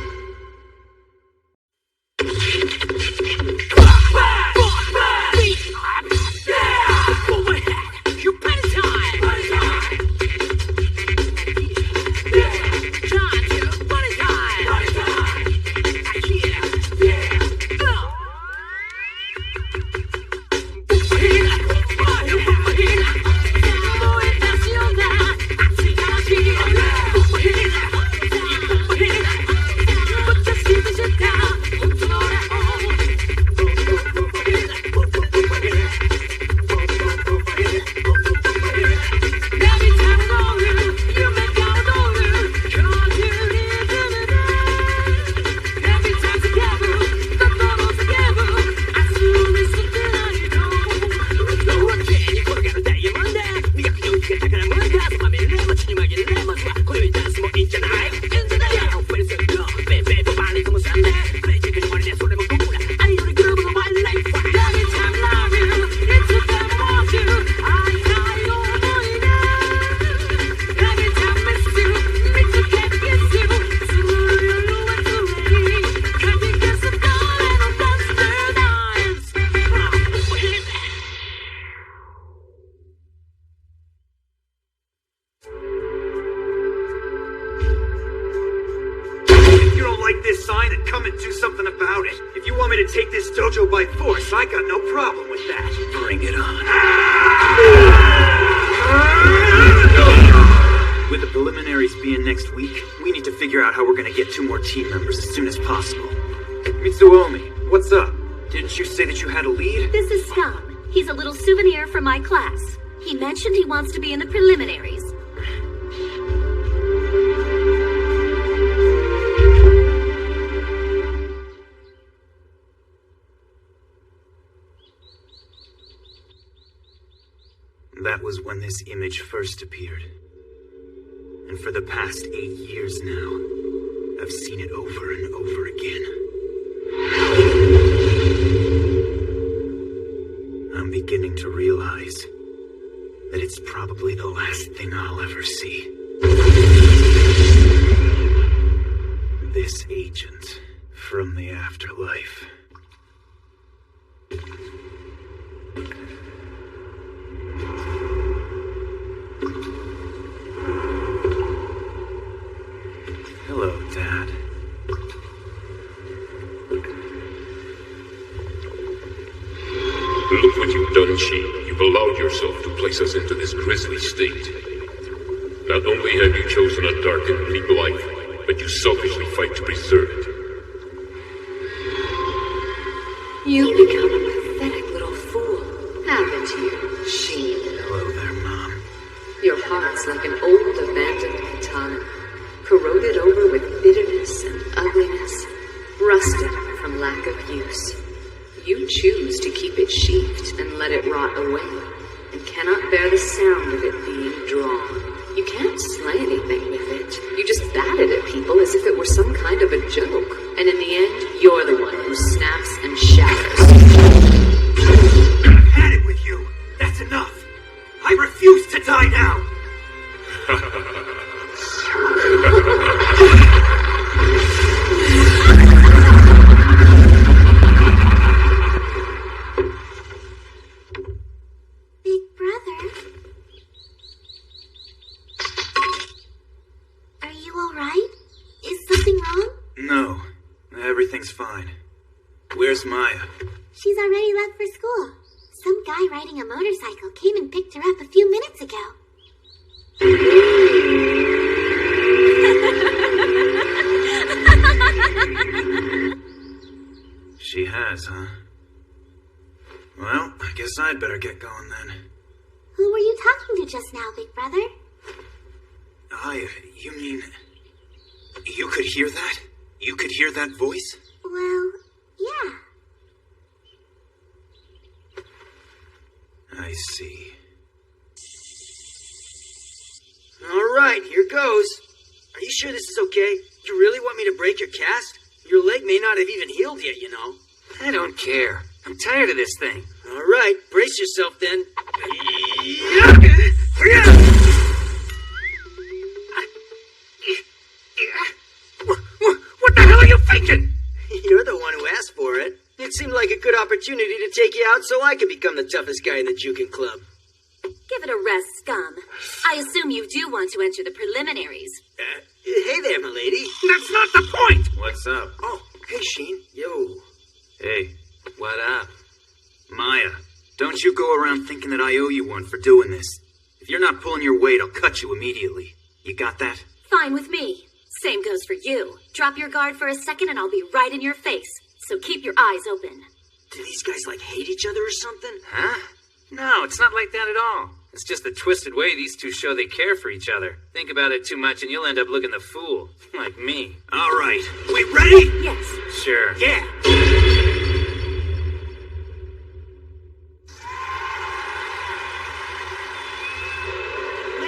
[SPEAKER 17] like this sign and come and do something about it. If you want me to take this dojo by force, I got no problem with that. Bring it on. With the preliminaries being next week, we need to figure out how we're gonna get 2 more team members as soon as possible. Mitsuomi, what's up? Didn't you say that you had a lead?
[SPEAKER 2] This is Scum. He's a little souvenir from my class. He mentioned he wants to be in the preliminaries.
[SPEAKER 17] That was when this image first appeared. And for the past 8 years now, I've seen it over and over again. I'm beginning to realize that it's probably the last thing I'll ever see. This agent from the afterlife. Hello, Dad.
[SPEAKER 18] Look what you've done, Sheen. You've allowed yourself to place us into this grisly state. Not only have you chosen a dark and bleak life, but you selfishly fight to preserve it.
[SPEAKER 19] You've become a pathetic little fool, haven't you, Sheen?
[SPEAKER 17] Hello there, Mom.
[SPEAKER 19] Your heart's like an old abandoned katana, corroded over with bitterness and ugliness, rusted from lack of use. You choose to keep it sheathed and let it rot away, and cannot bear the sound of it being drawn. You can't slay anything with it. You just bat it at people as if it were some kind of a joke, and in the end, you're the one who snaps and shatters.
[SPEAKER 17] I've had it with you. That's enough. I refuse to die now.
[SPEAKER 10] Big brother? Are you alright? Is something wrong?
[SPEAKER 17] No, everything's fine. Where's Maya?
[SPEAKER 10] She's already left for school. Some guy riding a motorcycle came and picked her up a few minutes ago.
[SPEAKER 17] She has, huh? Well, I guess I'd better get going then.
[SPEAKER 10] Who were you talking to just now, Big Brother?
[SPEAKER 17] You mean... You could hear that? You could hear that voice?
[SPEAKER 10] Well, yeah.
[SPEAKER 17] I see.
[SPEAKER 16] Alright, here goes. Are you sure this is okay? You really want me to break your cast? Your leg may not have even healed yet, you know.
[SPEAKER 4] I don't care. I'm tired of this thing.
[SPEAKER 16] Alright, brace yourself then.
[SPEAKER 3] What the hell are you thinking?
[SPEAKER 16] You're the one who asked for it. It seemed like a good opportunity to take you out so I could become the toughest guy in the Jukin Club.
[SPEAKER 2] Give it a rest, Scum. I assume you do want to enter the preliminaries.
[SPEAKER 16] Hey there, milady.
[SPEAKER 3] That's not the point!
[SPEAKER 17] What's up?
[SPEAKER 16] Oh, hey, Sheen. Yo.
[SPEAKER 17] Hey.
[SPEAKER 4] What up?
[SPEAKER 17] Maya, don't you go around thinking that I owe you one for doing this. If you're not pulling your weight, I'll cut you immediately. You got that?
[SPEAKER 2] Fine with me. Same goes for you. Drop your guard for a second and I'll be right in your face. So keep your eyes open.
[SPEAKER 16] Do these guys, hate each other or something?
[SPEAKER 4] Huh? No, it's not like that at all. It's just the twisted way these two show they care for each other. Think about it too much and you'll end up looking the fool. Like me.
[SPEAKER 17] All right. We ready?
[SPEAKER 2] Yes.
[SPEAKER 4] Sure.
[SPEAKER 17] Yeah.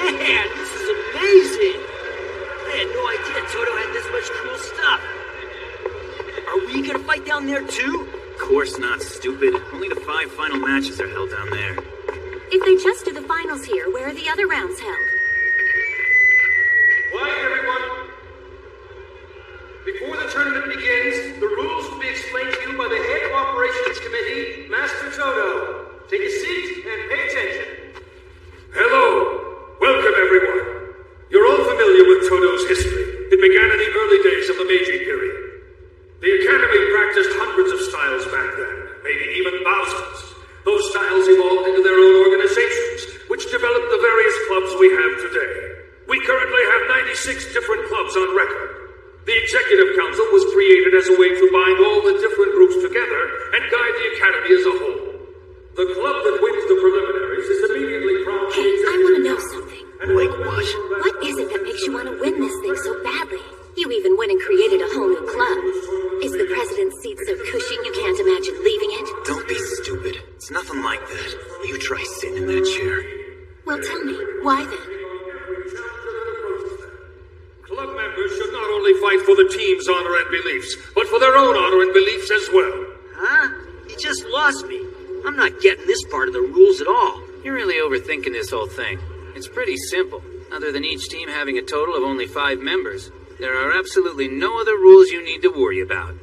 [SPEAKER 16] Man, this is amazing. I had no idea Toto had this much cool stuff. Are we gonna fight down there too?
[SPEAKER 17] Of course not, stupid. Only the 5 final matches are held down there.
[SPEAKER 2] If they just do the finals here, where are the other rounds held?
[SPEAKER 6] Quiet, everyone. Before the tournament begins, the rules will be explained to you by the head of operations committee, Master Toto. Take a seat and pay attention.
[SPEAKER 5] Hello. Welcome, everyone. You're all familiar with Todo's history. It began in the early days of the Meiji period.
[SPEAKER 13] currently have 96 different clubs on record. The Executive Council was created as a way to bind all the different groups together and guide the Academy as a whole. The club that wins the preliminaries is immediately crowned.
[SPEAKER 2] Hey, I want to know something.
[SPEAKER 11] Like what?
[SPEAKER 2] What is it that makes you want to win this thing so badly? You even went and created a whole new club. Is the president's seat so cushy you can't imagine leaving it?
[SPEAKER 17] Don't be stupid. It's nothing like that. You try sitting in that chair.
[SPEAKER 2] Well, tell me, why then?
[SPEAKER 13] Club members should not only fight for the team's honor and beliefs, but for their own honor and beliefs as well.
[SPEAKER 11] Huh? You just lost me. I'm not getting this part of the rules at all.
[SPEAKER 4] You're really overthinking this whole thing. It's pretty simple. Other than each team having a total of only 5 members, there are absolutely no other rules you need to worry about.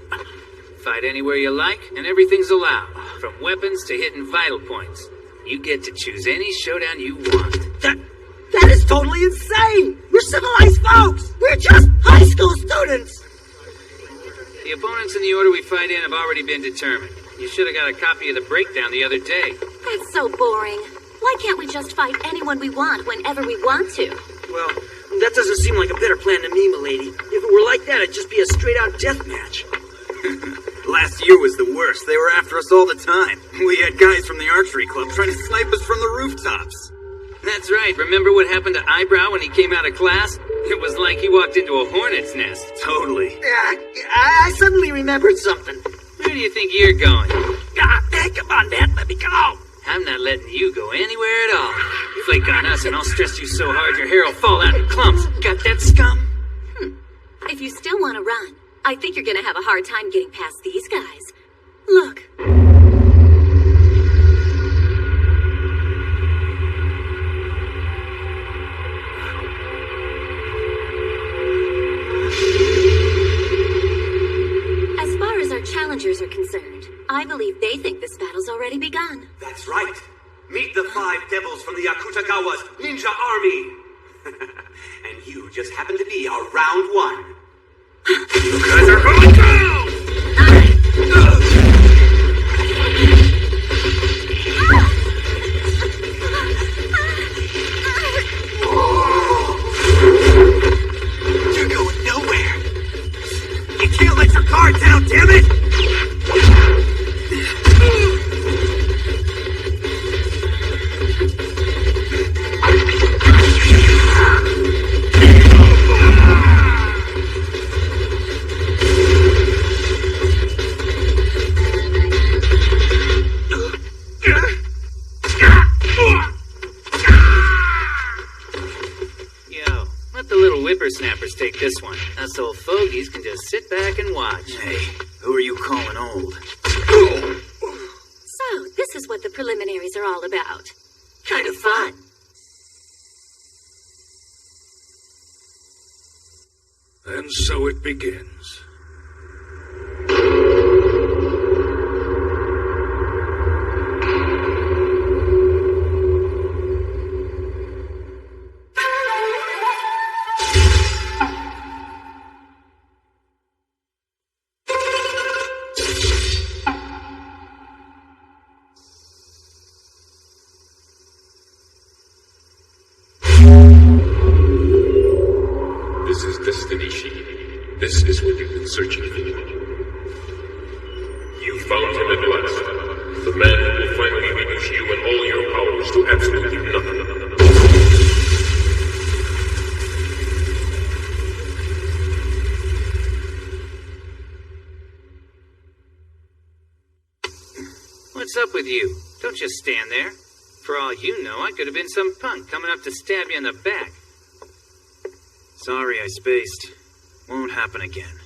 [SPEAKER 4] Fight anywhere you like, and everything's allowed. From weapons to hitting vital points. You get to choose any showdown you want.
[SPEAKER 11] That is totally insane! We're civilized folks! We're just high school students!
[SPEAKER 4] The opponents in the order we fight in have already been determined. You should have got a copy of the breakdown the other day.
[SPEAKER 2] That's so boring. Why can't we just fight anyone we want whenever we want to?
[SPEAKER 11] Well, that doesn't seem like a better plan to me, milady. If it were like that, it'd just be a straight-out death match.
[SPEAKER 17] Last year was the worst. They were after us all the time. We had guys from the archery club trying to snipe us from the rooftops.
[SPEAKER 4] That's right. Remember what happened to Eyebrow when he came out of class? It was like he walked into a hornet's nest.
[SPEAKER 17] Totally.
[SPEAKER 11] I suddenly remembered something.
[SPEAKER 4] Where do you think you're going?
[SPEAKER 11] Come on, man. Let me go.
[SPEAKER 4] I'm not letting you go anywhere at all. Flake on us and I'll stress you so hard your hair will fall out in clumps. Got that, scum?
[SPEAKER 2] If you still want to run, I think you're going to have a hard time getting past these guys. Look. As far as our challengers are concerned, I believe they think this battle's already begun.
[SPEAKER 20] That's right. Meet the 5 devils from the Akutagawa's ninja army. And you just happen to be our round 1.
[SPEAKER 13] You guys are going down!
[SPEAKER 17] You're going nowhere. You can't let your guard down, damn it!
[SPEAKER 4] Whippersnappers take this one. Us old fogies can just sit back and watch.
[SPEAKER 17] Hey, who are you calling old?
[SPEAKER 2] So, this is what the preliminaries are all about. Kind of fun.
[SPEAKER 5] And so it begins. This is what you've been searching for. You found him at last. The man who will finally reduce you and all your powers to absolutely nothing.
[SPEAKER 4] What's up with you? Don't just stand there. For all you know, I could have been some punk coming up to stab you in the back.
[SPEAKER 17] Sorry I spaced. Won't happen again.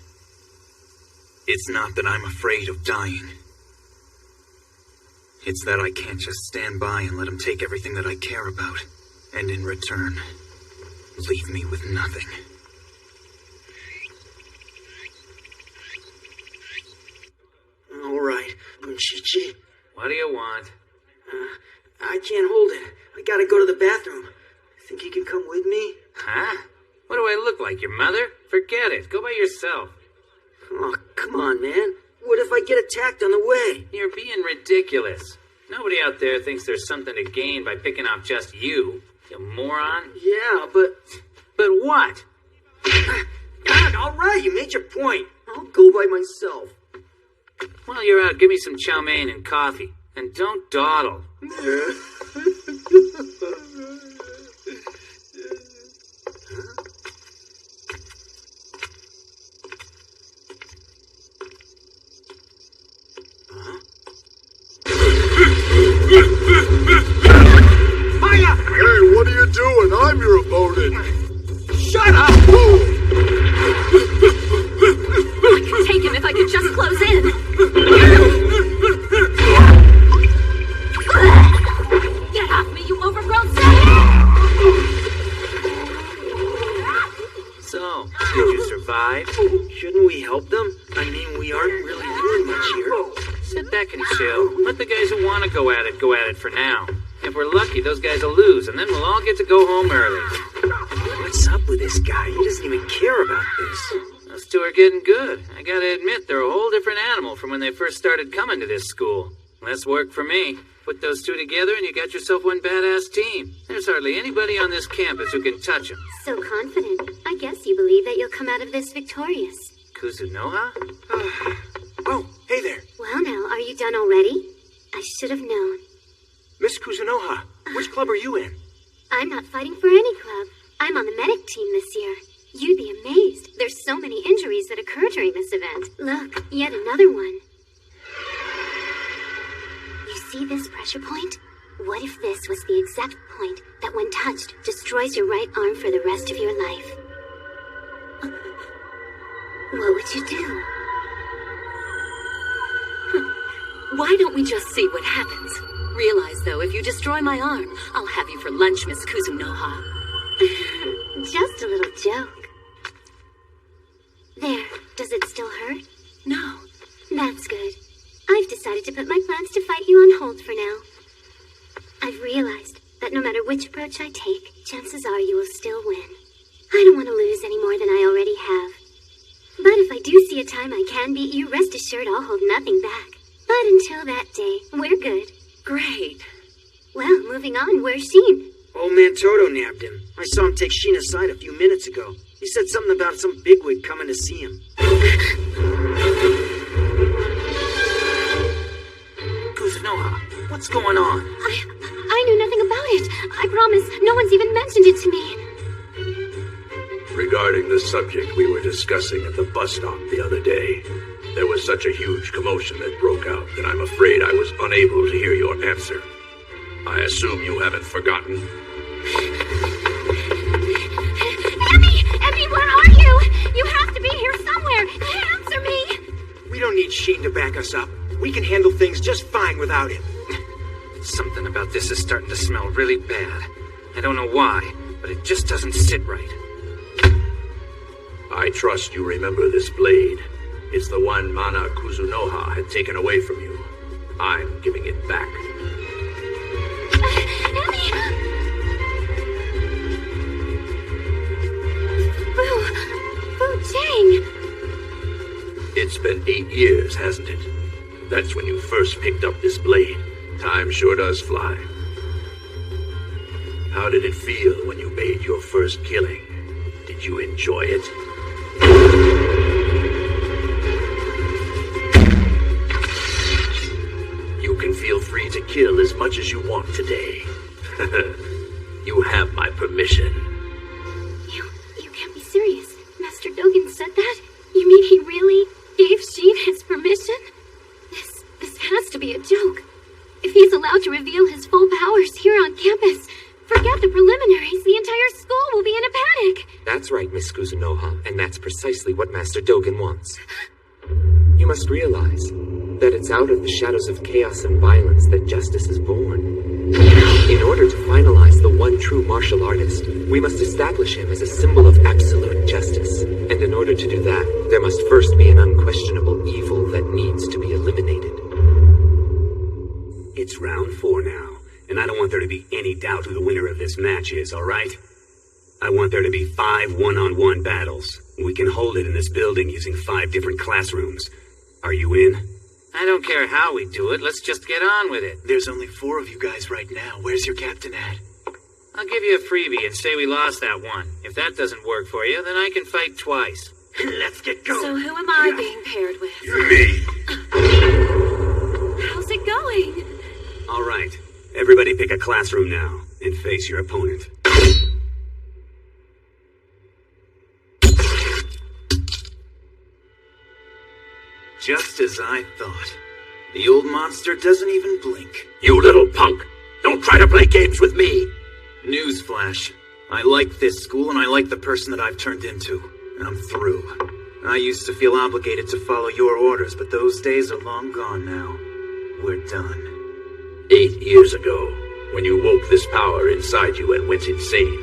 [SPEAKER 17] It's not that I'm afraid of dying. It's that I can't just stand by and let him take everything that I care about, and in return, leave me with nothing.
[SPEAKER 11] All right, Bunshichi.
[SPEAKER 4] What do you want?
[SPEAKER 11] I can't hold it. I gotta go to the bathroom. Think you can come with me?
[SPEAKER 4] Huh? What do I look like, your mother? Forget it. Go by yourself.
[SPEAKER 11] Oh, come on, man. What if I get attacked on the way?
[SPEAKER 4] You're being ridiculous. Nobody out there thinks there's something to gain by picking off just you moron.
[SPEAKER 11] Yeah, but
[SPEAKER 4] But what?
[SPEAKER 11] God, all right, you made your point. I'll go by myself.
[SPEAKER 4] While you're out, give me some chow mein and coffee. And don't dawdle.
[SPEAKER 5] Maya! Hey, what are you doing? I'm your opponent.
[SPEAKER 4] Shut up!
[SPEAKER 2] I could take him if I could just close in. Get off me, you overgrown savage!
[SPEAKER 4] So, did you survive?
[SPEAKER 11] Shouldn't we help them? I mean, we aren't really doing much here.
[SPEAKER 4] Sit back and chill. Let the guys who want to go at it for now. If we're lucky, those guys will lose, and then we'll all get to go home early.
[SPEAKER 11] What's up with this guy? He doesn't even care about this.
[SPEAKER 4] Those two are getting good. I gotta admit, they're a whole different animal from when they first started coming to this school. Less work for me. Put those two together and you got yourself one badass team. There's hardly anybody on this campus who can touch them.
[SPEAKER 10] So confident. I guess you believe that you'll come out of this victorious.
[SPEAKER 4] Kuzunoha?
[SPEAKER 12] Oh, hey there.
[SPEAKER 10] Well now, are you done already? I should have known.
[SPEAKER 12] Miss Kuzunoha, which club are you in?
[SPEAKER 10] I'm not fighting for any club. I'm on the medic team this year. You'd be amazed. There's so many injuries that occur during this event. Look, yet another one. You see this pressure point? What if this was the exact point that, when touched, destroys your right arm for the rest of your life? What would you do?
[SPEAKER 2] Why don't we just see what happens? Realize, though, if you destroy my arm, I'll have you for lunch, Miss Kuzunoha.
[SPEAKER 10] Just a little joke. There, does it still hurt?
[SPEAKER 2] No.
[SPEAKER 10] That's good. I've decided to put my plans to fight you on hold for now. I've realized that no matter which approach I take, chances are you will still win. I don't want to lose any more than I already have. But if I do see a time I can beat you, rest assured I'll hold nothing back. But until that day, we're good.
[SPEAKER 2] Great.
[SPEAKER 10] Well, moving on, where's Sheen?
[SPEAKER 11] Old man Toto nabbed him. I saw him take Sheen aside a few minutes ago. He said something about some bigwig coming to see him.
[SPEAKER 4] Kuzunoha, what's going on?
[SPEAKER 10] I knew nothing about it. I promise, no one's even mentioned it to me.
[SPEAKER 9] Regarding the subject we were discussing at the bus stop the other day, there was such a huge commotion that broke out that I'm afraid I was unable to hear your answer. I assume you haven't forgotten.
[SPEAKER 10] Emmy, where are you? You have to be here somewhere. Answer me.
[SPEAKER 12] We don't need Sheen to back us up. We can handle things just fine without him.
[SPEAKER 4] Something about this is starting to smell really bad. I don't know why, but it just doesn't sit right.
[SPEAKER 9] I trust you remember this blade. It's the one Mana Kuzunoha had taken away from you. I'm giving it back.
[SPEAKER 10] Fu Chang!
[SPEAKER 9] It's been 8 years, hasn't it? That's when you first picked up this blade. Time sure does fly. How did it feel when you made your first killing? Did you enjoy it? You can feel free to kill as much as you want today. You have my permission.
[SPEAKER 10] You can't be serious. Master Dogen said that? You mean he really gave Sheen his permission? This has to be a joke. If he's allowed to reveal his full powers here on campus, forget the preliminaries, the entire school will be in a panic.
[SPEAKER 7] That's right, Miss Kuzunoha, and that's precisely what Master Dogen wants. You must realize that it's out of the shadows of chaos and violence that justice is born. In order to finalize the one true martial artist, we must establish him as a symbol of absolute justice. And in order to do that, there must first be an unquestionable evil that needs to be eliminated.
[SPEAKER 21] It's round 4 now, and I don't want there to be any doubt who the winner of this match is, all right? I want there to be 5 one-on-one battles. We can hold it in this building using 5 different classrooms. Are you in?
[SPEAKER 4] I don't care how we do it. Let's just get on with it.
[SPEAKER 12] There's only 4 of you guys right now. Where's your captain at?
[SPEAKER 4] I'll give you a freebie and say we lost that one. If If that doesn't work for you, then I can fight twice.
[SPEAKER 3] Let's get going.
[SPEAKER 2] So who am I being paired with?
[SPEAKER 9] Me.
[SPEAKER 2] How's it going?
[SPEAKER 21] All right. Everybody pick a classroom now and face your opponent.
[SPEAKER 17] Just as I thought. The old monster doesn't even blink.
[SPEAKER 9] You little punk! Don't try to play games with me!
[SPEAKER 17] Newsflash. I like this school and I like the person that I've turned into. And I'm through. I used to feel obligated to follow your orders, but those days are long gone now. We're done.
[SPEAKER 9] 8 years ago, when you woke this power inside you and went insane,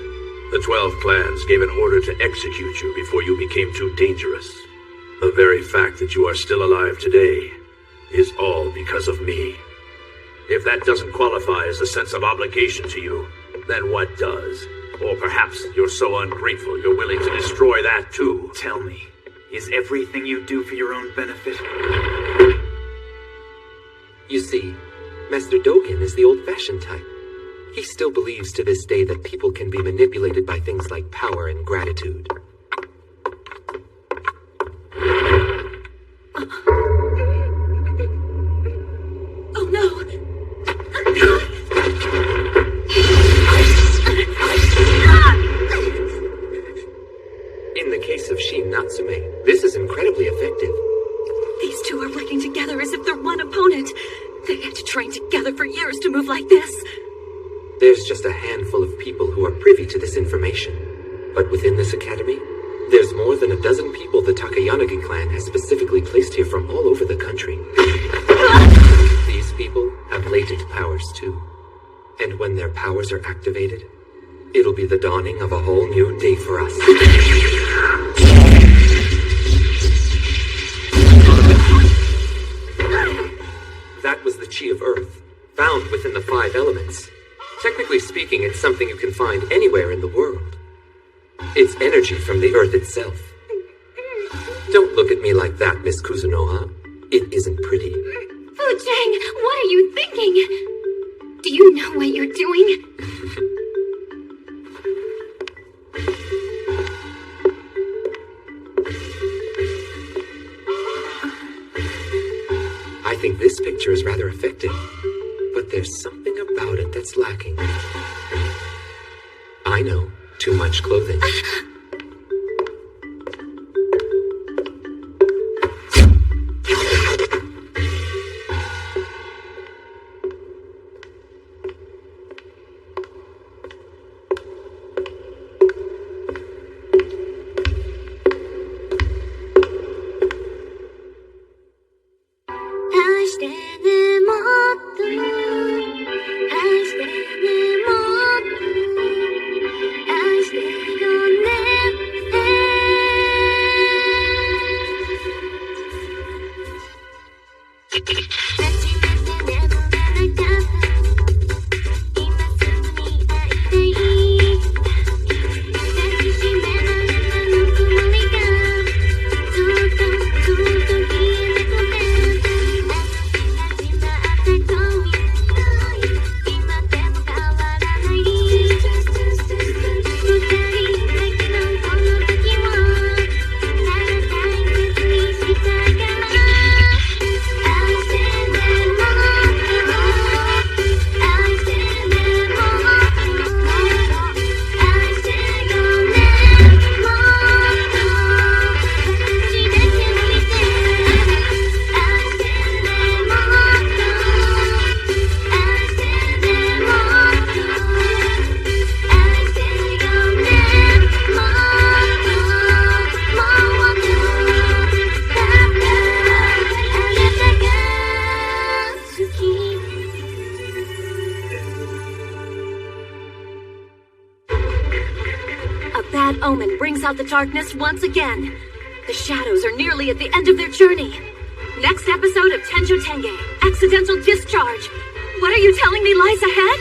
[SPEAKER 9] the 12 clans gave an order to execute you before you became too dangerous. The very fact that you are still alive today is all because of me. If that doesn't qualify as a sense of obligation to you, then what does? Or perhaps you're so ungrateful you're willing to destroy that too.
[SPEAKER 17] Tell me, is everything you do for your own benefit?
[SPEAKER 7] You see, Master Dogen is the old-fashioned type. He still believes to this day that people can be manipulated by things like power and gratitude.
[SPEAKER 2] Oh no!
[SPEAKER 7] In the case of Shin Natsume, this is incredibly effective.
[SPEAKER 2] These two are working together as if they're one opponent. They had to train together for years to move like this.
[SPEAKER 7] There's just a handful of people who are privy to this information. But within this academy, there's more than a dozen people the Takayanagi clan has specifically placed here from all over the country. These people have latent powers too. And when their powers are activated, it'll be the dawning of a whole new day for us. That was the Chi of Earth, found within the 5 elements. Technically speaking, it's something you can find anywhere in the world. It's energy from the Earth itself. Don't look at me like that, Miss Kuzunoha. It isn't pretty.
[SPEAKER 10] Fu-Chang, what are you thinking? Do you know what you're doing?
[SPEAKER 7] I think this picture is rather effective, but there's something about it that's lacking. I know, too much clothing.
[SPEAKER 2] Omen brings out the darkness once again. The shadows are nearly at the end of their journey. Next episode of Tenjou Tenge, Accidental Discharge. What are you telling me lies ahead?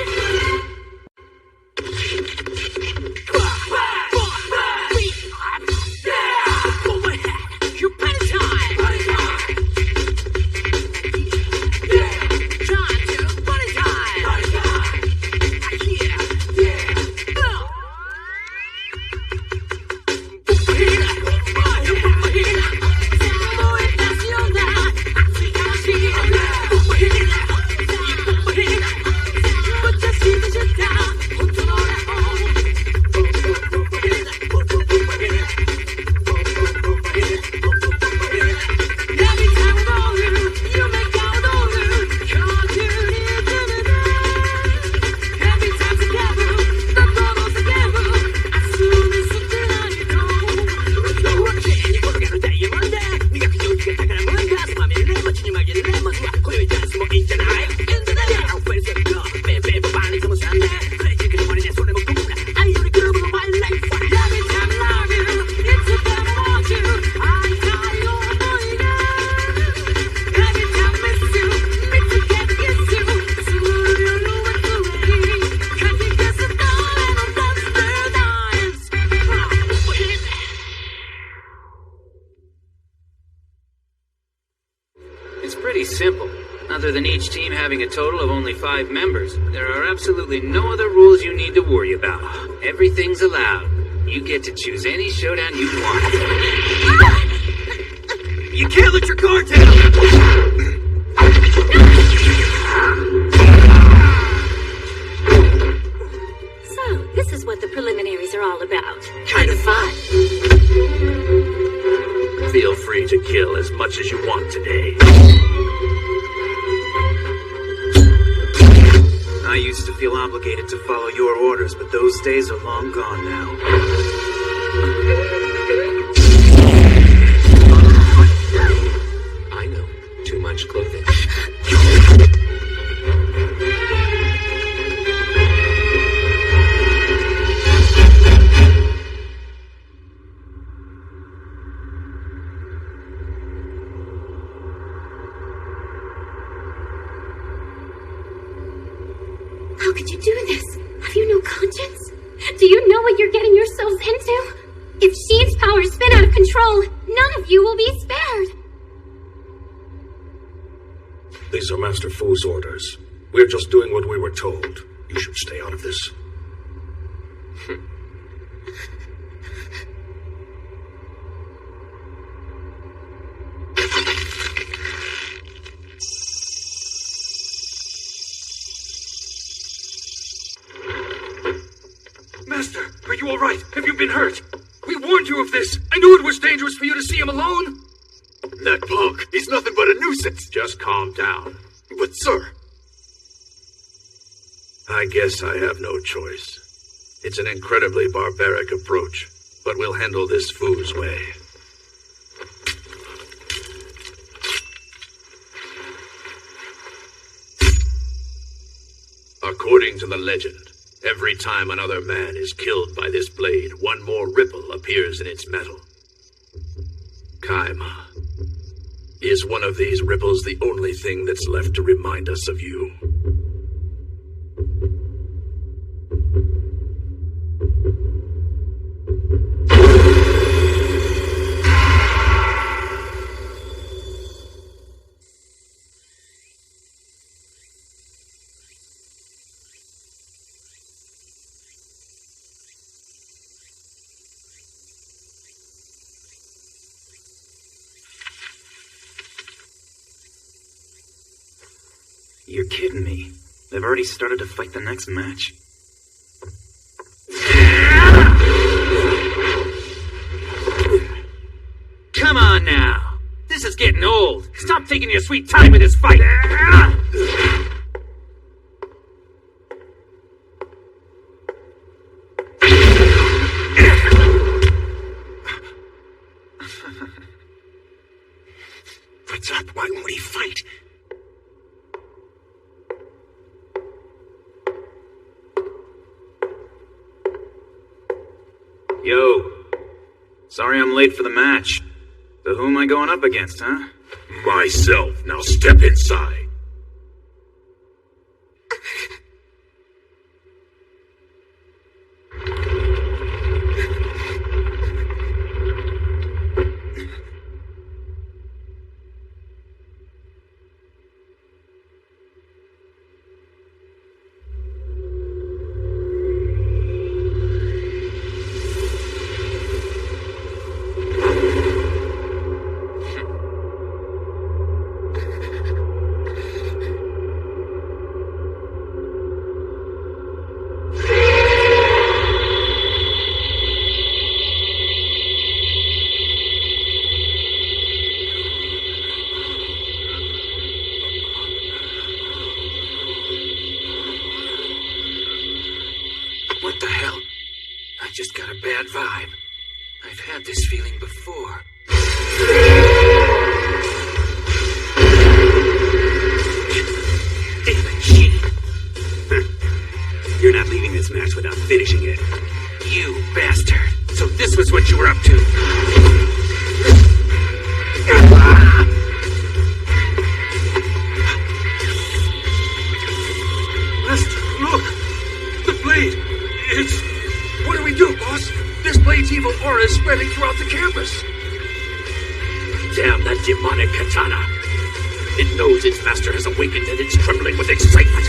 [SPEAKER 4] pretty simple. Other than each team having a total of only 5 members, there are absolutely no other rules you need to worry about. Everything's allowed. You get to choose any showdown you want.
[SPEAKER 3] You can't let your guard down!
[SPEAKER 2] So, this is what the preliminaries are all about.
[SPEAKER 3] Kind of fun.
[SPEAKER 9] Feel free to kill as much as you want today.
[SPEAKER 17] I used to feel obligated to follow your orders, but those days are long gone now.
[SPEAKER 7] I know. Too much clothing.
[SPEAKER 10] How could you do this? Have you no conscience? Do you know what you're getting yourselves into? If Sheen's powers spin out of control, none of you will be spared.
[SPEAKER 9] These are Master Fu's orders. We're just doing what we were told. You should stay out of this.
[SPEAKER 6] Master, are you all right? Have you been hurt? We warned you of this. I knew it was dangerous for you to see him alone.
[SPEAKER 9] That punk, he's nothing but a nuisance. Just calm down.
[SPEAKER 6] But, sir...
[SPEAKER 9] I guess I have no choice. It's an incredibly barbaric approach, but we'll handle this Fu's way. According to the legend, every time another man is killed by this blade, one more ripple appears in its metal. Kaima. Is one of these ripples the only thing that's left to remind us of you?
[SPEAKER 17] You're kidding me. They've already started to fight the next match.
[SPEAKER 4] Come on now. This is getting old. Stop taking your sweet time with this fight.
[SPEAKER 12] What's up? Why won't he fight?
[SPEAKER 17] Yo. Sorry I'm late for the match. So who am I going up against, huh?
[SPEAKER 9] Myself. Now step inside.
[SPEAKER 12] What the hell? I just got a bad vibe. I've had this feeling before.
[SPEAKER 21] Damn it, Sheen. You're not leaving this match without finishing it.
[SPEAKER 4] You bastard. So this was what you were up to.
[SPEAKER 6] Master, look! The blade! It's... What do we do, boss? This blade's evil aura is spreading throughout the campus.
[SPEAKER 9] Damn that demonic katana. It knows its master has awakened and it's trembling with excitement.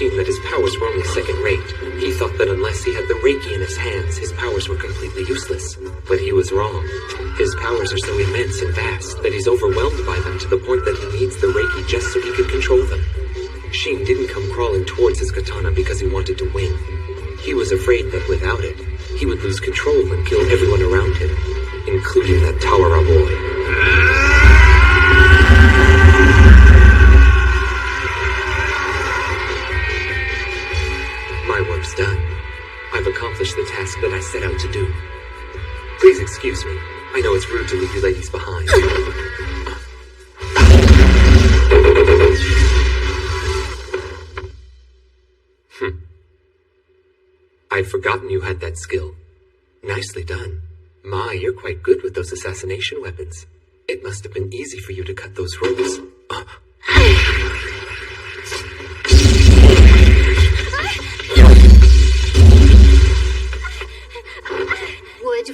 [SPEAKER 7] That his powers were only second-rate. He thought that unless he had the Reiki in his hands, his powers were completely useless. But he was wrong. His powers are so immense and vast that he's overwhelmed by them to the point that he needs the Reiki just so he can control them. Shin didn't come crawling towards his katana because he wanted to win. He was afraid that without it, he would lose control and kill everyone around him, including that Tawara boy. Done. I've accomplished the task that I set out to do. Please excuse me. I know it's rude to leave you ladies behind. I'd forgotten you had that skill. Nicely done. My, you're quite good with those assassination weapons. It must have been easy for you to cut those ropes.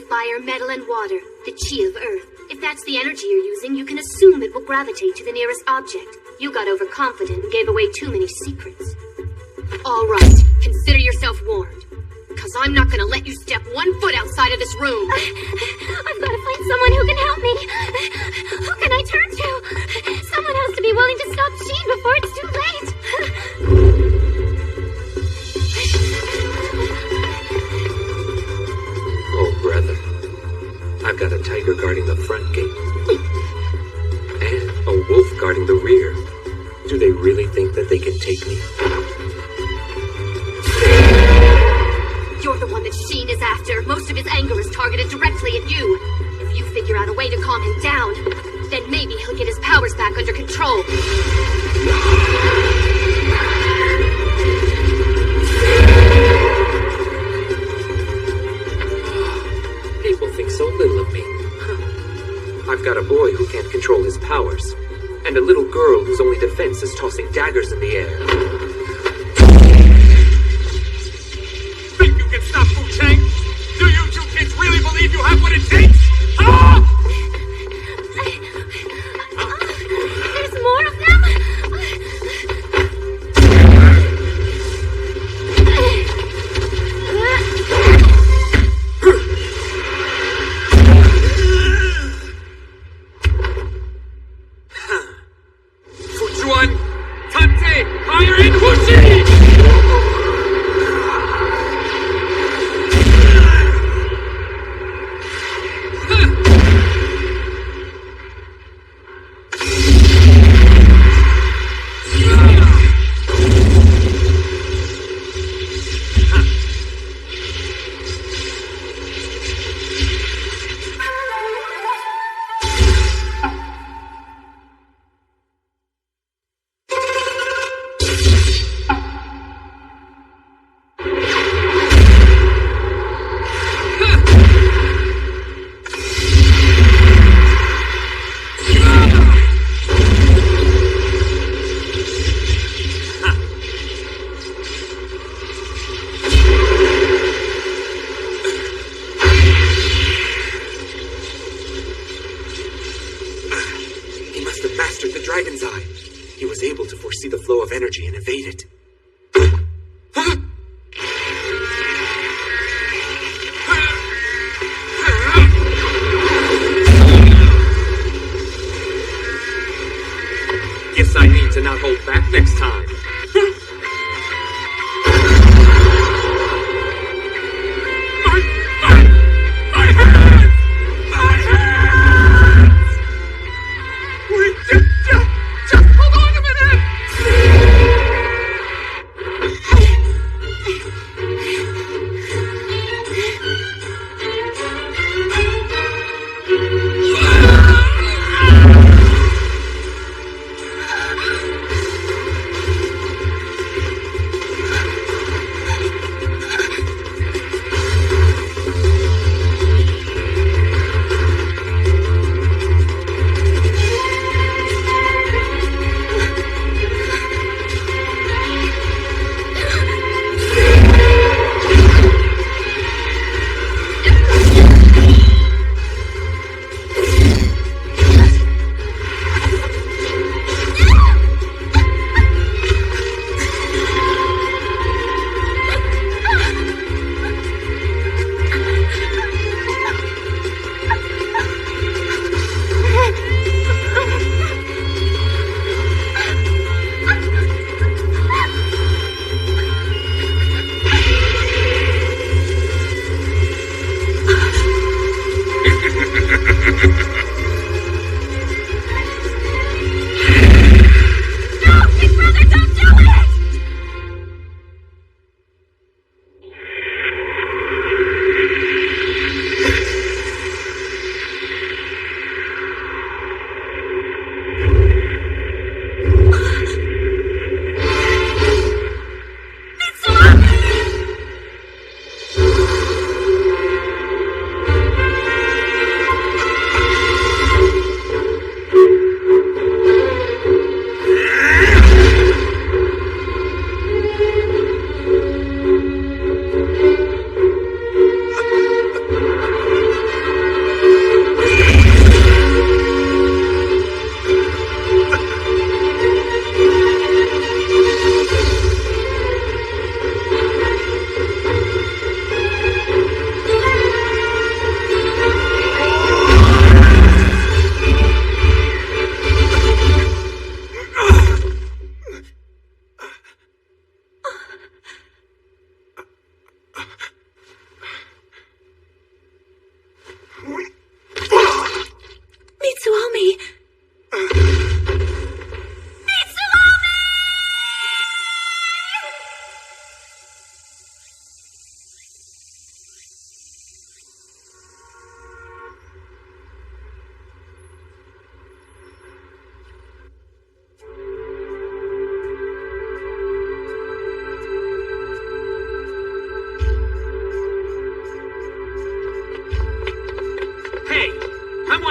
[SPEAKER 10] Fire, metal, and water, the chi of Earth. If that's the energy you're using, you can assume it will gravitate to the nearest object. You got overconfident and gave away too many secrets. All right, consider yourself warned. Because I'm not gonna let you step 1 foot outside of this room.
[SPEAKER 14] I've got to find someone who can help me. Who can I turn to? Someone has to be willing to stop Shin before it's too late.
[SPEAKER 7] Oh, brother. I've got a tiger guarding the front gate. And a wolf guarding the rear. Do they really think that they can take me?
[SPEAKER 10] You're the one that Shin is after. Most of his anger is targeted directly at you. If you figure out a way to calm him down, then maybe he'll get his powers back under control.
[SPEAKER 7] People think so little of me. I've got a boy who can't control his powers, and a little girl whose only defense is tossing daggers in the air.
[SPEAKER 3] Think you can stop Wu Chang? Do you two kids really believe you have what it takes? Huh?
[SPEAKER 14] There's more of them?
[SPEAKER 3] Fujuan, Tante, fire in Hushi!
[SPEAKER 7] Energy and evade it. Guess I need to not hold back next time.
[SPEAKER 3] My hands!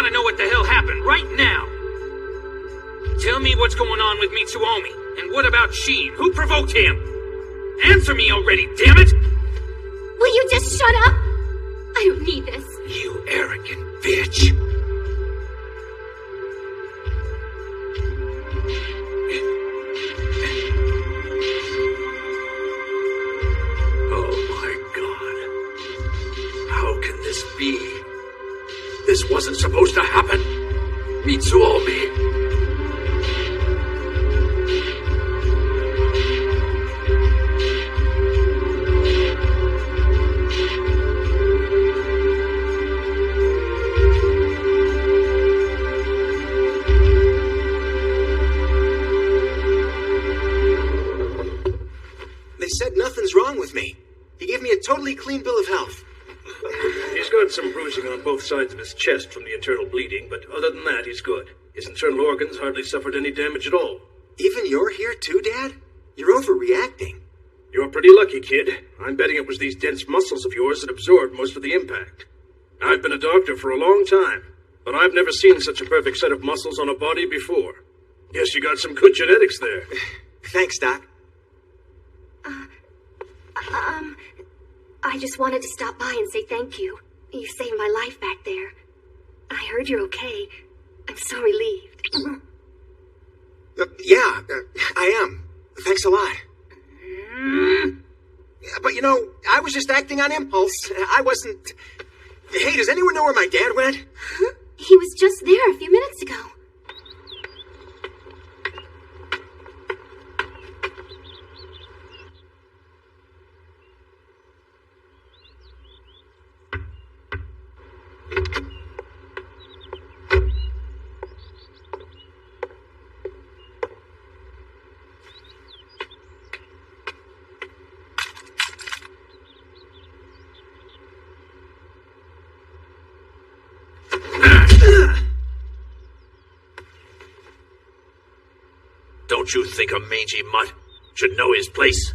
[SPEAKER 4] to know what the hell happened right now. Tell me what's going on with Mitsuomi. And what about Sheen? Who provoked him? Answer me already, damn it!
[SPEAKER 14] Will you just shut up? I don't need this.
[SPEAKER 9] You arrogant bitch. Oh my god. How can this be? This wasn't supposed to happen. Mitsuomi.
[SPEAKER 12] Totally clean bill of health.
[SPEAKER 6] He's got some bruising on both sides of his chest from the internal bleeding, but other than that, he's good. His internal organs hardly suffered any damage at all.
[SPEAKER 12] Even you're here too, Dad? You're overreacting.
[SPEAKER 6] You're pretty lucky, kid. I'm betting it was these dense muscles of yours that absorbed most of the impact. I've been a doctor for a long time, but I've never seen such a perfect set of muscles on a body before. Guess you got some good genetics there.
[SPEAKER 12] Thanks, Doc.
[SPEAKER 2] I just wanted to stop by and say thank you. You saved my life back there. I heard you're okay. I'm so relieved.
[SPEAKER 12] Yeah, I am. Thanks a lot. But you know, I was just acting on impulse. I wasn't... Hey, does anyone know where my dad went?
[SPEAKER 2] Huh? He was just there a few minutes ago.
[SPEAKER 9] Don't you think a mangy mutt should know his place?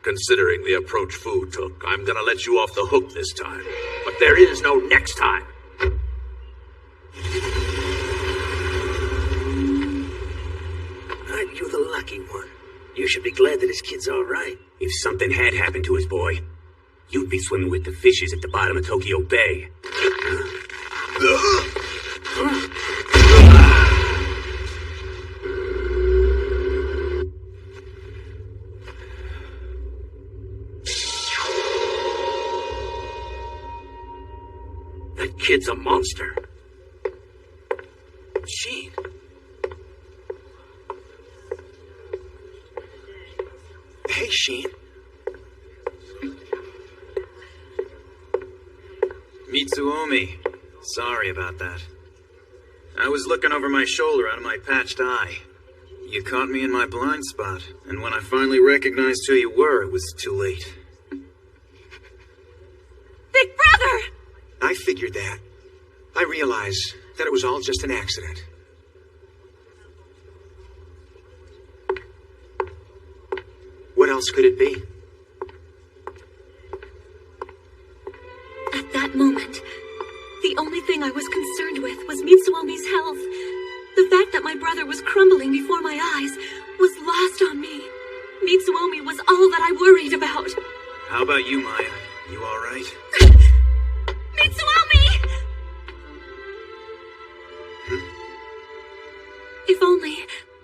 [SPEAKER 9] Considering the approach Fu took, I'm gonna let you off the hook this time. But there is no next time.
[SPEAKER 11] Aren't you the lucky one? You should be glad that his kid's all right. If something had happened to his boy, you'd be swimming with the fishes at the bottom of Tokyo Bay.
[SPEAKER 9] That kid's a monster.
[SPEAKER 11] Sheen.
[SPEAKER 12] Hey, Sheen.
[SPEAKER 17] Mitsuomi. Sorry about that. I was looking over my shoulder out of my patched eye. You caught me in my blind spot, and when I finally recognized who you were, it was too late.
[SPEAKER 2] Big brother!
[SPEAKER 12] I figured that. I realized that it was all just an accident. What else could it be?
[SPEAKER 2] At that moment, the only thing I was concerned with was Mitsuomi's health. The fact that my brother was crumbling before my eyes was lost on me. Mitsuomi was all that I worried about.
[SPEAKER 17] How about you, Maya? You all right?
[SPEAKER 2] Mitsuomi! If only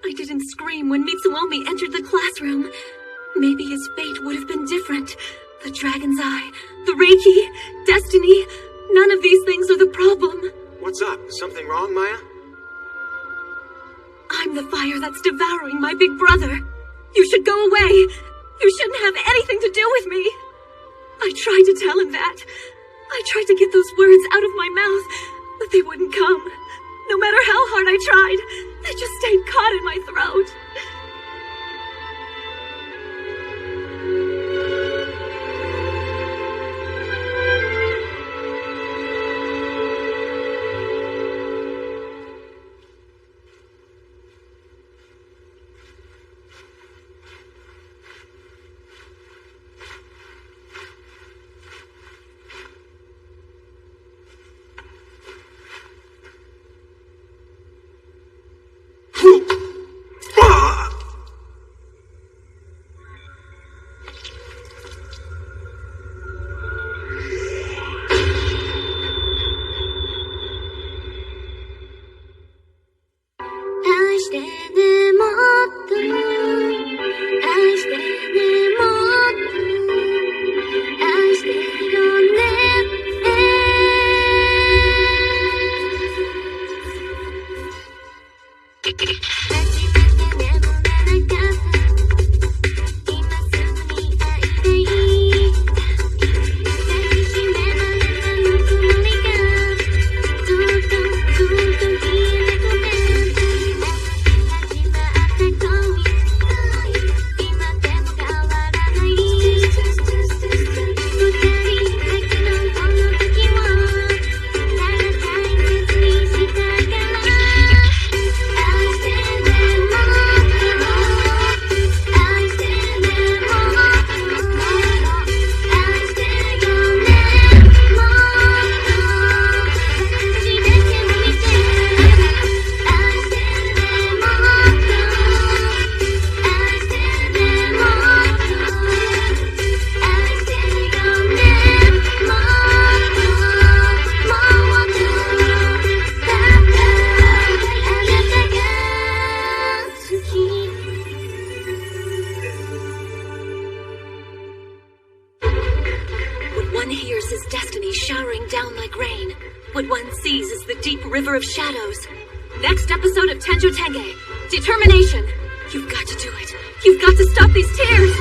[SPEAKER 2] I didn't scream when Mitsuomi entered the classroom. Maybe his fate would have been different. The Dragon's Eye, the Reiki, destiny, none of these things are the problem.
[SPEAKER 12] What's up? Is something wrong, Maya?
[SPEAKER 2] I'm the fire that's devouring my big brother. You should go away. You shouldn't have anything to do with me. I tried to tell him that. I tried to get those words out of my mouth, but they wouldn't come. No matter how hard I tried, they just stayed caught in my throat. down like rain. What one sees is the deep river of shadows. Next episode of Tenjou Tenge. Determination. You've got to do it. You've got to stop these tears.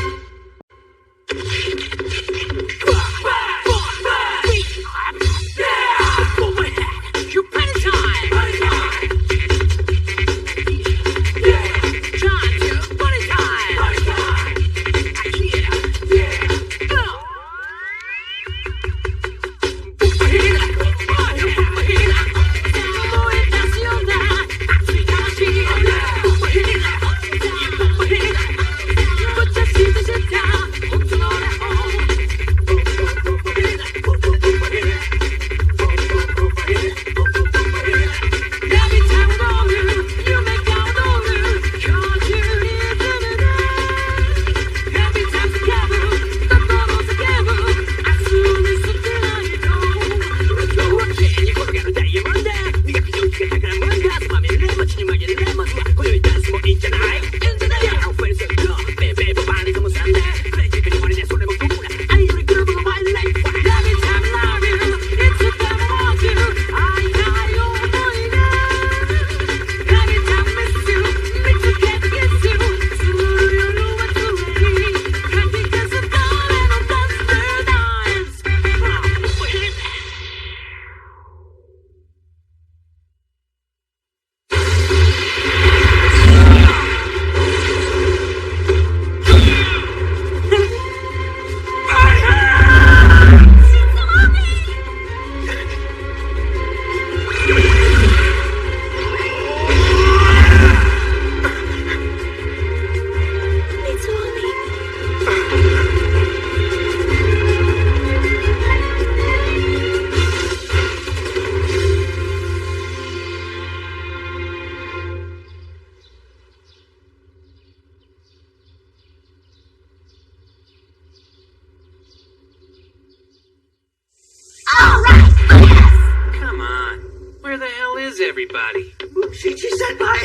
[SPEAKER 4] Everybody.
[SPEAKER 8] Senpai!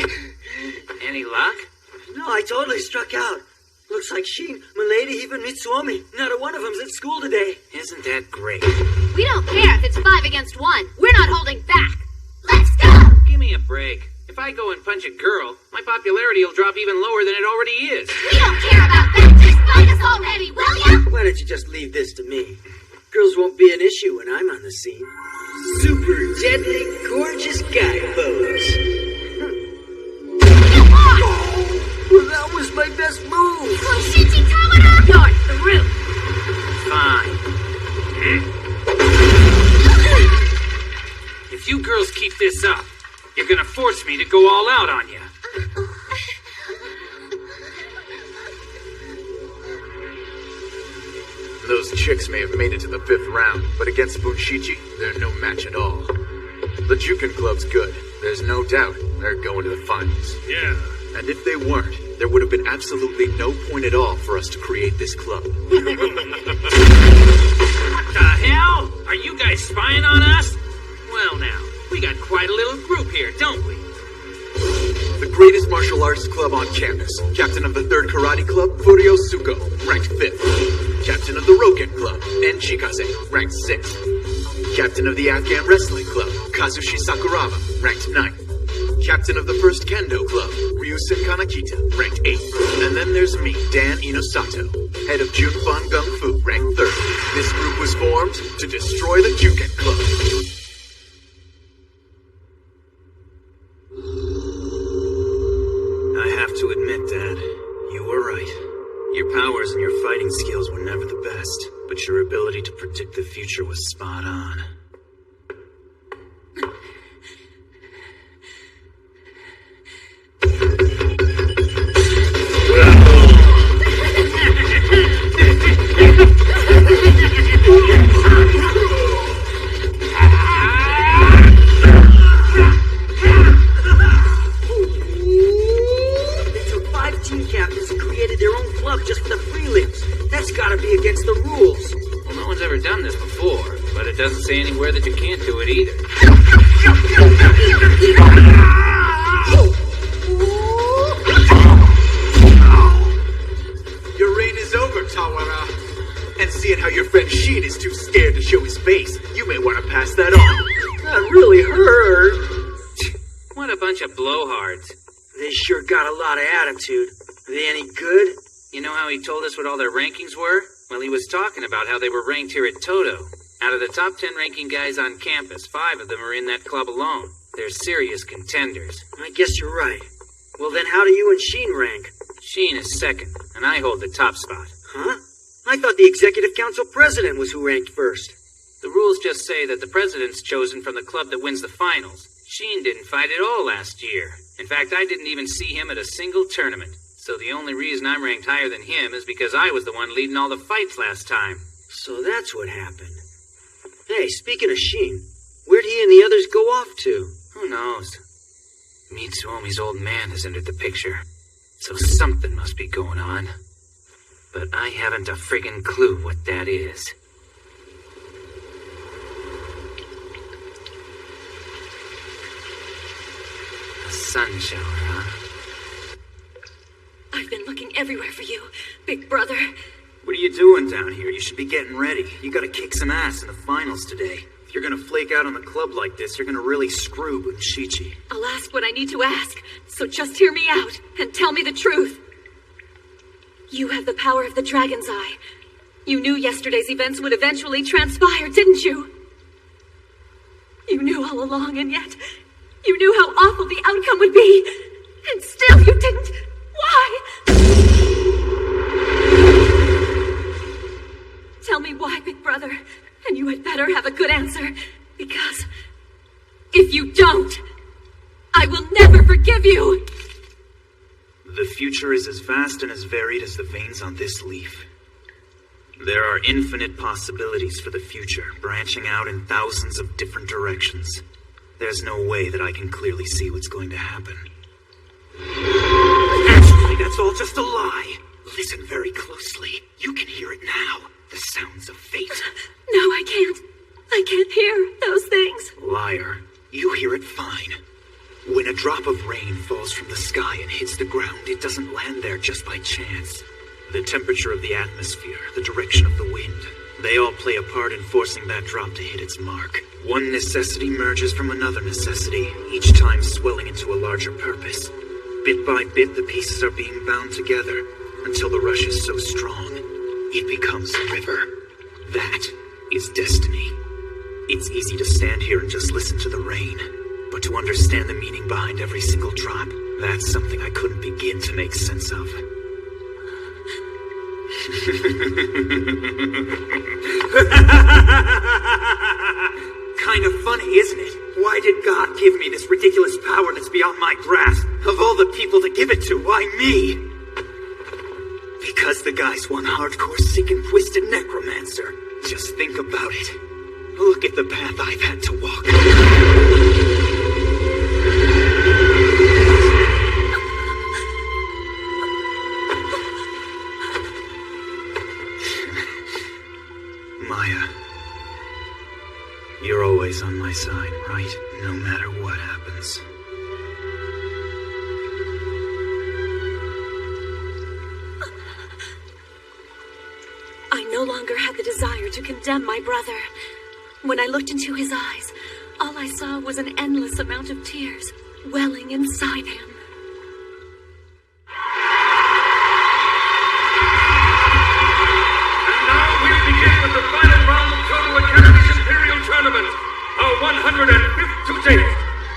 [SPEAKER 4] Any luck?
[SPEAKER 8] No, I totally struck out. Looks like Shin, Milady, even Mitsuomi. Not a one of them's at school today.
[SPEAKER 4] Isn't that great?
[SPEAKER 14] We don't care if it's 5 against 1. We're not holding back. Let's go!
[SPEAKER 4] Give me a break. If I go and punch a girl, my popularity will drop even lower than it already is.
[SPEAKER 14] We don't care about that. Just fight us already, will ya?
[SPEAKER 8] Why don't you just leave this to me? Girls won't be an issue when I'm on the scene. Super deadly gorgeous guy pose. Well, that was my best move.
[SPEAKER 14] Koshichi Tawara!
[SPEAKER 4] You're through. Fine. If you girls keep this up, you're gonna force me to go all out on you.
[SPEAKER 3] Those chicks may have made it to the 5th round, but against Bunshichi, they're no match at all. The Juken Club's good. There's no doubt they're going to the finals.
[SPEAKER 5] Yeah.
[SPEAKER 3] And if they weren't, there would have been absolutely no point at all for us to create this club.
[SPEAKER 4] What the hell? Are you guys spying on us? Well now, we got quite a little group here, don't we?
[SPEAKER 3] The greatest martial arts club on campus. Captain of the 3rd Karate Club, Furio Suko, ranked 5th. Captain of the Roken Club, Enchikaze, ranked 6th. Captain of the Afghan Wrestling Club, Kazushi Sakuraba, ranked 9th. Captain of the 1st Kendo Club, Ryusen Kanakita, ranked 8th. And then there's me, Dan Inosato, head of Junfan Gung Fu, ranked 3rd. This group was formed to destroy the Juken Club.
[SPEAKER 17] I have to admit, Dad, you were right. Your powers and your fighting skills were never the best, but your ability to predict the future was spot on.
[SPEAKER 4] Doesn't say anywhere that you can't do it either.
[SPEAKER 3] Your reign is over, Tawara. And seeing how your friend Shin is too scared to show his face, you
[SPEAKER 12] You may want to pass that on. That really hurt.
[SPEAKER 4] What a bunch of blowhards.
[SPEAKER 16] They sure got a lot of attitude. Are they any good?
[SPEAKER 4] You know how he told us what all their rankings were? Well, he was talking about how they were ranked here at Toto. Out of the top 10 ranking guys on campus, 5 of them are in that club alone. They're serious contenders.
[SPEAKER 16] I guess you're right. Well, then how do you and Sheen rank?
[SPEAKER 4] Sheen is second, and I hold the top spot.
[SPEAKER 16] Huh? I thought the Executive Council President was who ranked first.
[SPEAKER 4] The rules just say that the president's chosen from the club that wins the finals. Sheen didn't fight at all last year. In fact, I didn't even see him at a single tournament. So the only reason I'm ranked higher than him is because I was the one leading all the fights last time.
[SPEAKER 16] So that's what happened. Hey, speaking of Sheen, where'd he and the others go off to?
[SPEAKER 4] Who knows? Mitsuomi's old man has entered the picture. So something must be going on. But I haven't a friggin' clue what that is. A sun shower, huh?
[SPEAKER 2] I've been looking everywhere for you, big brother.
[SPEAKER 17] What are you doing down here? You should be getting ready. You gotta kick some ass in the finals today. If you're gonna flake out on the club like this, you're gonna really screw Bunshichi.
[SPEAKER 2] I'll ask what I need to ask, so just hear me out and tell me the truth. You have the power of the Dragon's Eye. You knew yesterday's events would eventually transpire, didn't you? You knew all along, and yet you knew how awful the outcome would be. And still you didn't. Why? Tell me why, big brother. And you had better have a good answer. Because if you don't, I will never forgive you.
[SPEAKER 17] The future is as vast and as varied as the veins on this leaf. There are infinite possibilities for the future, branching out in thousands of different directions. There's no way that I can clearly see what's going to happen. Actually, that's all just a lie. Listen very closely. You can hear it now. The sounds of fate.
[SPEAKER 2] No, I can't. I can't hear those things.
[SPEAKER 17] Liar. You hear it fine. When a drop of rain falls from the sky and hits the ground, it doesn't land there just by chance. The temperature of the atmosphere, the direction of the wind, they all play a part in forcing that drop to hit its mark. One necessity merges from another necessity, each time swelling into a larger purpose. Bit by bit, the pieces are being bound together until the rush is so strong, it becomes a river. That is destiny. It's easy to stand here and just listen to the rain, but to understand the meaning behind every single drop, that's something I couldn't begin to make sense of. Kind of funny, isn't it? Why did God give me this ridiculous power that's beyond my grasp? Of all the people to give it to, why me? Because the guy's one hardcore, sick and twisted necromancer. Just think about it. Look at the path I've had to walk. Maya, you're always on my side, right? No matter what happens.
[SPEAKER 2] I no longer had the desire to condemn my brother. When I looked into his eyes, all I saw was an endless amount of tears welling inside him.
[SPEAKER 6] And now we'll begin with the final round of Toto Academy's Imperial Tournament, our 105th to date.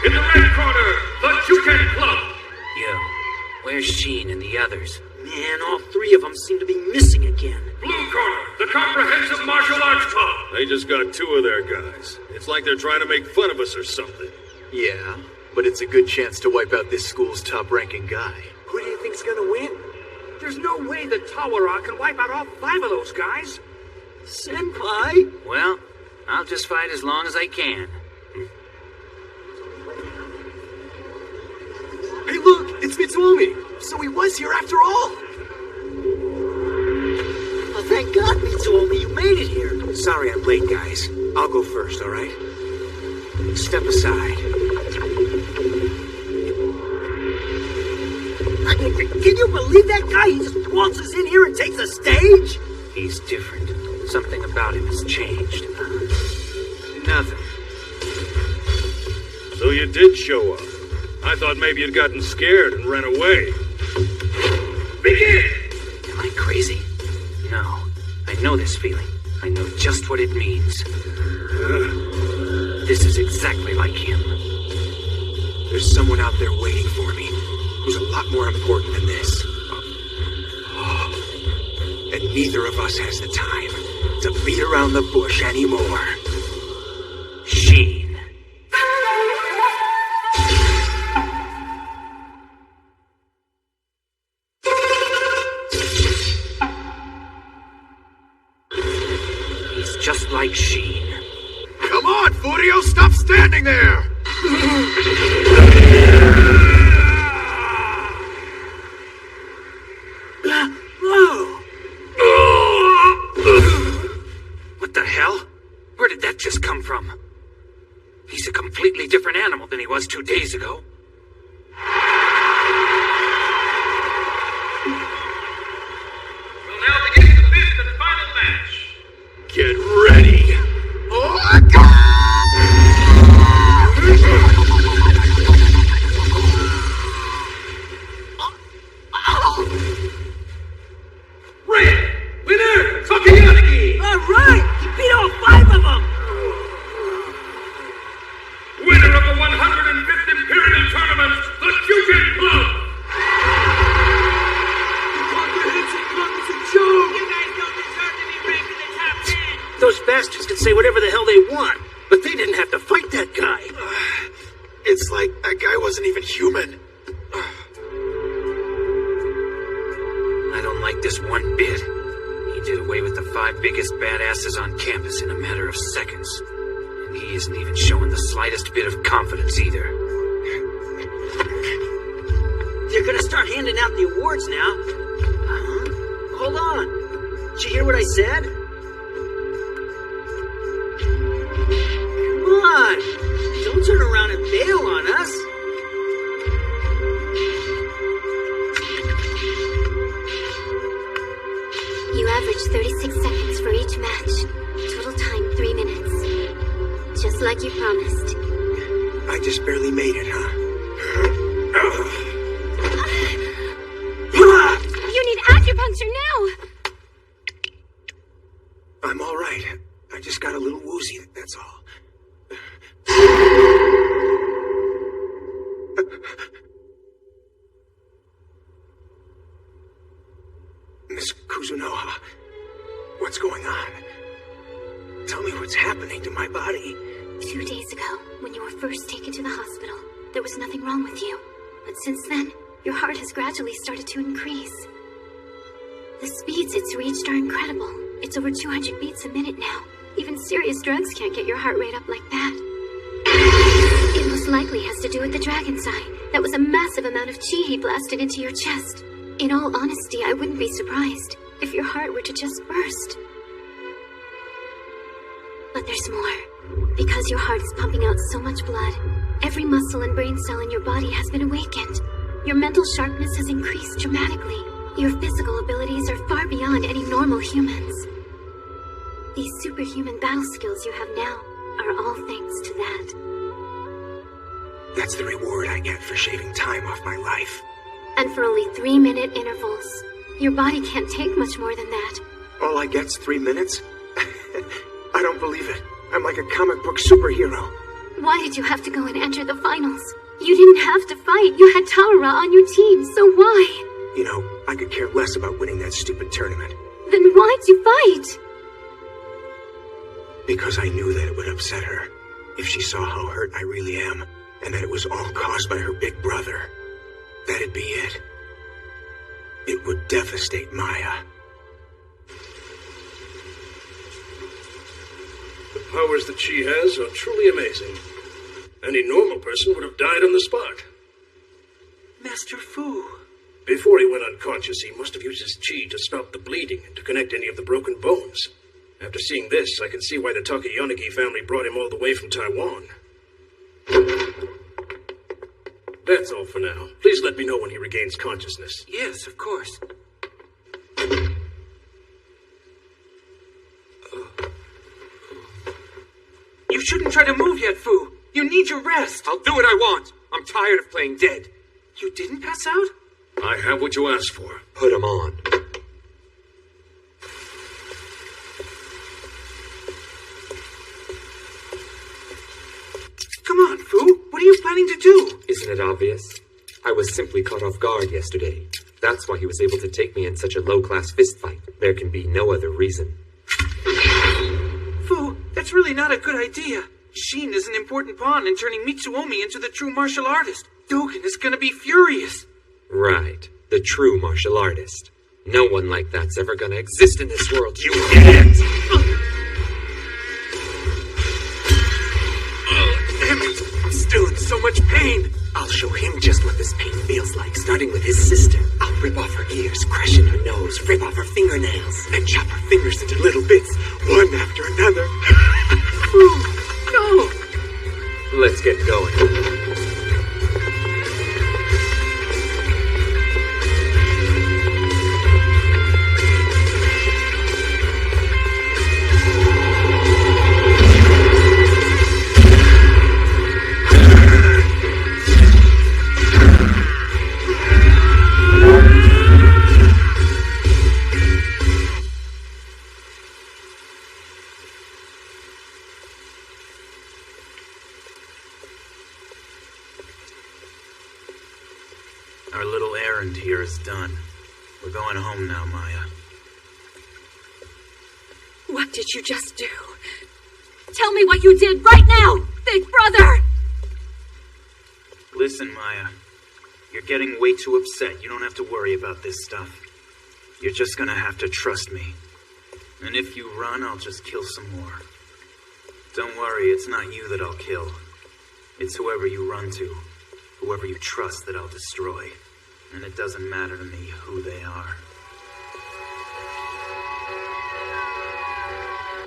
[SPEAKER 6] In the red corner, the Juken Club.
[SPEAKER 4] Yo, where's Sheen and the others?
[SPEAKER 16] Man, all 3 of them seem to be missing again.
[SPEAKER 6] Blue corner, the Comprehensive Martial Arts Club.
[SPEAKER 5] They just got 2 of their guys. It's like they're trying to make fun of us or something.
[SPEAKER 12] Yeah, but it's a good chance to wipe out this school's top-ranking guy.
[SPEAKER 3] Who do you think's gonna win? There's no way that Tawara can wipe out all 5 of those guys.
[SPEAKER 16] Senpai?
[SPEAKER 4] Well, I'll just fight as long as I can.
[SPEAKER 12] Hey, look! It's Mitsuomi! So he was here after all!
[SPEAKER 16] Oh, thank God, Mitsuomi, you made it here.
[SPEAKER 12] Sorry I'm late, guys. I'll go first, alright? Step aside.
[SPEAKER 16] Can you believe that guy? He just waltzes in here and takes the stage?
[SPEAKER 4] He's different. Something about him has changed.
[SPEAKER 11] Nothing.
[SPEAKER 6] So you did show up. I thought maybe you'd gotten scared and ran away.
[SPEAKER 4] Begin! Am I crazy? No. I know this feeling. I know just what it means. This is exactly like him.
[SPEAKER 12] There's someone out there waiting for me who's a lot more important than this. And neither of us has the time to beat around the bush anymore.
[SPEAKER 4] Sheen. He's just like Sheen.
[SPEAKER 5] Come on, Furio, stop standing there!
[SPEAKER 4] What the hell? Where did that just come from? He's a completely different animal than he was 2 days ago.
[SPEAKER 6] We'll now begin the fifth and final match.
[SPEAKER 5] Get ready!
[SPEAKER 6] Red! Winner! Takayanagi!
[SPEAKER 16] Alright! You beat all 5 of them!
[SPEAKER 6] Winner of the 105th Imperial Tournament, the Kyugen Club!
[SPEAKER 16] Comprehensive club is a joke! You guys don't deserve to be ranked in the top 10! Those bastards can say whatever the hell they want, but they didn't have to fight that guy.
[SPEAKER 5] It's like that guy wasn't even human.
[SPEAKER 4] I don't like this one bit. He did away with the 5 biggest badasses on campus in a matter of seconds. And he isn't even showing the slightest bit of confidence either.
[SPEAKER 16] They're gonna start handing out the awards now. Hold on. Did you hear what I said? Come on. Don't turn around and bail on us.
[SPEAKER 10] You average 36 seconds for each match. Total time 3 minutes. Just like you promised.
[SPEAKER 12] I just barely made it, huh?
[SPEAKER 10] You need acupuncture now!
[SPEAKER 12] I'm all right. I just got a little woozy, that's all. Miss Kuzunoha, what's going on? Tell me what's happening to my body.
[SPEAKER 10] 2 days ago, when you were first taken to the hospital, there was nothing wrong with you. But since then, your heart has gradually started to increase. The speeds it's reached are incredible. It's over 200 beats a minute now. Even serious drugs can't get your heart rate up like that. It most likely has to do with the dragon's eye. That was a massive amount of chi he blasted into your chest. In all honesty, I wouldn't be surprised if your heart were to just burst. But there's more. Because your heart is pumping out so much blood, every muscle and brain cell in your body has been awakened. Your mental sharpness has increased dramatically. Your physical abilities are far beyond any normal humans. These superhuman battle skills you have now are all thanks to that.
[SPEAKER 12] That's the reward I get for shaving time off my life.
[SPEAKER 10] And for only 3-minute intervals. Your body can't take much more than that.
[SPEAKER 12] All I get's 3 minutes? I don't believe it. I'm like a comic book superhero.
[SPEAKER 10] Why did you have to go and enter the finals? You didn't have to fight. You had Taura on your team, so why?
[SPEAKER 12] You know, I could care less about winning that stupid tournament.
[SPEAKER 10] Then why'd you fight?
[SPEAKER 12] Because I knew that it would upset her. If she saw how hurt I really am, and that it was all caused by her big brother. That'd be it. It would devastate Maya.
[SPEAKER 6] The powers that she has are truly amazing. Any normal person would have died on the spot.
[SPEAKER 16] Master Fu.
[SPEAKER 6] Before he went unconscious, he must have used his chi to stop the bleeding and to connect any of the broken bones. After seeing this, I can see why the Takayanagi family brought him all the way from Taiwan. That's all for now. Please let me know when he regains consciousness.
[SPEAKER 11] Yes, of course.
[SPEAKER 7] You shouldn't try to move yet, Fu. You need your rest.
[SPEAKER 6] I'll do what I want. I'm tired of playing dead.
[SPEAKER 7] You didn't pass out?
[SPEAKER 9] I have what you asked for.
[SPEAKER 7] Put him on. Come on, Fu. What are you planning to do?
[SPEAKER 15] Isn't it obvious? I was simply caught off guard yesterday. That's why he was able to take me in such a low-class fistfight. There can be no other reason.
[SPEAKER 7] Fu, that's really not a good idea. Shin is an important pawn in turning Mitsuomi into the true martial artist. Dogen is gonna be furious.
[SPEAKER 15] Right. The true martial artist. No one like that's ever gonna exist in this world, you idiot!
[SPEAKER 7] Damn it! I'm still in so much pain!
[SPEAKER 15] I'll show him just what this pain feels like, starting with his sister. I'll rip off her ears, crush in her nose, rip off her fingernails, and chop her fingers into little bits, one after another.
[SPEAKER 7] No!
[SPEAKER 15] Let's get going.
[SPEAKER 17] Our little errand here is done. We're going home now, Maya.
[SPEAKER 2] What did you just do? Tell me what you did right now, Big Brother!
[SPEAKER 17] Listen, Maya. You're getting way too upset. You don't have to worry about this stuff. You're just gonna have to trust me. And if you run, I'll just kill some more. Don't worry, it's not you that I'll kill. It's whoever you run to. Whoever you trust that I'll destroy. And it doesn't matter to me who they are.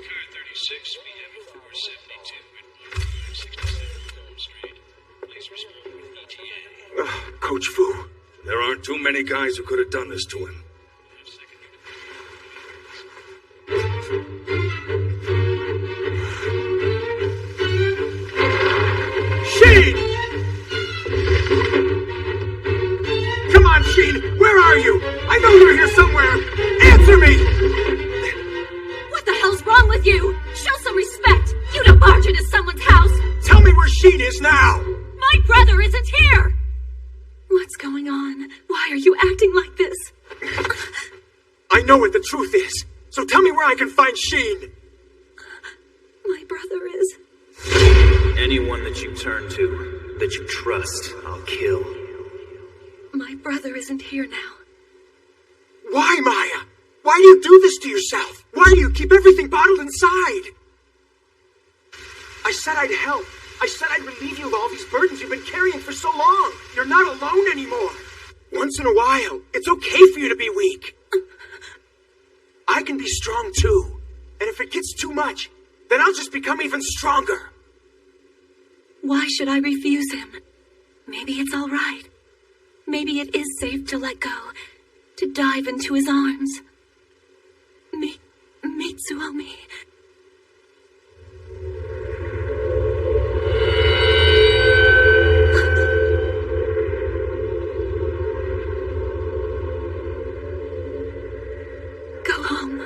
[SPEAKER 22] Car 36, PM 472 at 167 Elm Street. Please respond with ETA.
[SPEAKER 12] Coach Fu.
[SPEAKER 9] There aren't too many guys who could have done this to him.
[SPEAKER 12] Shin! Come on, Shin! Where are you? I know you're here somewhere! Answer me!
[SPEAKER 2] What the hell's wrong with you? Show some respect! You don't barge into someone's house!
[SPEAKER 12] Tell me where Shin is now!
[SPEAKER 2] My brother isn't here! What's going on? Why are you acting like this?
[SPEAKER 12] I know what the truth is, so tell me where I can find Shin!
[SPEAKER 2] My brother is...
[SPEAKER 17] Anyone that you turn to, that you trust, I'll kill.
[SPEAKER 2] My brother isn't here now.
[SPEAKER 12] Why, Maya? Why do you do this to yourself? Why do you keep everything bottled inside? I said I'd help. I said I'd relieve you of all these burdens you've been carrying for so long. You're not alone anymore. Once in a while, it's okay for you to be weak. I can be strong too. And if it gets too much, then I'll just become even stronger.
[SPEAKER 2] Why should I refuse him? Maybe it's all right. Maybe it is safe to let go, to dive into his arms. Mitsuomi. Go home.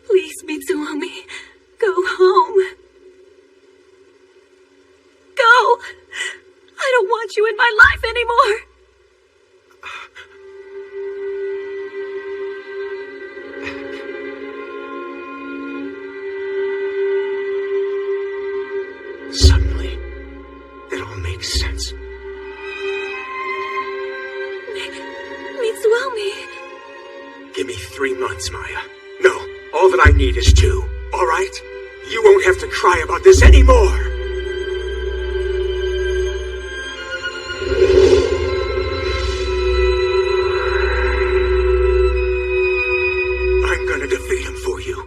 [SPEAKER 2] Please, Mitsuomi, go home. Go! I don't want you in my life anymore!
[SPEAKER 12] Suddenly, it all makes sense.
[SPEAKER 2] Mitsuomi!
[SPEAKER 12] Give me 3 months, Maya. No, all that I need is 2, all right? You won't have to cry about this anymore! I'm gonna defeat him for you.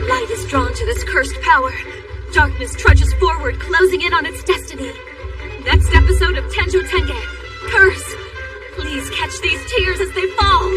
[SPEAKER 2] Light is drawn to this cursed power. Darkness trudges forward, closing in on its destiny. Next episode of Tenjou Tenge. Curse! Please catch these tears as they fall.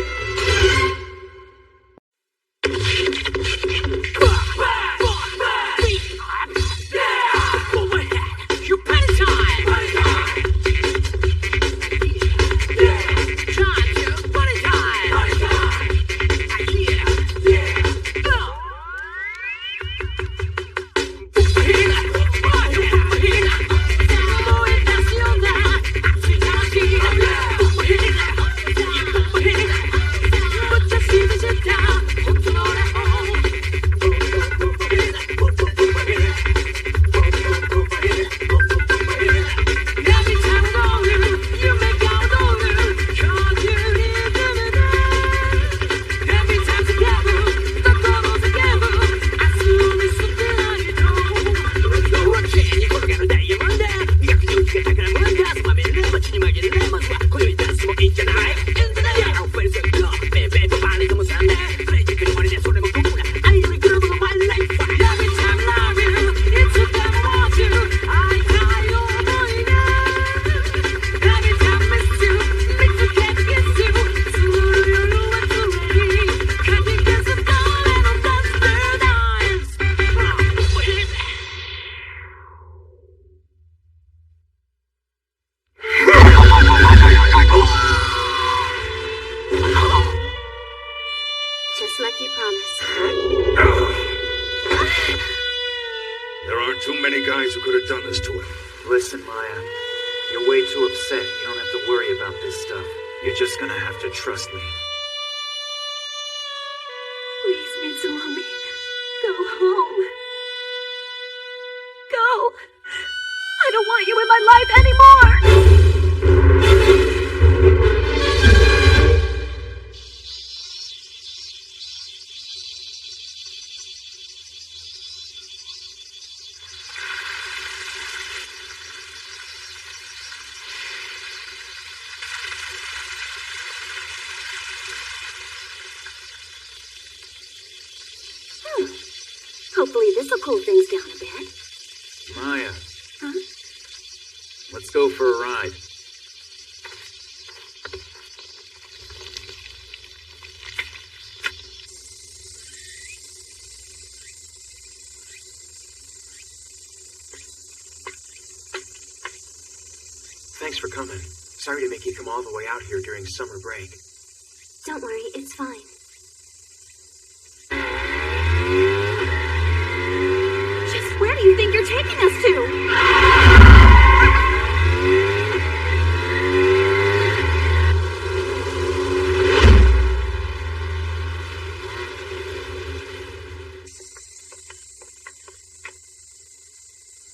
[SPEAKER 10] Just like you promised.
[SPEAKER 5] There aren't too many guys who could have done this to him.
[SPEAKER 17] Listen, Maya. You're way too upset. You don't have to worry about this stuff. You're just gonna have to trust me.
[SPEAKER 2] Please, Mitsuomi, go home. Go! I don't want you in my life anymore! Hopefully this'll cool things down a bit.
[SPEAKER 17] Maya.
[SPEAKER 2] Huh?
[SPEAKER 17] Let's go for a ride. Thanks for coming. Sorry to make you come all the way out here during summer break.
[SPEAKER 10] Don't worry, it's fine.
[SPEAKER 2] Just where do you think you're taking us to?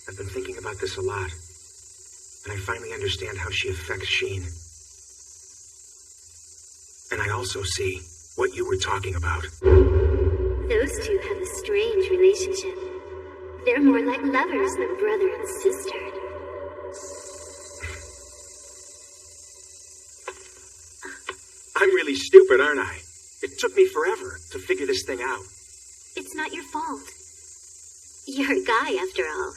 [SPEAKER 12] I've been thinking about this a lot, and I finally understand how she affects Sheen. And I also see what you were talking about.
[SPEAKER 10] Those two have a strange relationship. They're more like lovers than brother and sister.
[SPEAKER 12] I'm really stupid, aren't I? It took me forever to figure this thing out.
[SPEAKER 10] It's not your fault. You're a guy, after all.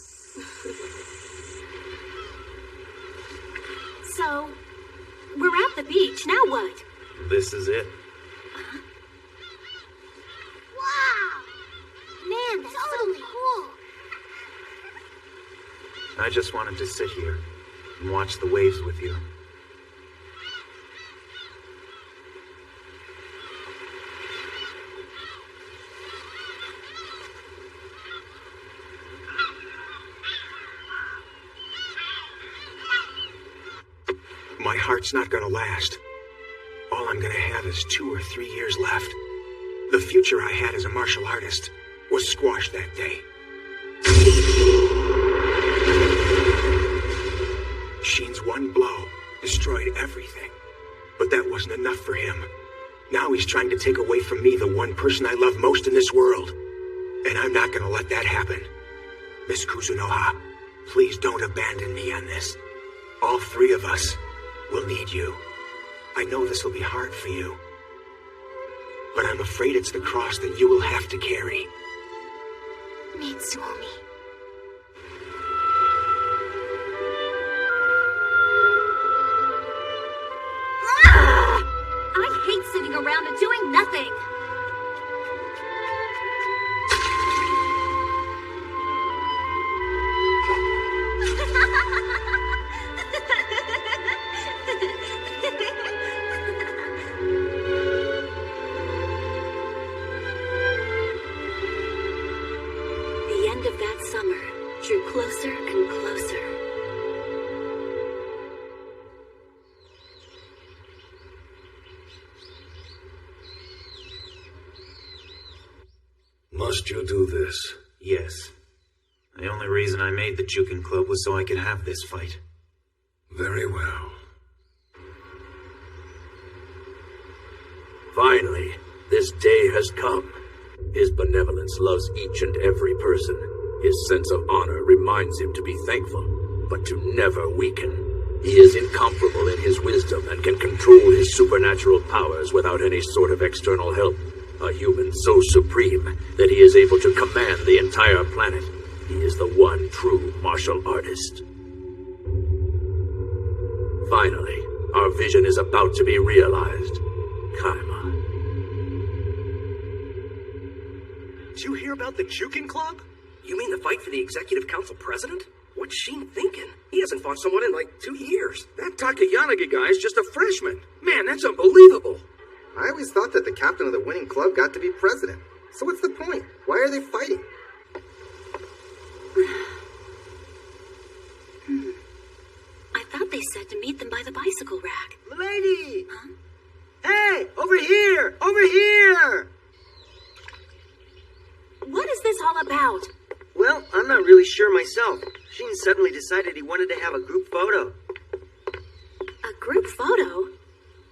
[SPEAKER 10] So,
[SPEAKER 2] So, we're at the beach, now what?
[SPEAKER 9] This is it.
[SPEAKER 14] Wow! Man, that's totally cool.
[SPEAKER 7] I just wanted to sit here and watch the waves with you.
[SPEAKER 12] My heart's not gonna last. All I'm gonna have is 2 or 3 years left. The future I had as a martial artist was squashed that day. Sheen's one blow destroyed everything. But that wasn't enough for him. Now he's trying to take away from me the one person I love most in this world. And I'm not gonna let that happen. Miss Kuzunoha, please don't abandon me on this. All 3 of us will need you. I know this will be hard for you. But I'm afraid it's the cross that you will have to carry.
[SPEAKER 10] Mitsuomi.
[SPEAKER 2] I hate sitting around and doing nothing. The end of that summer drew closer and closer.
[SPEAKER 9] Must you do this?
[SPEAKER 17] Yes. The only reason I made the Jukin Club was so I could have this fight.
[SPEAKER 9] Very well. Finally, this day has come. His benevolence loves each and every person. His sense of honor reminds him to be thankful, but to never weaken. He is incomparable in his wisdom and can control his supernatural powers without any sort of external help. A human so supreme that he is able to command the entire planet. He is the one true martial artist. Finally, our vision is about to be realized. Kaima.
[SPEAKER 11] Did you hear about the Jukin Club? You mean the fight for the Executive Council President? What's Sheen thinking? He hasn't fought someone in like 2 years.
[SPEAKER 1] That Takayanagi guy is just a freshman. Man, that's unbelievable.
[SPEAKER 18] I always thought that the captain of the winning club got to be president. So what's the point? Why are they fighting?
[SPEAKER 2] I thought they said to meet them by the bicycle rack.
[SPEAKER 8] Milady!
[SPEAKER 2] Huh?
[SPEAKER 8] Hey! Over here! Over here!
[SPEAKER 2] What is this all about?
[SPEAKER 8] Well, I'm not really sure myself. Sheen suddenly decided he wanted to have a group photo.
[SPEAKER 2] A group photo?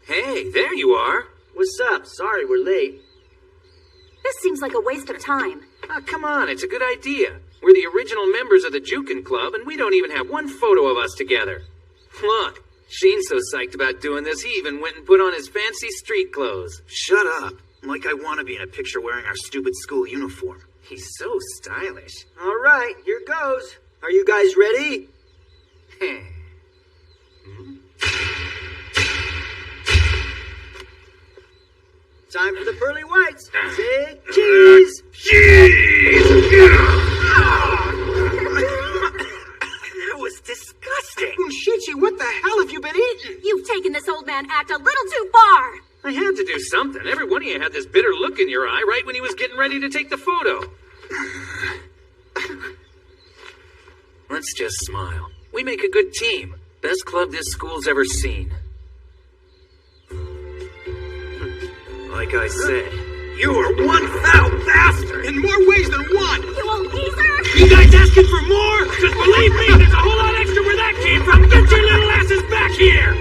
[SPEAKER 4] Hey, there you are.
[SPEAKER 8] What's up? Sorry we're late.
[SPEAKER 2] This seems like a waste of time.
[SPEAKER 4] Oh, come on, it's a good idea. We're the original members of the Jukin Club, and we don't even have one photo of us together. Look, Sheen's so psyched about doing this, he even went and put on his fancy street clothes.
[SPEAKER 17] Shut up. Like I want to be in a picture wearing our stupid school uniform.
[SPEAKER 4] He's so stylish.
[SPEAKER 8] All right, here goes. Are you guys ready? Time for the pearly whites. Say cheese!
[SPEAKER 11] That was disgusting.
[SPEAKER 8] Shichi, what the hell have you been eating?
[SPEAKER 2] You've taken this old man act a little too far.
[SPEAKER 4] I had to do something. Every one of you had this bitter look in your eye right when he was getting ready to take the photo. Let's just smile. We make a good team. Best club this school's ever seen.
[SPEAKER 17] Like I said,
[SPEAKER 1] You are one foul bastard! In more ways than one!
[SPEAKER 2] You old geezer!
[SPEAKER 1] You guys asking for more? Just believe me, there's a whole lot extra where that came from! Get your little asses back here!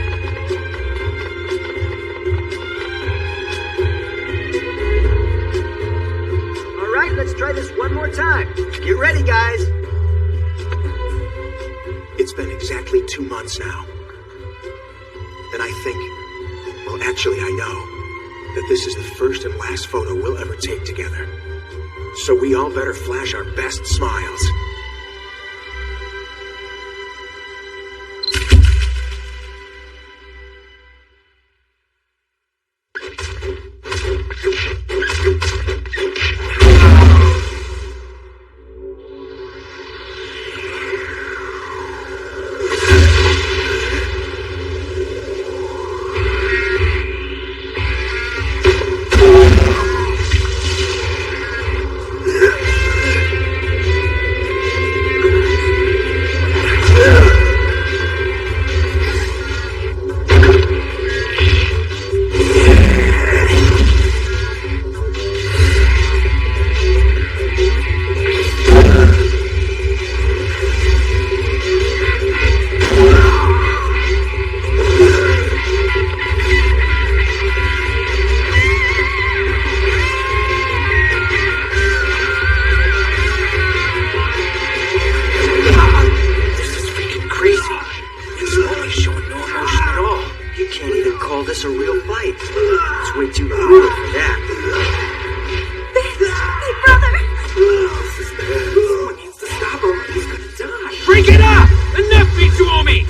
[SPEAKER 8] All right, let's try this one more time. Get ready, guys.
[SPEAKER 12] It's been exactly 2 months now. And I think, well, actually I know, that this is the first and last photo we'll ever take together. So we all better flash our best smiles.
[SPEAKER 8] call this a real fight. It's way too brutal for that.
[SPEAKER 14] Big brother!
[SPEAKER 15] Someone needs to stop him. He's gonna die.
[SPEAKER 1] Break it up! Enough, Mitsuomi!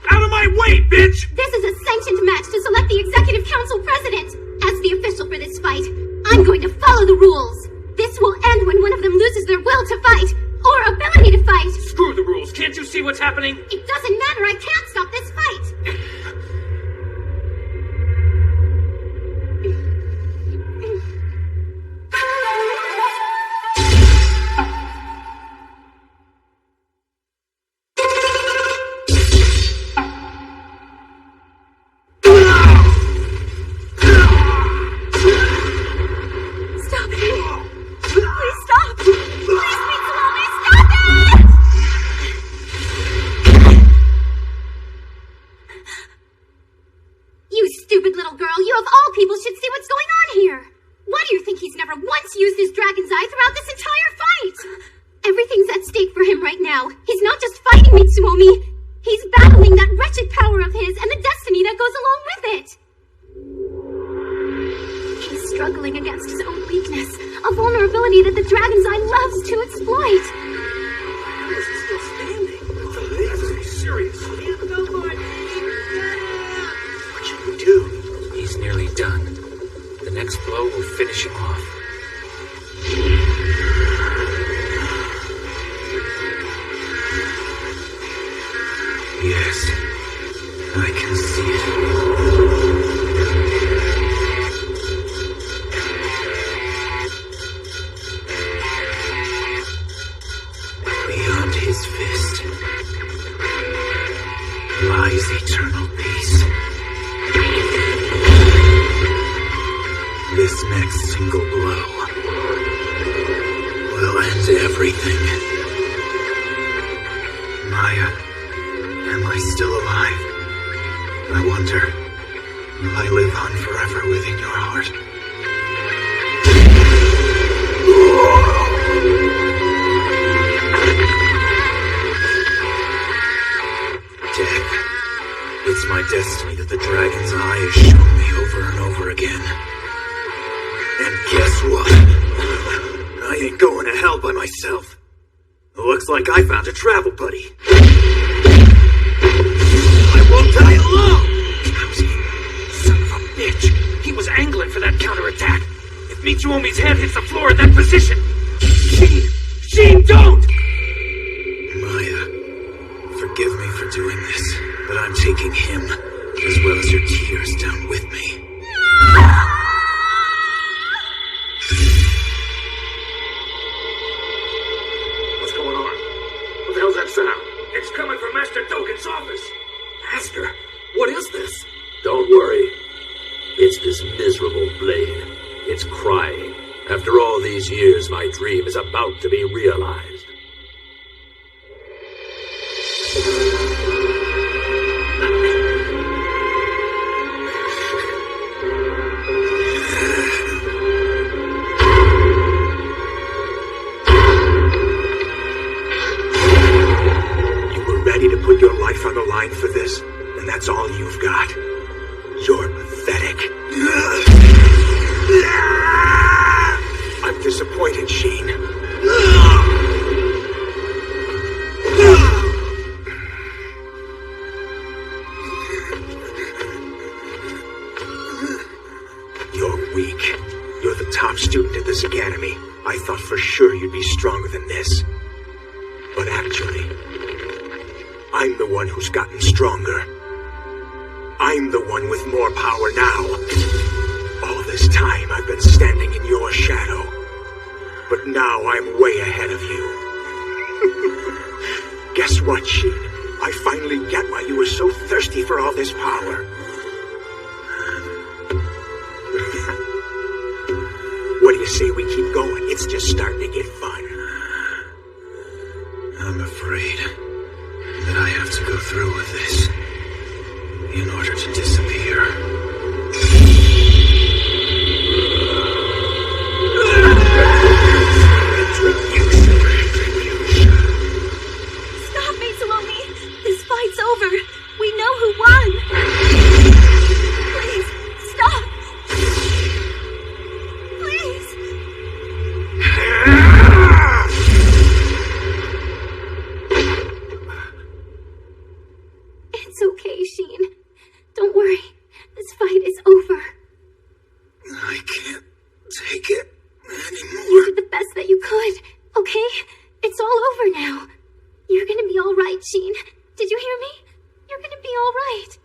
[SPEAKER 1] Out of my way, bitch!
[SPEAKER 14] This is a sanctioned match to select the Executive Council President. As the official for this fight, I'm going to follow the rules. This will end when one of them loses their will to fight, or ability to fight.
[SPEAKER 1] Screw the rules. Can't you see what's happening?
[SPEAKER 14] It doesn't matter. I can't stop this fight. This fight's over. We know who won.
[SPEAKER 2] It's okay, Sheen. Don't worry. This fight is over.
[SPEAKER 12] I can't take it anymore.
[SPEAKER 2] You did the best that you could, okay? It's all over now. You're gonna be all right, Sheen. Did you hear me? You're gonna be all right.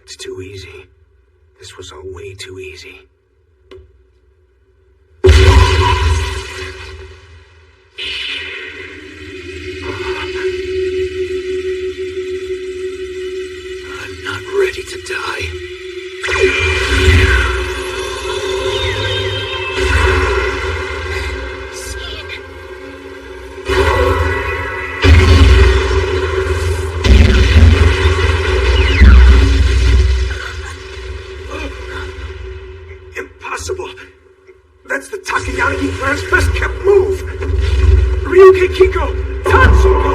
[SPEAKER 12] It's too easy. This was all way too easy. I'm not ready to die. Impossible! That's the Takeyanagi clan's best kept move! Ryuki Kiko! Tatsuko!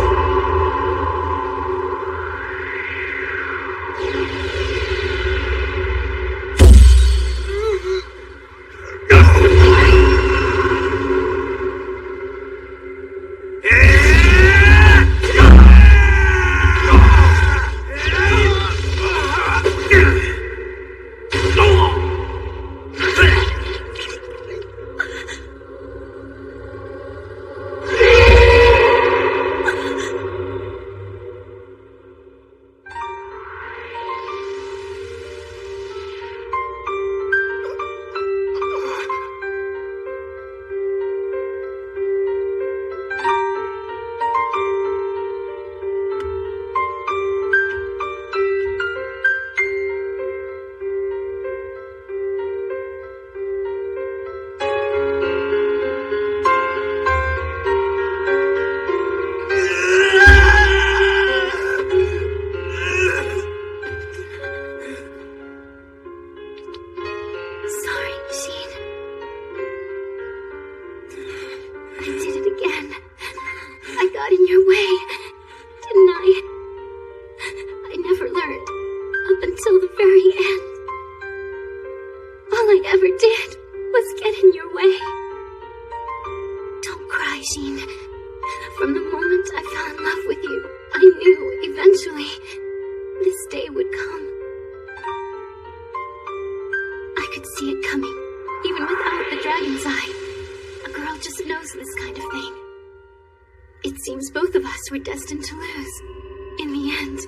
[SPEAKER 2] We're destined to lose. In the end,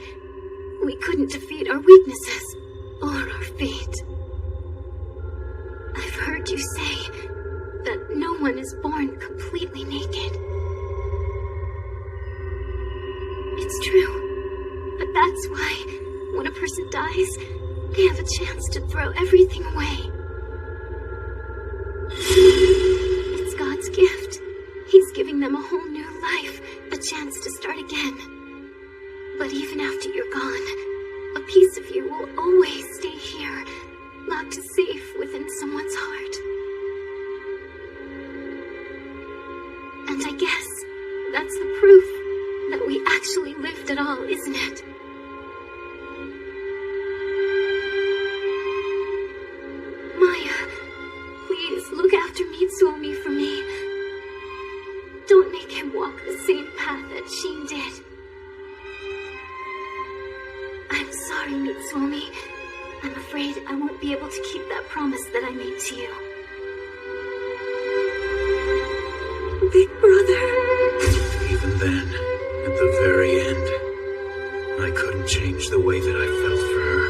[SPEAKER 2] we couldn't defeat our weaknesses or our fate. I've heard you say that no one is born completely naked. It's true, but that's why when a person dies, they have a chance to throw everything away. It's God's gift. He's giving them a whole new life, a chance to start again. But even after you're gone, a piece of you will always stay here, locked safe within someone's heart. And I guess that's the proof that we actually lived at all, isn't it? Maya, please look after Mitsuomi for me. Don't make him walk the same path that Sheen did. I'm sorry, Mitsuomi. I'm afraid I won't be able to keep that promise that I made to you. Big brother.
[SPEAKER 12] Even then, at the very end, I couldn't change the way that I felt for her.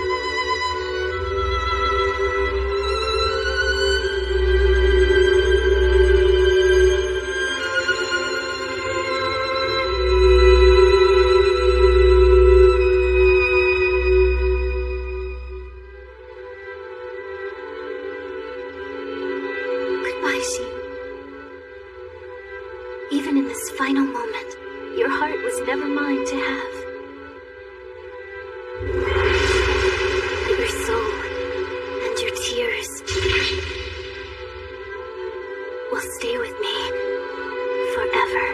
[SPEAKER 2] Even in this final moment, your heart was never mine to have. But your soul and your tears will stay with me forever.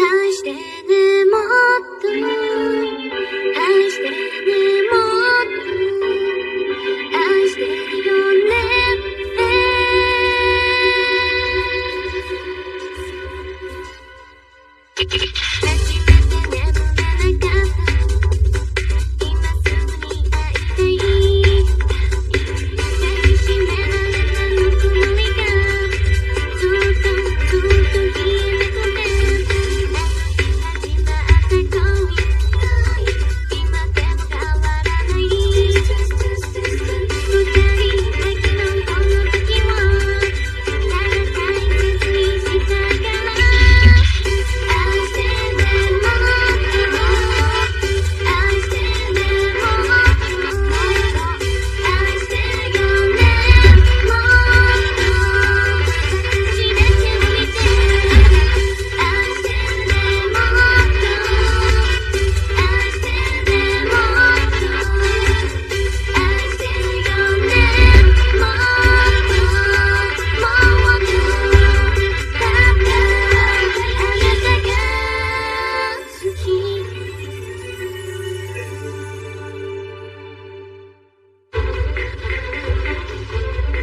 [SPEAKER 10] I stay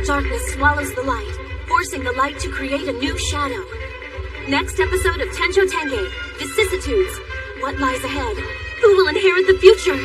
[SPEAKER 2] Darkness swallows the light, forcing the light to create a new shadow. Next episode of Tenjou Tenge, Vicissitudes. What lies ahead? Who will inherit the future?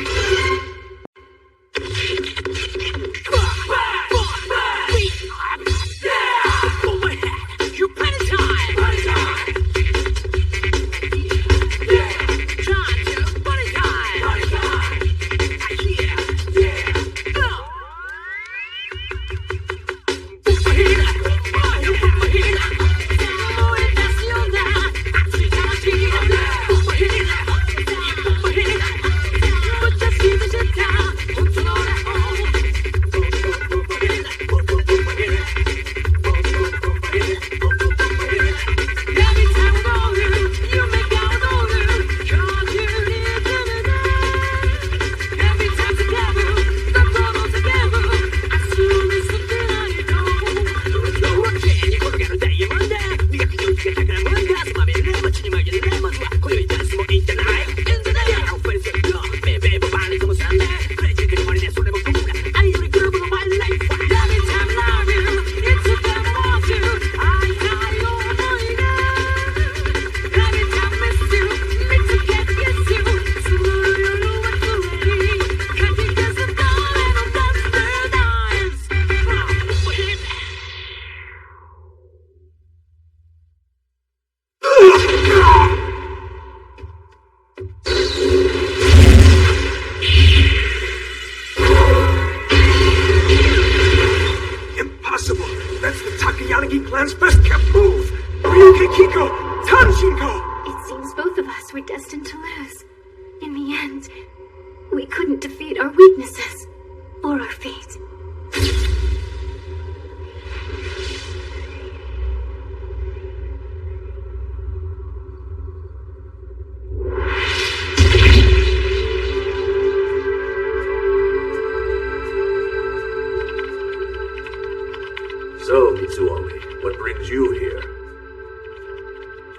[SPEAKER 9] So, Mitsuomi, what brings you here?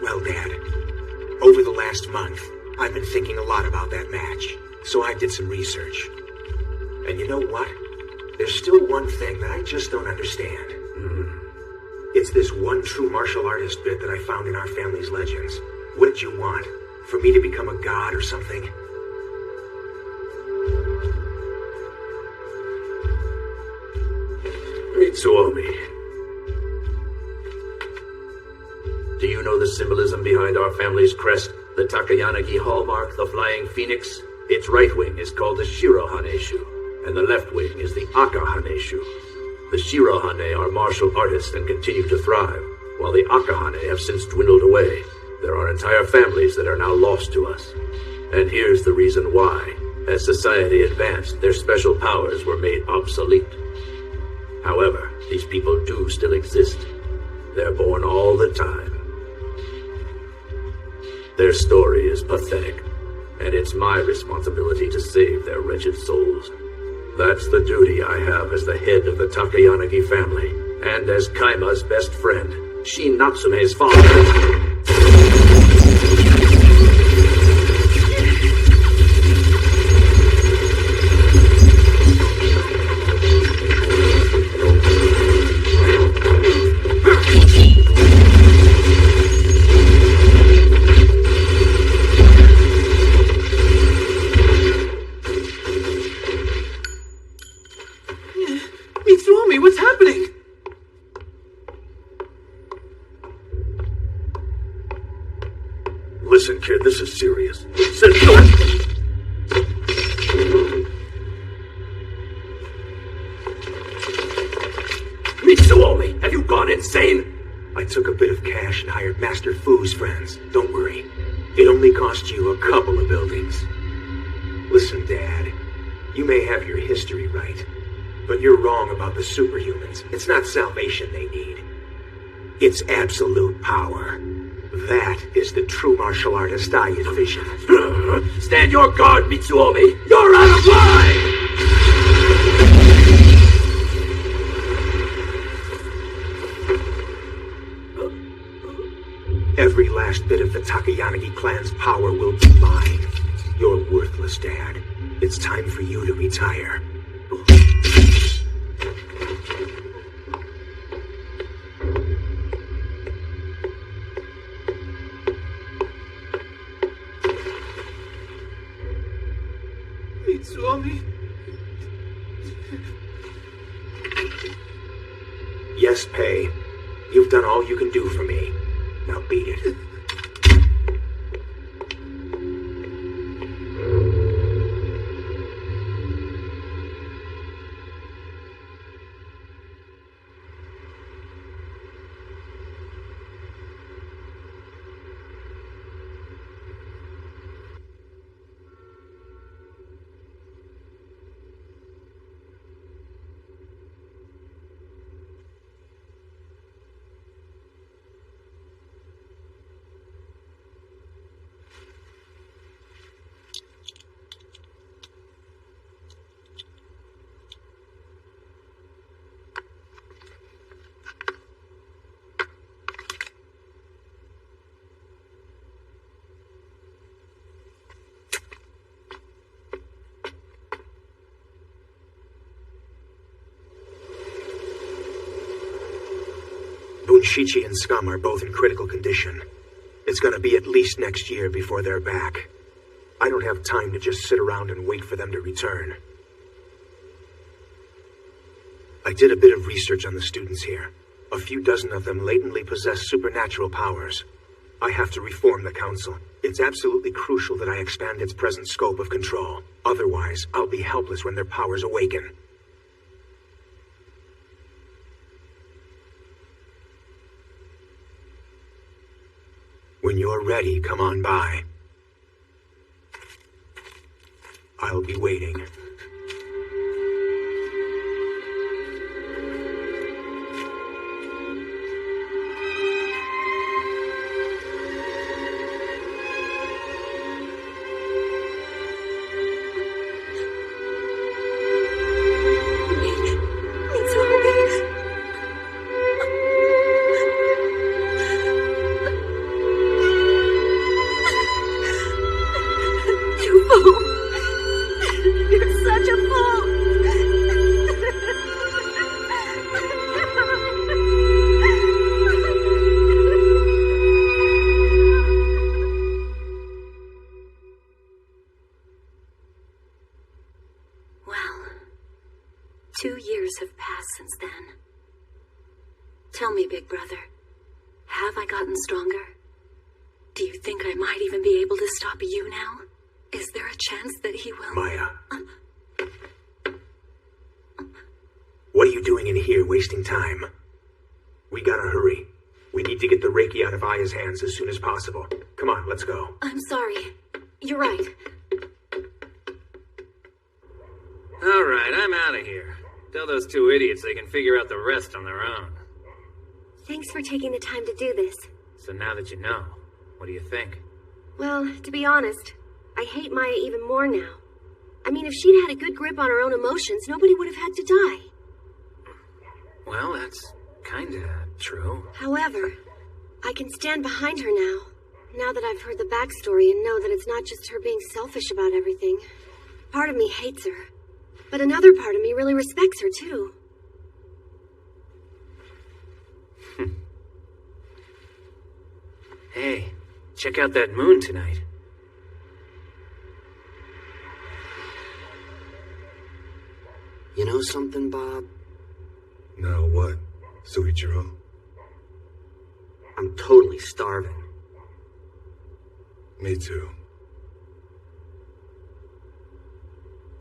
[SPEAKER 12] Well, Dad, over the last month, I've been thinking a lot about that match, so I did some research. And you know what? There's still one thing that I just don't understand. It's this one true martial artist bit that I found in our family's legends. What did you want? For me to become a god or something?
[SPEAKER 9] Mitsuomi. Do you know the symbolism behind our family's crest? The Takayanagi hallmark, the flying phoenix? Its right wing is called the Shirohaneshu, and the left wing is the Akahaneshu. The Shirohane are martial artists and continue to thrive, while the Akahane have since dwindled away. There are entire families that are now lost to us. And here's the reason why. As society advanced, their special powers were made obsolete. However, these people do still exist. They're born all the time. Their story is pathetic, and it's my responsibility to save their wretched souls. That's the duty I have as the head of the Takayanagi family, and as Kaima's best friend, Shin Natsume's father.
[SPEAKER 16] What's happening?
[SPEAKER 9] Listen, kid, this is serious. Sit down. Mitsuomi, have you gone insane?
[SPEAKER 12] I took a bit of cash and hired Master Fu's friends. Don't worry. It only cost you a couple of buildings. Listen, Dad. You may have your history right, but you're wrong about the superhumans. It's not salvation they need. It's absolute power. That is the true martial artist I envision.
[SPEAKER 9] Stand your guard, Mitsuomi! You're out of line!
[SPEAKER 12] Every last bit of the Takayanagi clan's power will be mine. You're worthless, Dad. It's time for you to retire. best pay. You've done all you can do for me. Now beat it. Bunshichi and Scum are both in critical condition. It's gonna be at least next year before they're back. I don't have time to just sit around and wait for them to return. I did a bit of research on the students here. A few dozen of them latently possess supernatural powers. I have to reform the council. It's absolutely crucial that I expand its present scope of control. Otherwise, I'll be helpless when their powers awaken. When you're ready, come on by. I'll be waiting.
[SPEAKER 2] Stronger? Do you think I might even be able to stop you now? Is there a chance that he will...
[SPEAKER 12] Maya. What are you doing in here, wasting time? We gotta hurry. We need to get the Reiki out of Aya's hands as soon as possible. Come on, let's go.
[SPEAKER 2] I'm sorry. You're right.
[SPEAKER 4] Alright, I'm out of here. Tell those two idiots they can figure out the rest on their own.
[SPEAKER 10] Thanks for taking the time to do this.
[SPEAKER 4] So now that you know, what do you think?
[SPEAKER 10] Well, to be honest, I hate Maya even more now. I mean, if she'd had a good grip on her own emotions, nobody would have had to die.
[SPEAKER 4] Well, that's kinda true.
[SPEAKER 10] However, I can stand behind her now that I've heard the backstory and know that it's not just her being selfish about everything. Part of me hates her, but another part of me really respects her, too.
[SPEAKER 4] Hey, check out that moon tonight.
[SPEAKER 11] You know something, Bob?
[SPEAKER 19] No, what? Suichiro?
[SPEAKER 11] I'm totally starving.
[SPEAKER 19] Me too.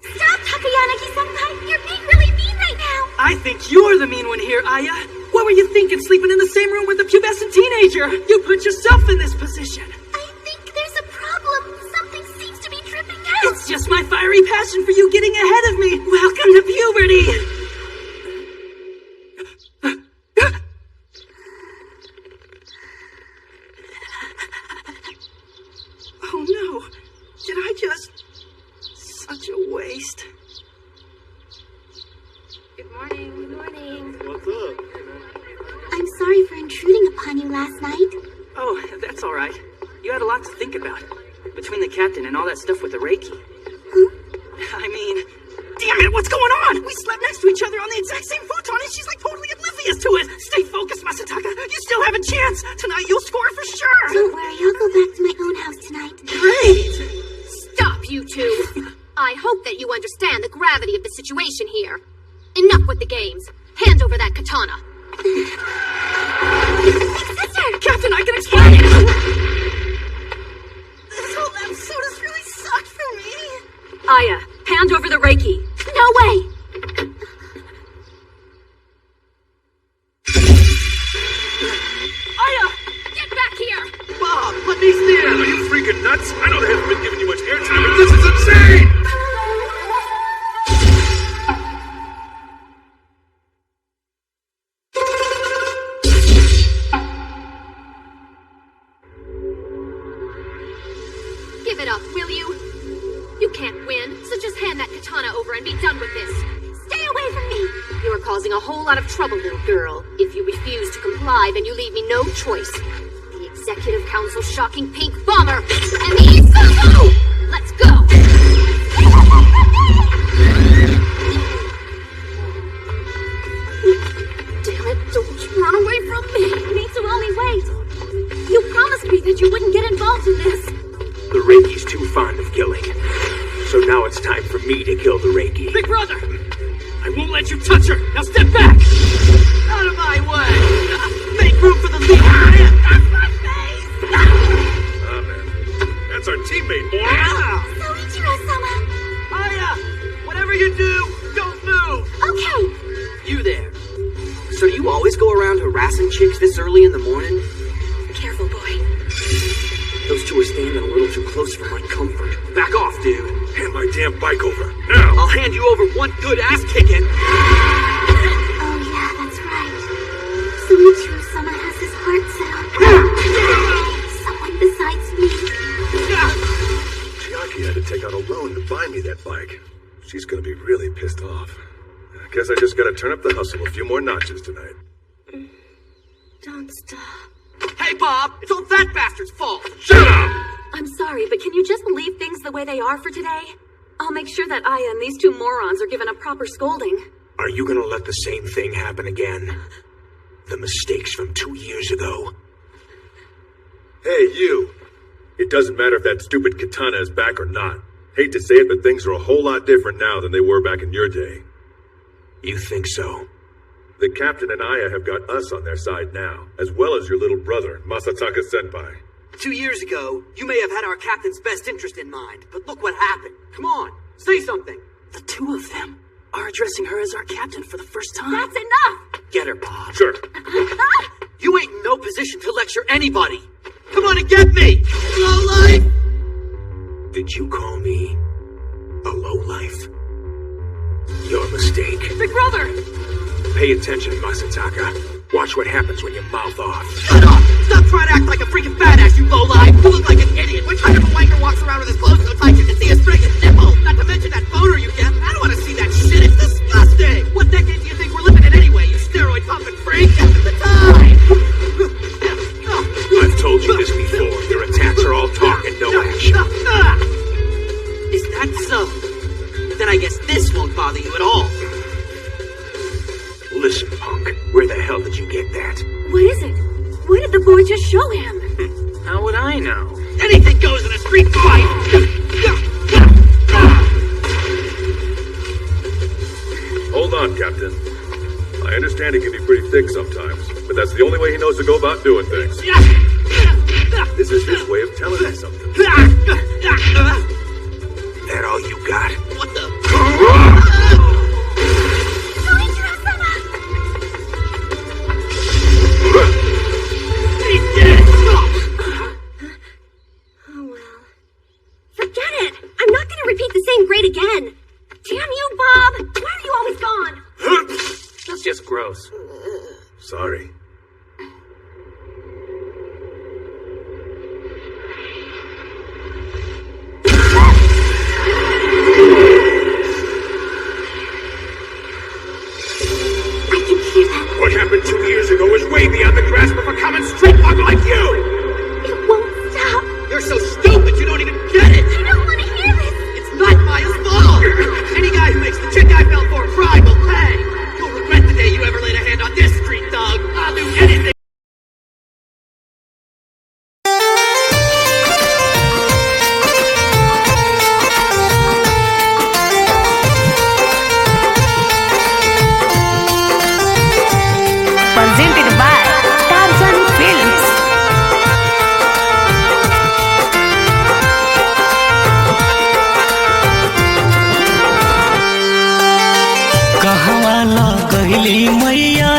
[SPEAKER 14] Stop, Takayanagi-senpai! You're being really mean right now!
[SPEAKER 16] I think you're the mean one here, Aya. What were you thinking, sleeping in the same room with a pubescent teenager? You put yourself in this position.
[SPEAKER 14] I think there's a problem. Something seems to be tripping out.
[SPEAKER 16] It's just my fiery passion for you getting ahead of me. Welcome to puberty. Oh no. Did I just... Such a waste.
[SPEAKER 10] Good morning. Good morning.
[SPEAKER 6] What's up?
[SPEAKER 14] I'm sorry for intruding upon you last night.
[SPEAKER 16] Oh, that's all right. You had a lot to think about. Between the captain and all that stuff with the Reiki.
[SPEAKER 14] Huh?
[SPEAKER 16] I mean, damn it, what's going on? We slept next to each other on the exact same futon and she's like totally oblivious to it. Stay focused, Masataka. You still have a chance. Tonight you'll score for sure.
[SPEAKER 14] Don't worry, I'll go back to my own house tonight.
[SPEAKER 16] Great.
[SPEAKER 20] Stop, you two. I hope that you understand the gravity of the situation here. Enough with the games. Hand over that katana.
[SPEAKER 14] Sister! Captain, I can explain! This whole episode has really sucked for me.
[SPEAKER 2] Aya, hand over the Reiki.
[SPEAKER 14] No way!
[SPEAKER 16] Aya! Get back here!
[SPEAKER 5] Bob, let me stand! Are you freaking nuts? I know they haven't been giving you much airtime, but this is insane!
[SPEAKER 10] Give it up, will you? You can't win, so just hand that katana over and be done with this. Stay away from me! You're causing a whole lot of trouble, little girl. If you refuse to comply, then you leave me no choice. The Executive Council's shocking pink bomber and the Isuzu! Let's go!
[SPEAKER 2] Damn it, don't you run away from me! Mitsuomi, wait! You promised me that you wouldn't get involved in this!
[SPEAKER 15] The Reiki's too fond of killing. So now it's time for me to kill the Reiki.
[SPEAKER 16] Big brother! I won't let you touch her! Now step back! Out of my way! Make room for the leader! That's my face!
[SPEAKER 5] Ah, man. That's our teammate, boy!
[SPEAKER 14] Soichiro-sama!
[SPEAKER 16] Aya! Whatever you do, don't move!
[SPEAKER 14] Okay!
[SPEAKER 11] You there. So do you always go around harassing chicks this early in the morning?
[SPEAKER 2] Careful, boy.
[SPEAKER 11] Those two are standing a little too close for my comfort. Back off, dude.
[SPEAKER 5] Hand my damn bike over, now!
[SPEAKER 11] I'll hand you over one good ass-kicking.
[SPEAKER 14] Oh yeah, that's right. Soichiro-sama has his heart set on someone besides me.
[SPEAKER 19] Chiaki had to take out a loan to buy me that bike. She's gonna be really pissed off. I guess I just gotta turn up the hustle a few more notches tonight.
[SPEAKER 2] Don't stop.
[SPEAKER 11] Hey, Bob! It's all that bastard's fault!
[SPEAKER 19] Shut up!
[SPEAKER 2] I'm sorry, but can you just leave things the way they are for today? I'll make sure that Aya and these two morons are given a proper scolding.
[SPEAKER 15] Are you gonna let the same thing happen again? The mistakes from 2 years ago.
[SPEAKER 19] Hey, you! It doesn't matter if that stupid katana is back or not. Hate to say it, but things are a whole lot different now than they were back in your day.
[SPEAKER 15] You think so?
[SPEAKER 19] The captain and Aya have got us on their side now, as well as your little brother, Masataka-senpai.
[SPEAKER 11] 2 years ago, you may have had our captain's best interest in mind, but look what happened. Come on, say something.
[SPEAKER 16] The two of them are addressing her as our captain for the first time.
[SPEAKER 14] That's enough!
[SPEAKER 11] Get her, Bob.
[SPEAKER 19] Sure.
[SPEAKER 11] You ain't in no position to lecture anybody. Come on and get me! Lowlife!
[SPEAKER 15] Did you call me a lowlife? Your mistake.
[SPEAKER 16] Big brother!
[SPEAKER 15] Pay attention, Masataka. Watch what happens when you mouth off.
[SPEAKER 11] Shut up! Stop trying to act like a freaking badass, you lowlife! You look like an idiot! What kind of a wanker walks around with his clothes so tight you can see his friggin' nipple? Not to mention that boner you get. I don't want to see that shit. It's disgusting! What decade do you think we're living in anyway, you steroid-pumping freak? That's the time!
[SPEAKER 15] I've told you this before. Your attacks are all talk and no action.
[SPEAKER 11] Is that so? Then I guess this won't bother you at all.
[SPEAKER 15] Listen, punk. Where the hell did you get that?
[SPEAKER 2] What is it? What did the boy just show him?
[SPEAKER 16] How would I know?
[SPEAKER 11] Anything goes in a street fight!
[SPEAKER 19] Hold on, Captain. I understand he can be pretty thick sometimes, but that's the only way he knows to go about doing things. This is his way of telling me something.
[SPEAKER 15] That all you got?
[SPEAKER 11] What the?
[SPEAKER 14] He's dead!
[SPEAKER 2] Oh well.
[SPEAKER 14] Forget it! I'm not gonna repeat the same grade again! Damn you, Bob! Why are you always gone?
[SPEAKER 16] That's just gross.
[SPEAKER 19] Sorry.
[SPEAKER 15] What happened 2 years ago is way beyond the grasp of a common street bug like you!
[SPEAKER 14] It won't stop!
[SPEAKER 11] You're so stupid you don't even get it!
[SPEAKER 14] I don't want to hear this!
[SPEAKER 11] It's not Maya's fault! Any guy who makes the chick I fell for cry will pay! You'll regret the day you ever laid a hand on this street dog! I'll do anything!
[SPEAKER 13] गईली मैया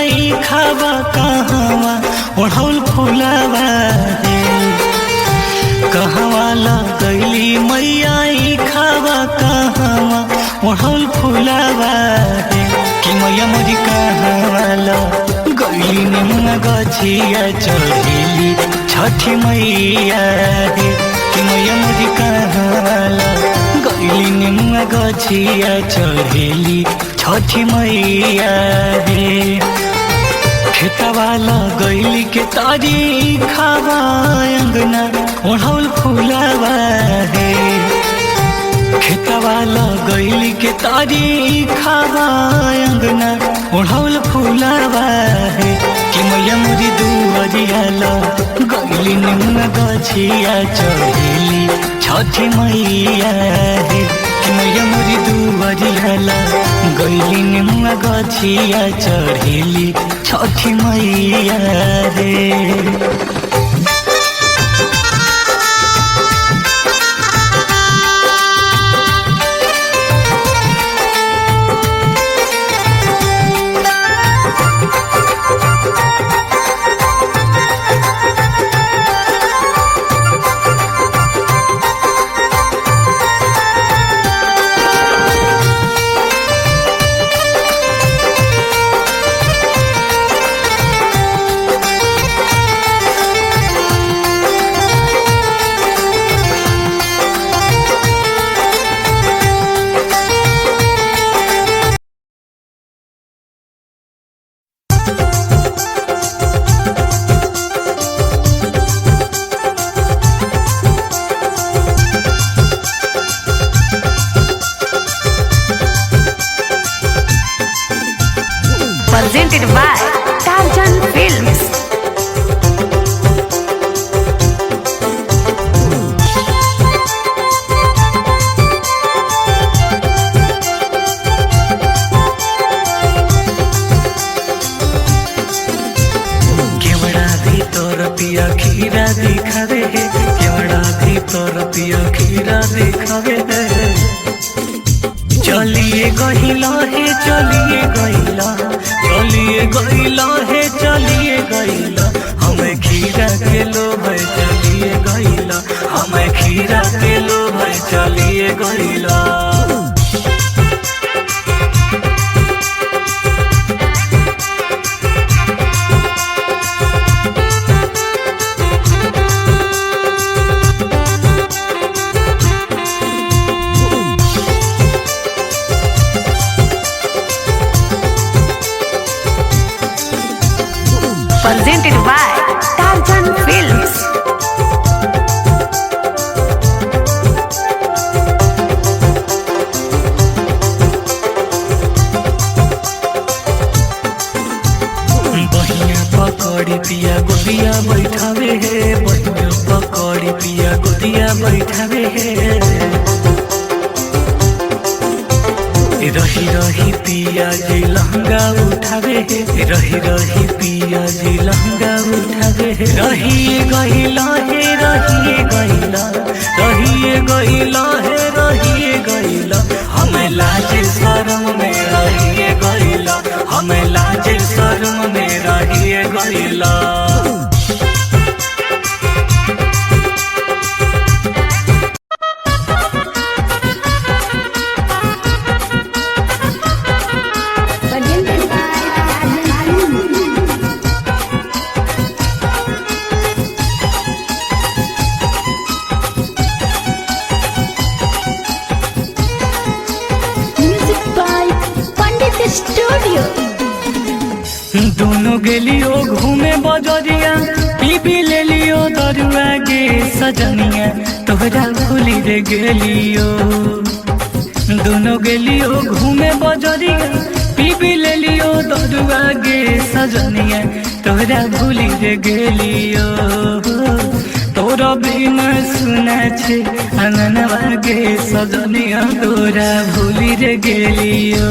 [SPEAKER 13] खावा कहवा ओढ़ौल फुलावा रे कहवा लगैली मैया खावा कहवा ओढ़ौल फुलावा रे कि मैया मोरी कहवा लगैली निमुआ गछिया चढ़ेली छठी मैया रे कि मैया मोरी कहवा लगैली निमुआ गछिया चढ़ेली छठी मैया रे खेतवा लगैली के तारी खावा अंगना ओढ़ौल फुलावा रे खेतवा लगैली के तारी खावा अंगना ओढ़ौल फुलावा रे कि मैया मोरी दुआरिया लगैली निमुआ गछिया चढ़ेली छठी मैया रे कि मैया मोरी दुआरिया लगैली निमुआ गछिया चढ़ेली छठी मैया रे
[SPEAKER 21] Presented by Tenjou Films.
[SPEAKER 13] केवड़ा भीतर पिया खीरा दिखावे है केवड़ा भीतर पिया खीरा दिखावे है चलिए गहिला है चलिए गहिला चलिए गहिला है चलिए गहिला हमें खीरा के लोभ है चलिए गहिला हमें खीरा के लोभ है चलिए गहिला
[SPEAKER 21] Presented by Tenjou Films.
[SPEAKER 13] बहिया पकड़ी पिया गोदिया बैठावे है बहिया पकड़ी पिया गोदिया बैठावे है रही रही पिया जी लहंगा उठावे है रही रही पिया जी लहंगा उठावे है रहिए गहिला है रहिए गहिला रहिए गहिला है रहिए गहिला हमें लाज शर्म में रहिए गहिला हमें लाज शर्म में रहिए गहिला दोनों गेलियो घूमे बजरिया पी ले लियो दरुआ गे सजनिया तोहरा भूली रे गेलियो दोनों गेलियो घूमे बजरिया पी ले लियो दरुआ गे सजनिया तोहरा भूली रे गेलियो तोरा बिना सुना छे अंगनवा गे सजनिया तोरा भूली रे गेलियो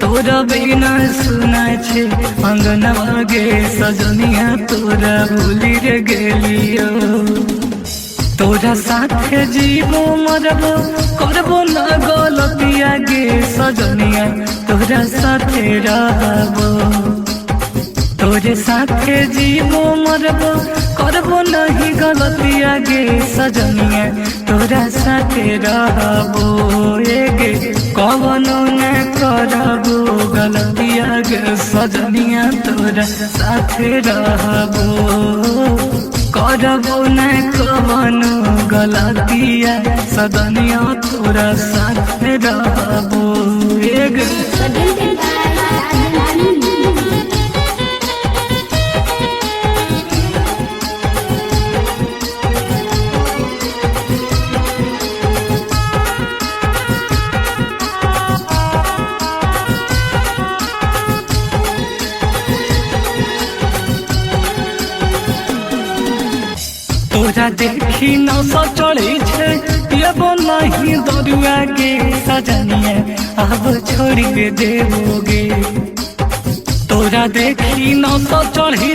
[SPEAKER 13] तोरा बिना सुना छे अंगनवा गे सजनिया तोरा भूली रे गेलियो तोरा साथे जीवो मरबो करबो ना गलतिया गे सजनिया तोरा साथे रहबो तोरे साथे जीवो मरबो करबो नहीं गलतिया गे सजनिया तोरा साथे रहबो गे कवनो न करबो गलतिया गे सजनिया तोरा साथे रहबो करबो न कवनो गलतिया सजनिया तोरा साथे रहबो गे तोरा देखी न चढ़े छे पियबो नहीं दरुआ के सजनिया अब छोड़ के देवोगे तोरा देखी न चढ़े